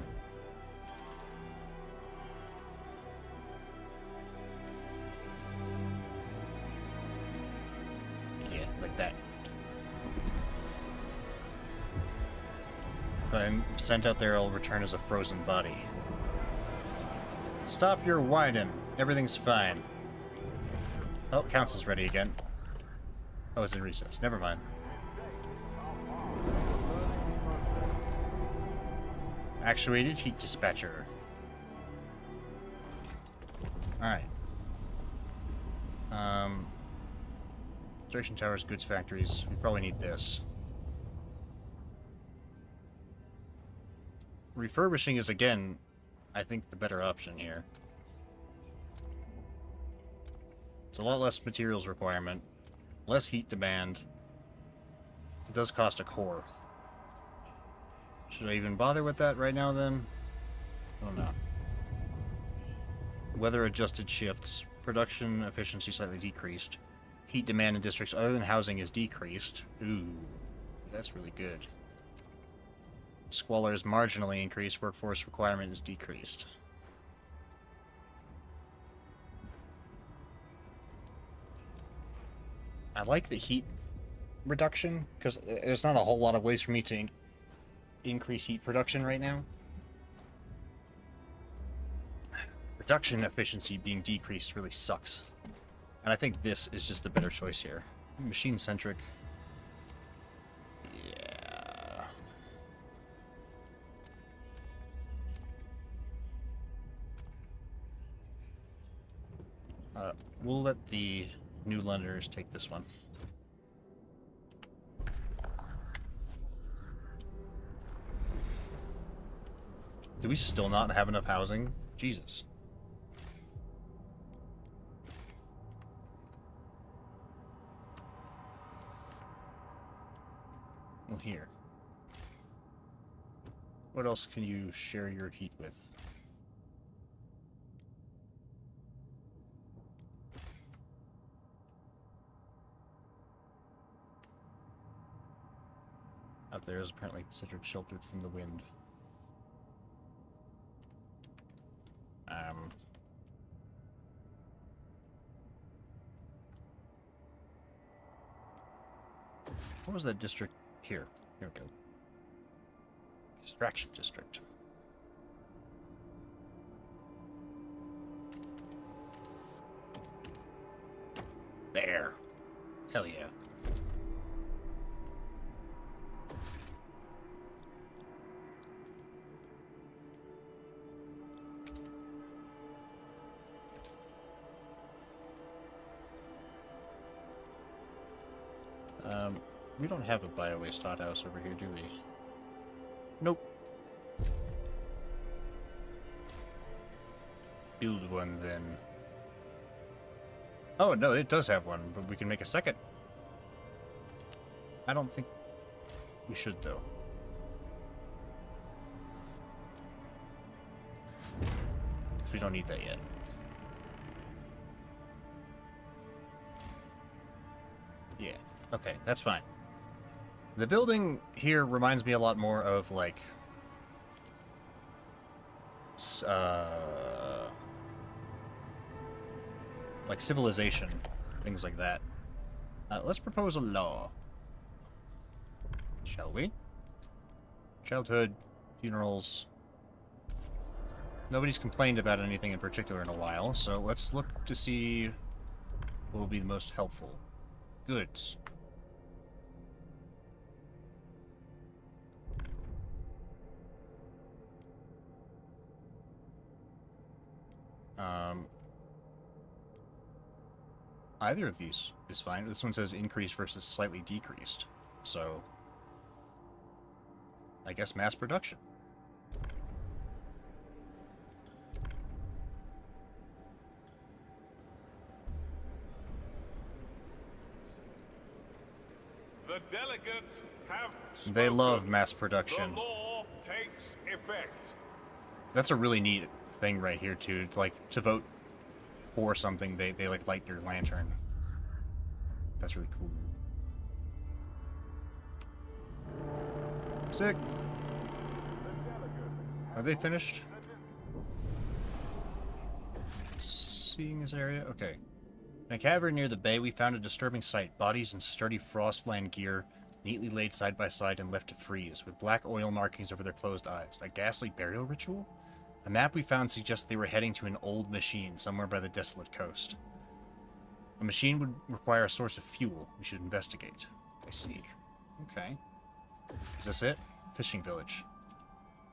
Yeah, like that. sent out there will return as a frozen body. Stop your whining. Everything's fine. Oh, council's ready again. Oh, it's in recess. Never mind. Actuated heat dispatcher. Alright. Station towers, goods factories. We probably need this. Refurbishing is, again, I think the better option here. It's a lot less materials requirement, less heat demand. It does cost a core. Should I even bother with that right now, then? I don't know. Weather adjusted shifts. Production efficiency slightly decreased. Heat demand in districts other than housing is decreased. Ooh, that's really good. Squalor is marginally increased. Workforce requirement is decreased. I like the heat reduction, because there's not a whole lot of ways for me to increase heat production right now. Production efficiency being decreased really sucks. And I think this is just the better choice here. Machine-centric. Yeah. We'll let the new lenders take this one. Do we still not have enough housing? Jesus. Well, here. What else can you share your heat with? Out there is apparently considered sheltered from the wind. What was that district? Here we go. Extraction district. There. Hell yeah. We don't have a bio-waste hothouse over here, do we? Nope. Build one, then. Oh, no, it does have one, but we can make a second. I don't think we should, though. We don't need that yet. Yeah, okay, that's fine. The building here reminds me a lot more of, like Civilization, things like that. Let's propose a law. Shall we? Childhood, funerals. Nobody's complained about anything in particular in a while, so let's look to see what will be the most helpful. Goods. Either of these is fine. This one says increased versus slightly decreased. So, I guess mass production. The delegates have spoken. They love mass production. The law takes effect. That's a really neat thing right here, too. Like, to vote for something, they like light their lantern. That's really cool. Sick. Are they finished? Seeing this area? Okay. In a cavern near the bay, we found a disturbing sight. Bodies in sturdy Frostland gear neatly laid side by side and left to freeze, with black oil markings over their closed eyes. A ghastly burial ritual? A map we found suggests they were heading to an old machine somewhere by the desolate coast. A machine would require a source of fuel. We should investigate. I see. Okay. Is this it? Fishing village.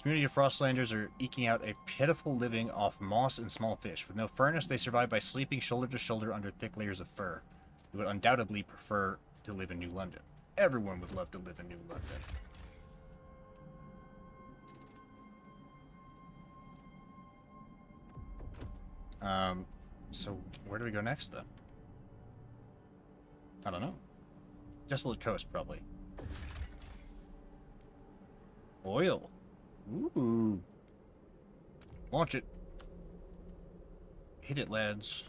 Community of Frostlanders are eking out a pitiful living off moss and small fish. With no furnace, they survive by sleeping shoulder to shoulder under thick layers of fur. They would undoubtedly prefer to live in New London. Everyone would love to live in New London. So where do we go next, then? I don't know. Desolate coast, probably. Oil. Ooh. Launch it. Hit it, lads.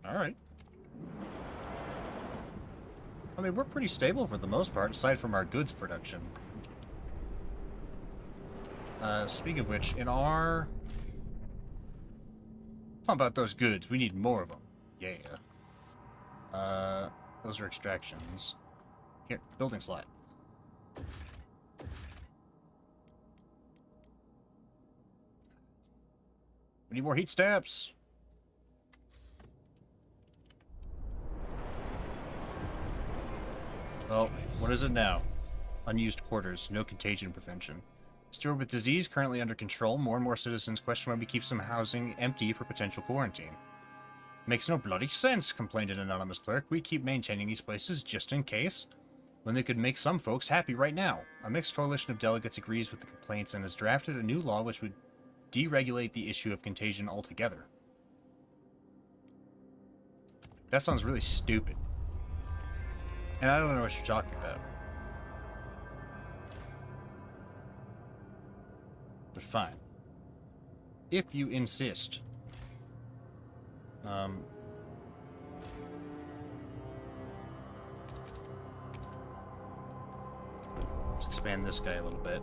Alright. I mean, we're pretty stable for the most part, aside from our goods production. Speaking of which, in our... How about those goods? We need more of them. Yeah. Those are extractions. Here, building slot. We need more heat stamps. Well, what is it now? Unused quarters, no contagion prevention. Steward with disease currently under control. More and more citizens question why we keep some housing empty for potential quarantine. Makes no bloody sense, complained an anonymous clerk. We keep maintaining these places just in case, when they could make some folks happy right now. A mixed coalition of delegates agrees with the complaints and has drafted a new law which would deregulate the issue of contagion altogether. That sounds really stupid. And I don't know what you're talking about. But fine. If you insist. Let's expand this guy a little bit.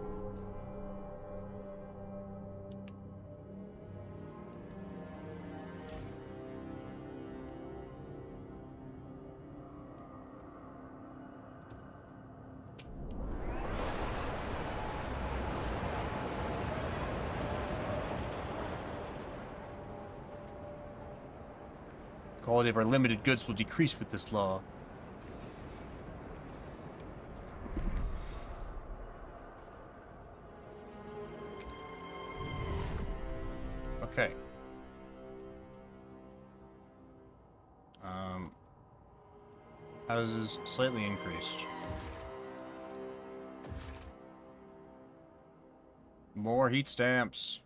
Quality of our limited goods will decrease with this law. Okay. Houses slightly increased. More heat stamps.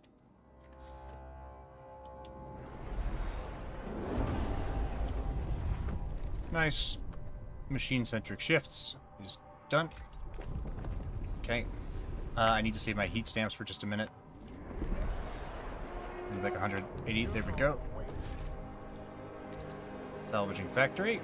Nice. Machine-centric shifts is done. Okay. I need to save my heat stamps for just a minute. Need like 180. There we go. Salvaging factory.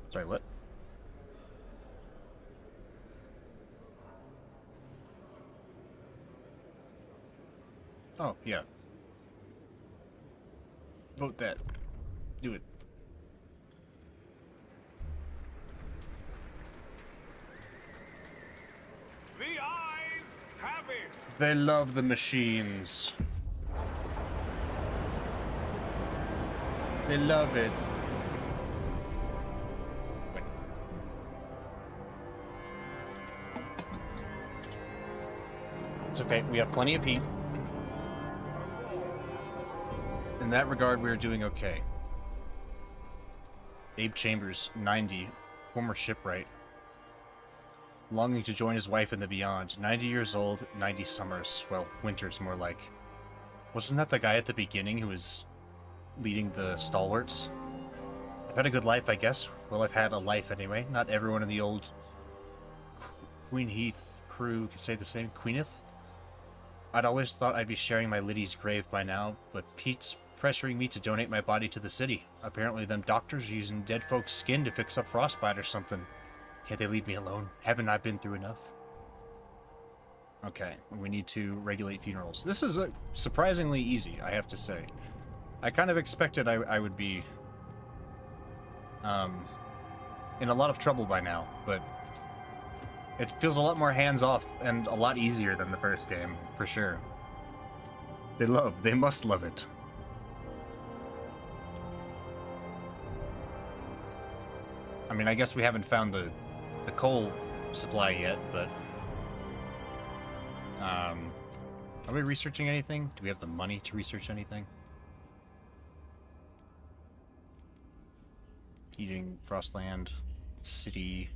Sorry, what? Oh, yeah. Vote that. Do it. The eyes have it! They love the machines. They love it. It's okay, we have plenty of heat. In that regard, we are doing okay. Abe Chambers, 90, former shipwright. Longing to join his wife in the beyond. 90 years old, 90 summers. Well, winters more like. Wasn't that the guy at the beginning who was leading the stalwarts? I've had a good life, I guess. Well, I've had a life anyway. Not everyone in the old Queen Heath crew could say the same. Queeneth? I'd always thought I'd be sharing my Liddy's grave by now, but Pete's pressuring me to donate my body to the city. Apparently them doctors are using dead folks' skin to fix up frostbite or something. Can't they leave me alone? Haven't I been through enough? Okay, we need to regulate funerals. This is surprisingly easy, I have to say. I kind of expected I would be in a lot of trouble by now, but it feels a lot more hands-off and a lot easier than the first game, for sure. They must love it. I mean, I guess we haven't found the coal supply yet, but... are we researching anything? Do we have the money to research anything? Heating, Frostland, city,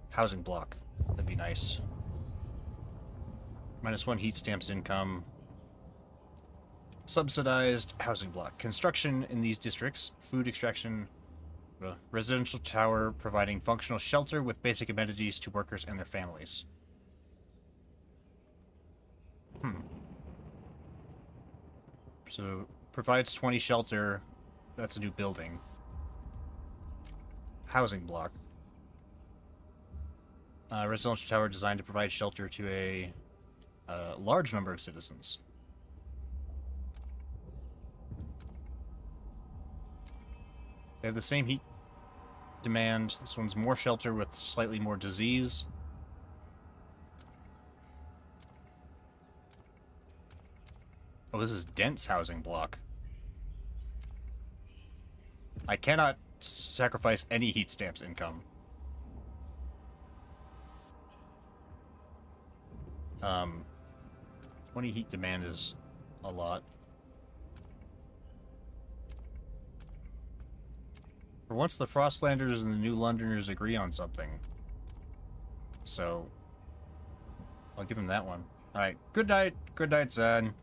housing block. That'd be nice. -1 heat stamps income. Subsidized housing block. Construction in these districts. Food extraction. Residential tower providing functional shelter with basic amenities to workers and their families. So, provides 20 shelter. That's a new building. Housing block. Residential tower designed to provide shelter to a large number of citizens. They have the same heat demand. This one's more shelter with slightly more disease. Oh, this is dense housing block. I cannot sacrifice any heat stamps income. 20 heat demand is a lot. For once, the Frostlanders and the New Londoners agree on something. So, I'll give him that one. Alright, good night. Good night, son.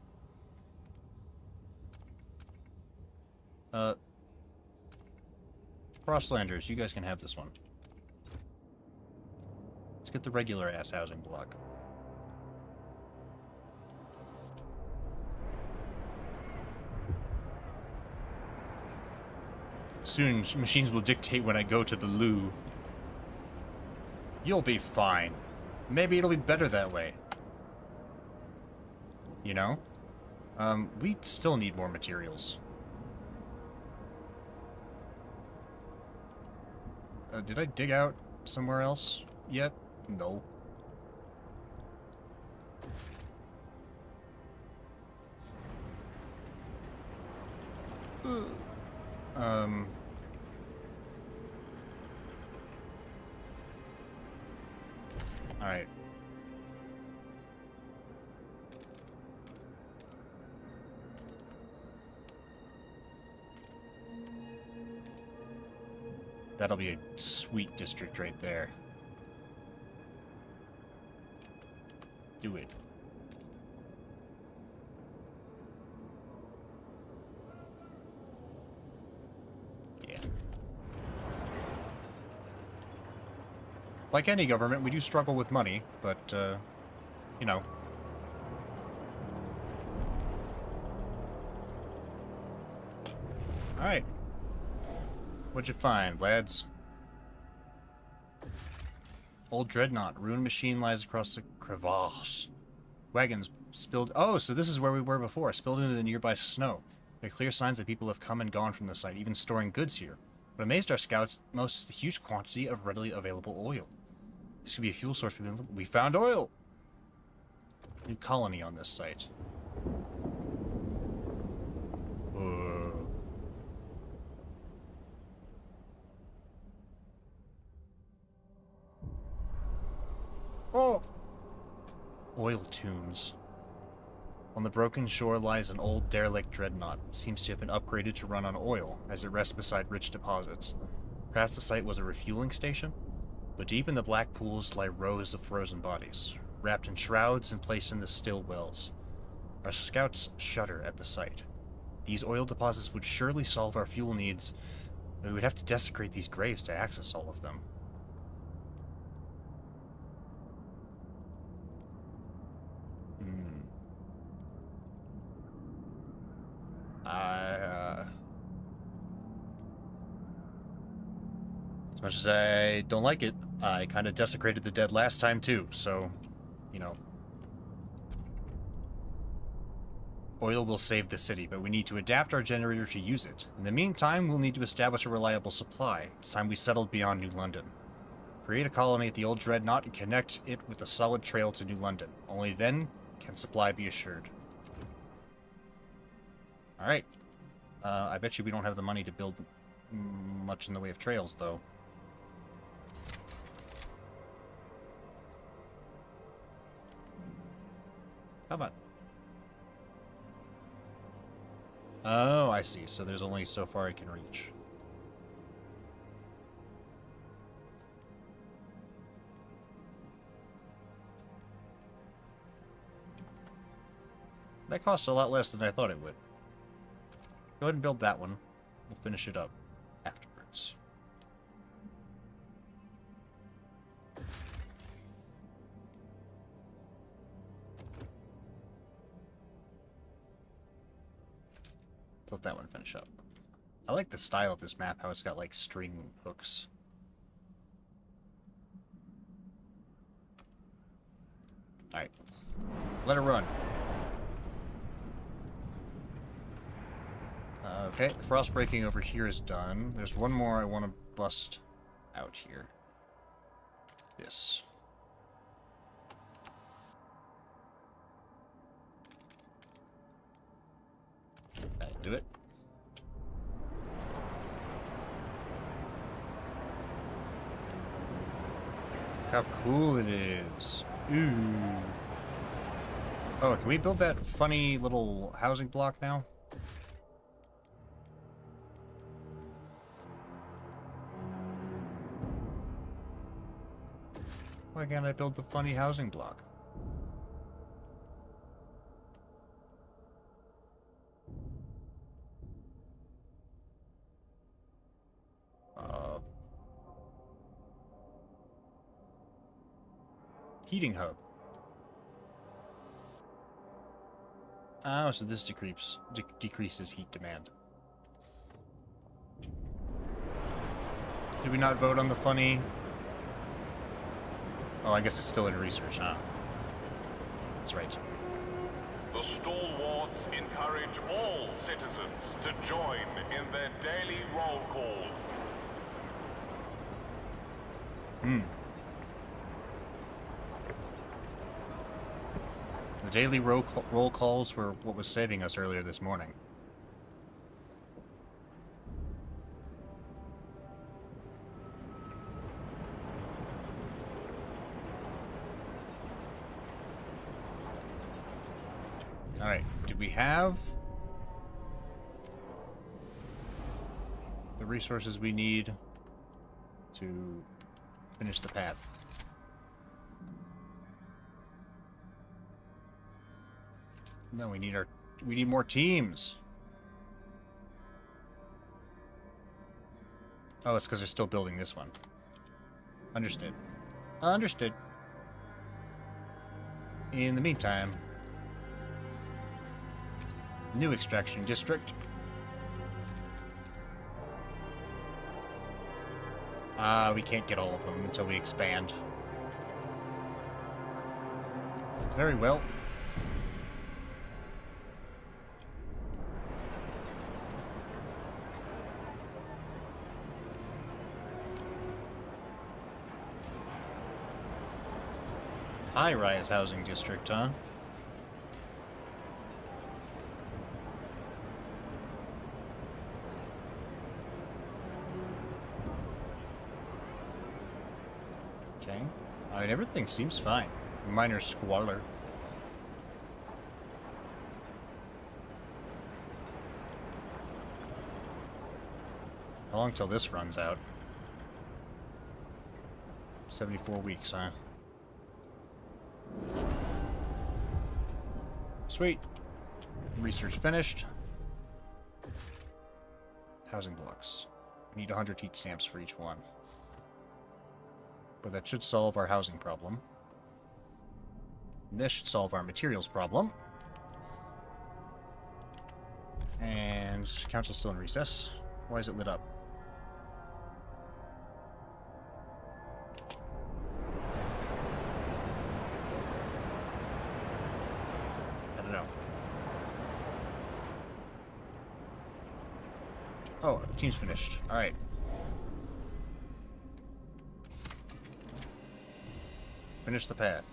Frostlanders, you guys can have this one. Let's get the regular ass housing block. Soon, machines will dictate when I go to the loo. You'll be fine. Maybe it'll be better that way. You know? We still need more materials. Did I dig out somewhere else yet? No. Alright. That'll be a sweet district right there. Do it. Yeah. Like any government, we do struggle with money, but, you know. Alright. What'd you find, lads? Old Dreadnought. Ruined machine lies across the crevasse. Wagons spilled... Oh, so this is where we were before. Spilled into the nearby snow. There are clear signs that people have come and gone from the site, even storing goods here. What amazed our scouts most is the huge quantity of readily available oil. This could be a fuel source. We found oil! New colony on this site. Oh! Oil tombs. On the broken shore lies an old derelict dreadnought. It seems to have been upgraded to run on oil, as it rests beside rich deposits. Perhaps the site was a refueling station? But deep in the black pools lie rows of frozen bodies, wrapped in shrouds and placed in the still wells. Our scouts shudder at the sight. These oil deposits would surely solve our fuel needs, but we would have to desecrate these graves to access all of them. As much as I don't like it, I kind of desecrated the dead last time too, so, you know. Oil will save the city, but we need to adapt our generator to use it. In the meantime, we'll need to establish a reliable supply. It's time we settled beyond New London. Create a colony at the old Dreadnought and connect it with a solid trail to New London. Only then can supply be assured. Alright. I bet you we don't have the money to build much in the way of trails, though. Come on. Oh, I see. So there's only so far I can reach. That costs a lot less than I thought it would. Go ahead and build that one. We'll finish it up afterwards. Let that one finish up. I like the style of this map, how it's got like string hooks. Alright. Let it run. Okay, the frost breaking over here is done. There's one more I want to bust out here. This. That'll do it. Look how cool it is. Ooh. Oh, can we build that funny little housing block now? Why can't I build the funny housing block? Heating hub. Oh, so this decreases heat demand. Did we not vote on the funny? Oh, I guess it's still in research, huh? That's right. The stalwarts encourage all citizens to join in their daily roll call. The daily roll calls were what was saving us earlier this morning. Alright, do we have the resources we need to finish the path? No, we need more teams. Oh, it's because they're still building this one. Understood. Understood. In the meantime, new extraction district. We can't get all of them until we expand. Very well. High-rise housing district, huh? Okay. I mean, everything seems fine. Minor squalor. How long till this runs out? 74 weeks, huh? Sweet. Research finished. Housing blocks. We need 100 heat stamps for each one. But that should solve our housing problem. This should solve our materials problem. And council's still in recess. Why is it lit up? Oh, the team's finished. Alright. Finish the path.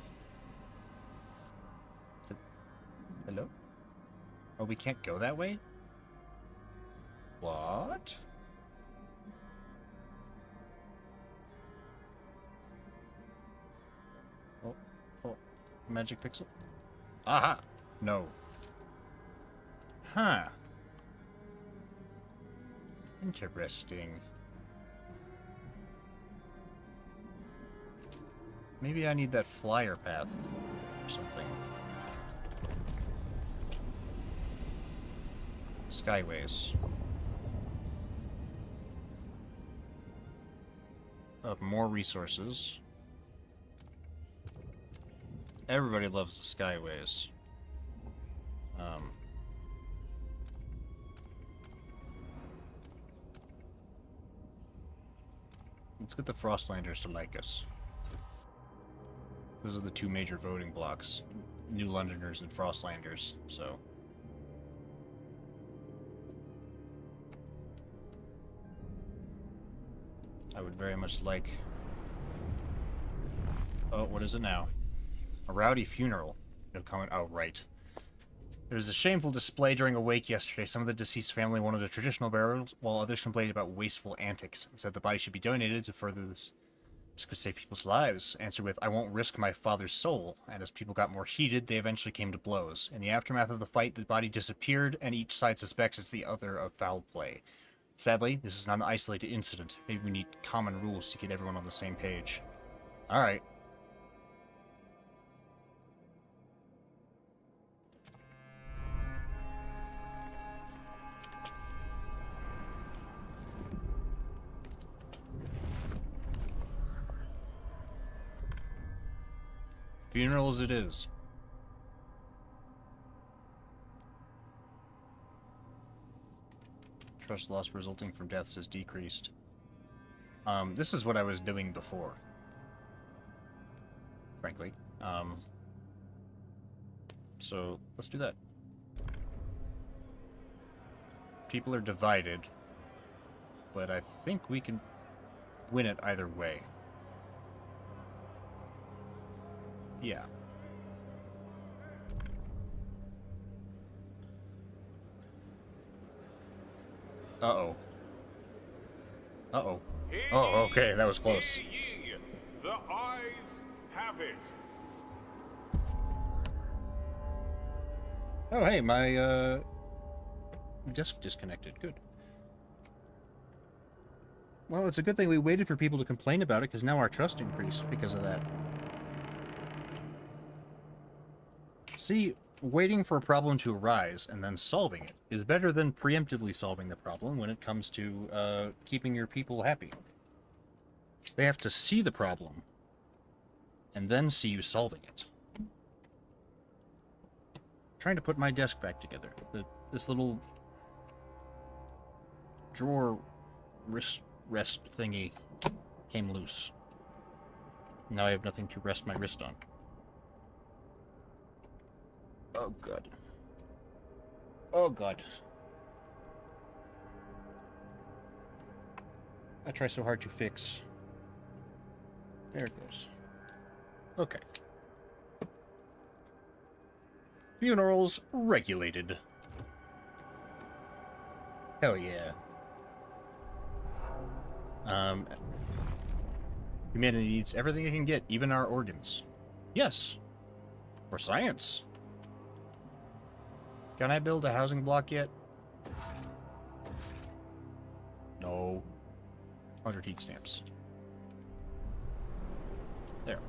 Hello? Oh, we can't go that way? What? Oh, magic pixel? Aha! No. Huh. Interesting. Maybe I need that flyer path or something. Skyways. More resources. Everybody loves the Skyways. Let's get the Frostlanders to like us. Those are the two major voting blocks. New Londoners and Frostlanders, so... I would very much like... Oh, what is it now? A rowdy funeral. No comment. Oh, right. There was a shameful display during a wake yesterday. Some of the deceased family wanted a traditional burial, while others complained about wasteful antics and said the body should be donated to further this. This could save people's lives. Answered with, I won't risk my father's soul. And as people got more heated, they eventually came to blows. In the aftermath of the fight, the body disappeared, and each side suspects it's the other of foul play. Sadly, this is not an isolated incident. Maybe we need common rules to get everyone on the same page. Alright. Funerals it is. Trust loss resulting from deaths has decreased. This is what I was doing before. Frankly. So, let's do that. People are divided. But I think we can win it either way. Yeah. Uh-oh. Uh-oh. Oh, okay, that was close. Hear ye. The eyes have it. Oh, hey, my, disk disconnected. Good. Well, it's a good thing we waited for people to complain about it, because now our trust increased because of that. See, waiting for a problem to arise and then solving it is better than preemptively solving the problem when it comes to keeping your people happy. They have to see the problem and then see you solving it. Trying to put my desk back together. This little drawer rest thingy came loose. Now I have nothing to rest my wrist on. Oh, God. Oh, God. I try so hard to fix. There it goes. Okay. Funerals regulated. Hell yeah. Humanity needs everything it can get, even our organs. Yes. For science. Can I build a housing block yet? No. 100 heat stamps. There.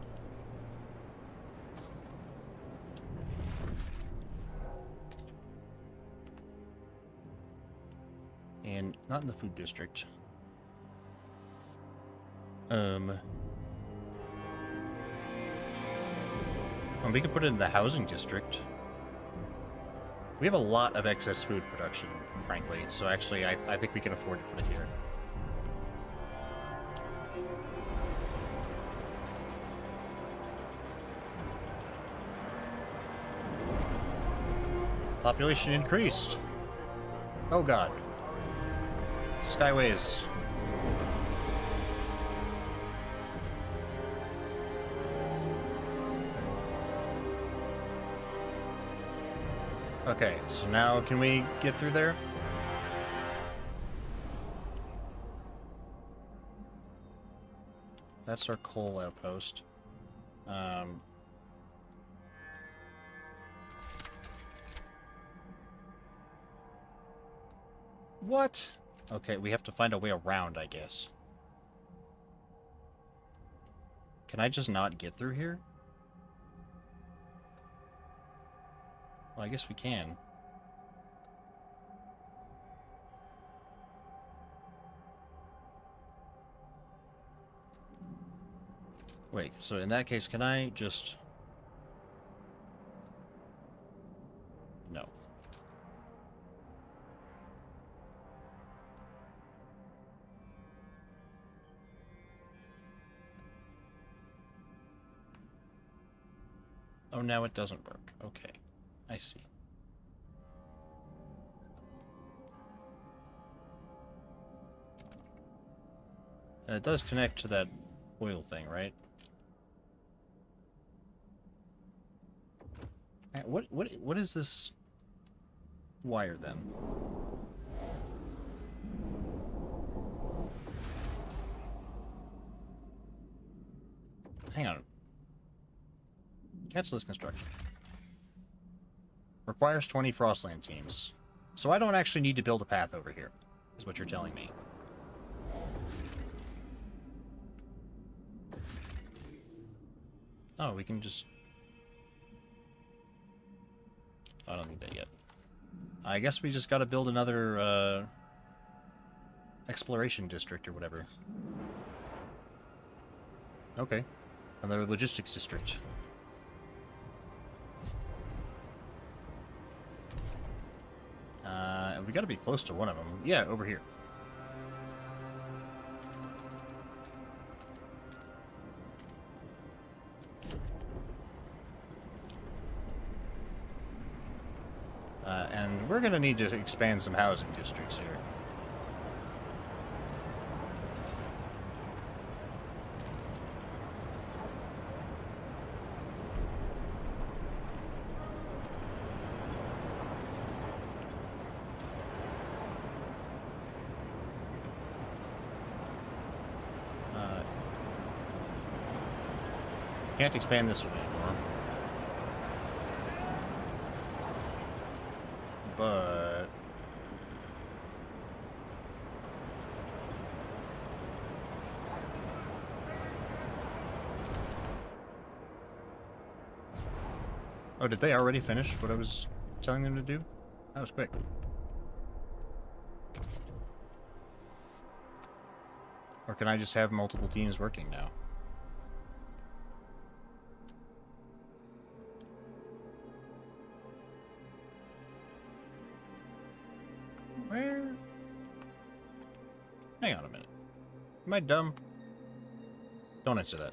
And not in the food district. And we could put it in the housing district. We have a lot of excess food production, frankly, so actually I think we can afford to put it here. Population increased. Oh, God. Skyways. Okay, so now can we get through there? That's our coal outpost. What? Okay, we have to find a way around, I guess. Can I just not get through here? Well, I guess we can. Wait, so in that case, can I just... No. Oh, now it doesn't work. Okay. I see. And it does connect to that oil thing, right? What is this wire then? Hang on. Cancel this construction. Requires 20 Frostland teams. So I don't actually need to build a path over here, is what you're telling me. Oh, we can just... I don't need that yet. I guess we just gotta build another, exploration district or whatever. Okay. Another logistics district. We gotta be close to one of them. Yeah, over here. And we're gonna need to expand some housing districts here. Can't expand this one anymore. But... Oh, did they already finish what I was telling them to do? That was quick. Or can I just have multiple teams working now? Where? Hang on a minute. Am I dumb? Don't answer that.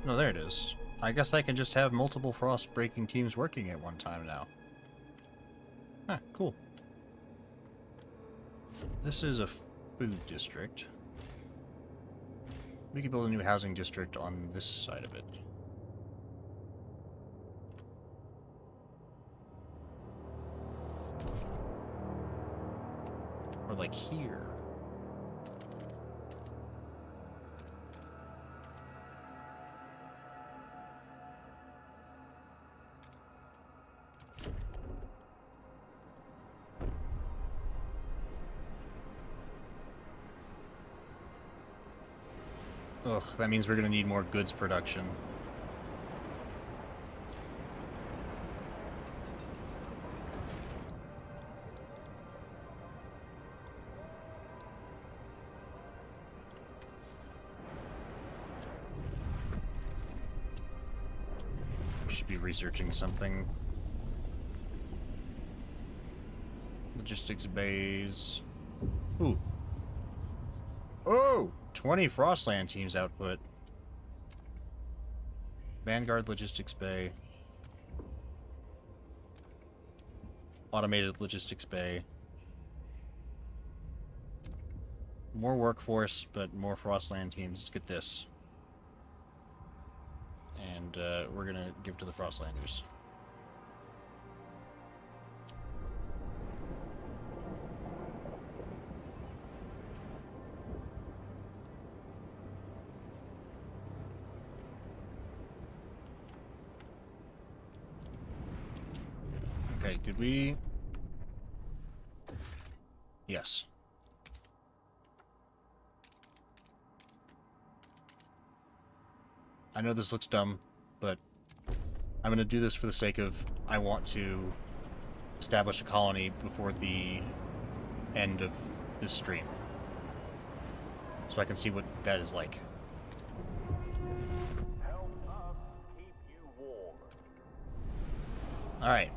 No, there it is. I guess I can just have multiple frost-breaking teams working at one time now. Huh, cool. This is a food district. We could build a new housing district on this side of it. Or like here. Ugh, that means we're gonna need more goods production. Should be researching something. Logistics bays. Ooh. Oh! 20 Frostland teams output. Vanguard Logistics Bay. automated logistics bay. More workforce, but more Frostland teams. Let's get this. And we're gonna give to the Frostlanders. Okay, did we... Yes. I know this looks dumb, but I'm going to do this for the sake of I want to establish a colony before the end of this stream. So I can see what that is like. Help us keep you warm. Alright.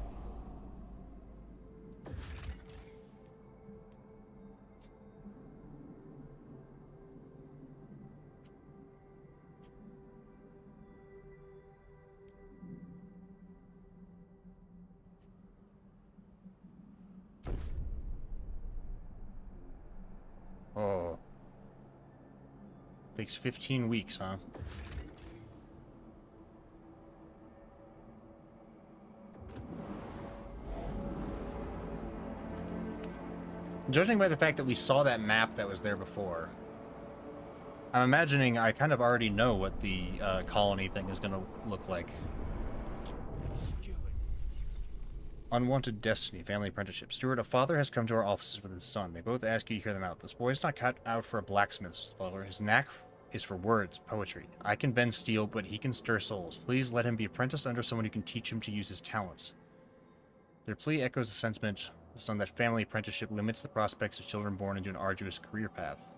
Oh. Takes 15 weeks, huh? Judging by the fact that we saw that map that was there before, I'm imagining I kind of already know what the colony thing is going to look like. Unwanted destiny, family apprenticeship. Stuart, a father has come to our offices with his son. They both ask you to hear them out. This boy is not cut out for a blacksmith's father. His knack is for words, poetry. I can bend steel, but he can stir souls. Please let him be apprenticed under someone who can teach him to use his talents. Their plea echoes the sentiment of some that family apprenticeship limits the prospects of children born into an arduous career path.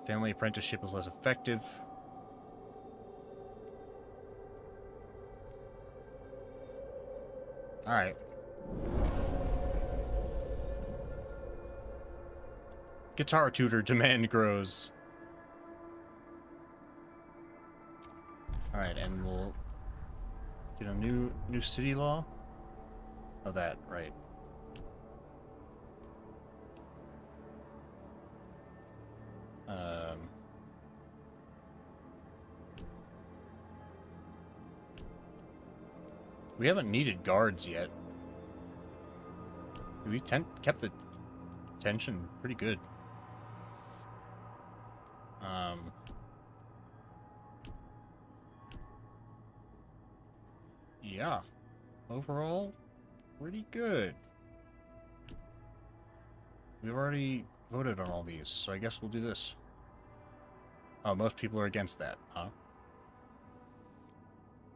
Family apprenticeship is less effective. Alright. Guitar tutor demand grows. Alright, and we'll get a new city law. Oh, that, right. We haven't needed guards yet. We kept the tension pretty good. Yeah. Overall, pretty good. We've already voted on all these, so I guess we'll do this. Oh, most people are against that, huh?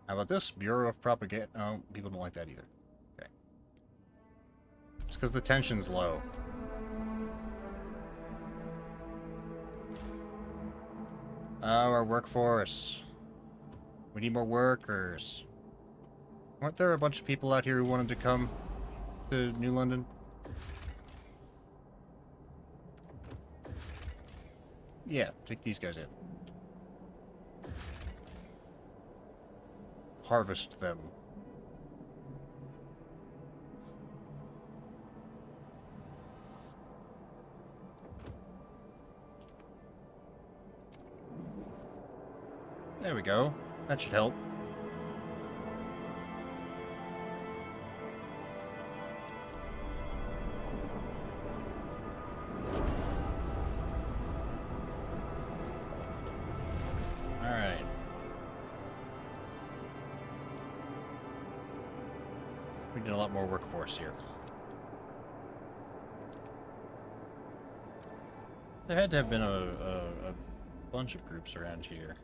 How about this? Bureau of Propaganda. Oh, people don't like that either. Okay. It's because the tension's low. Our workforce. We need more workers. Weren't there a bunch of people out here who wanted to come to New London? Yeah, take these guys in. Harvest them. There we go. That should help. Alright. We need a lot more workforce here. There had to have been a bunch of groups around here.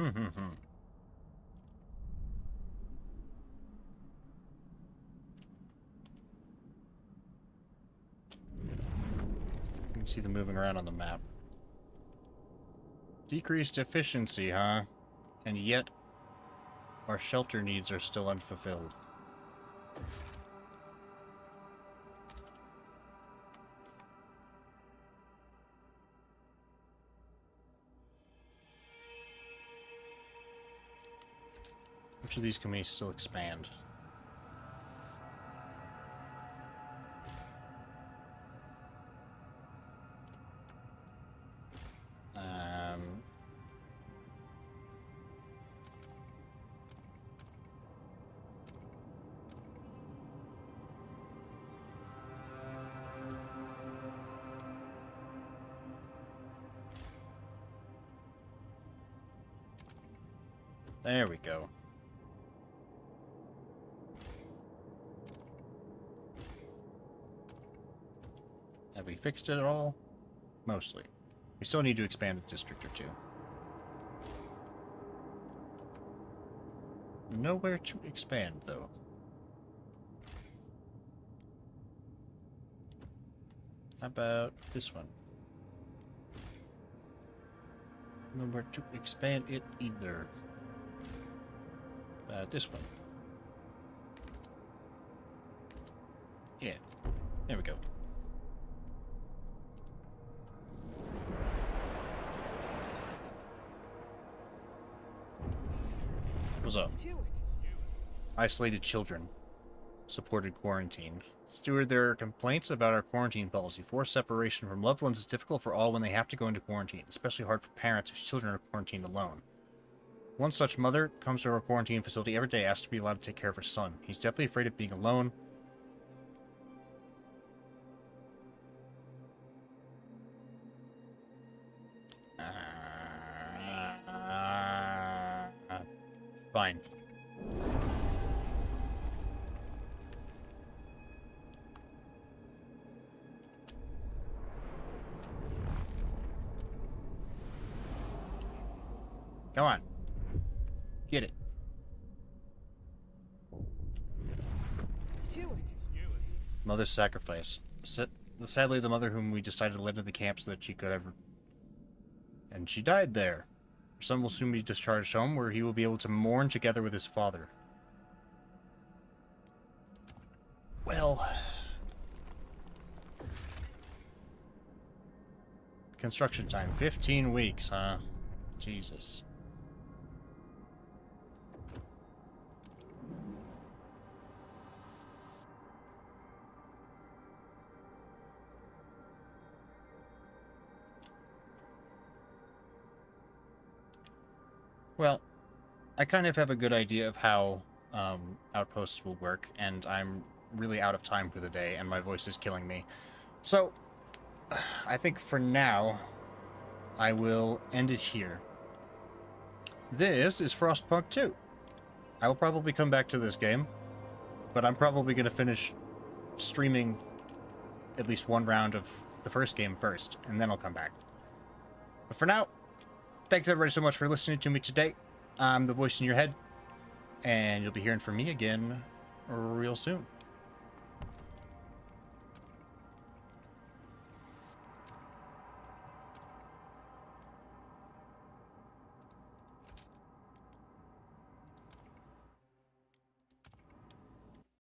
You can see them moving around on the map. Decreased efficiency, huh? And yet our shelter needs are still unfulfilled. Which of these can we still expand? There we go. Have we fixed it at all? Mostly. We still need to expand a district or two. Nowhere to expand, though. How about this one? Nowhere to expand it either. This one. Yeah. There we go. What's up? Isolated children. Supported quarantine. Steward, there are complaints about our quarantine policy. Forced separation from loved ones is difficult for all when they have to go into quarantine, especially hard for parents whose children are quarantined alone. One such mother comes to our quarantine facility every day, asked to be allowed to take care of her son. He's deathly afraid of being alone. Fine. Come on. Get it. Steward. Mother's sacrifice. Sadly, the mother whom we decided to let into the camp so that she could have... And she died there. Her son will soon be discharged home, where he will be able to mourn together with his father. Well... Construction time. 15 weeks, huh? Jesus. Well, I kind of have a good idea of how outposts will work, and I'm really out of time for the day, and my voice is killing me. So, I think for now, I will end it here. This is FROSTPUNK 2. I will probably come back to this game, but I'm probably going to finish streaming at least one round of the first game first, and then I'll come back. But for now, thanks everybody so much for listening to me today. I'm the voice in your head, and you'll be hearing from me again real soon.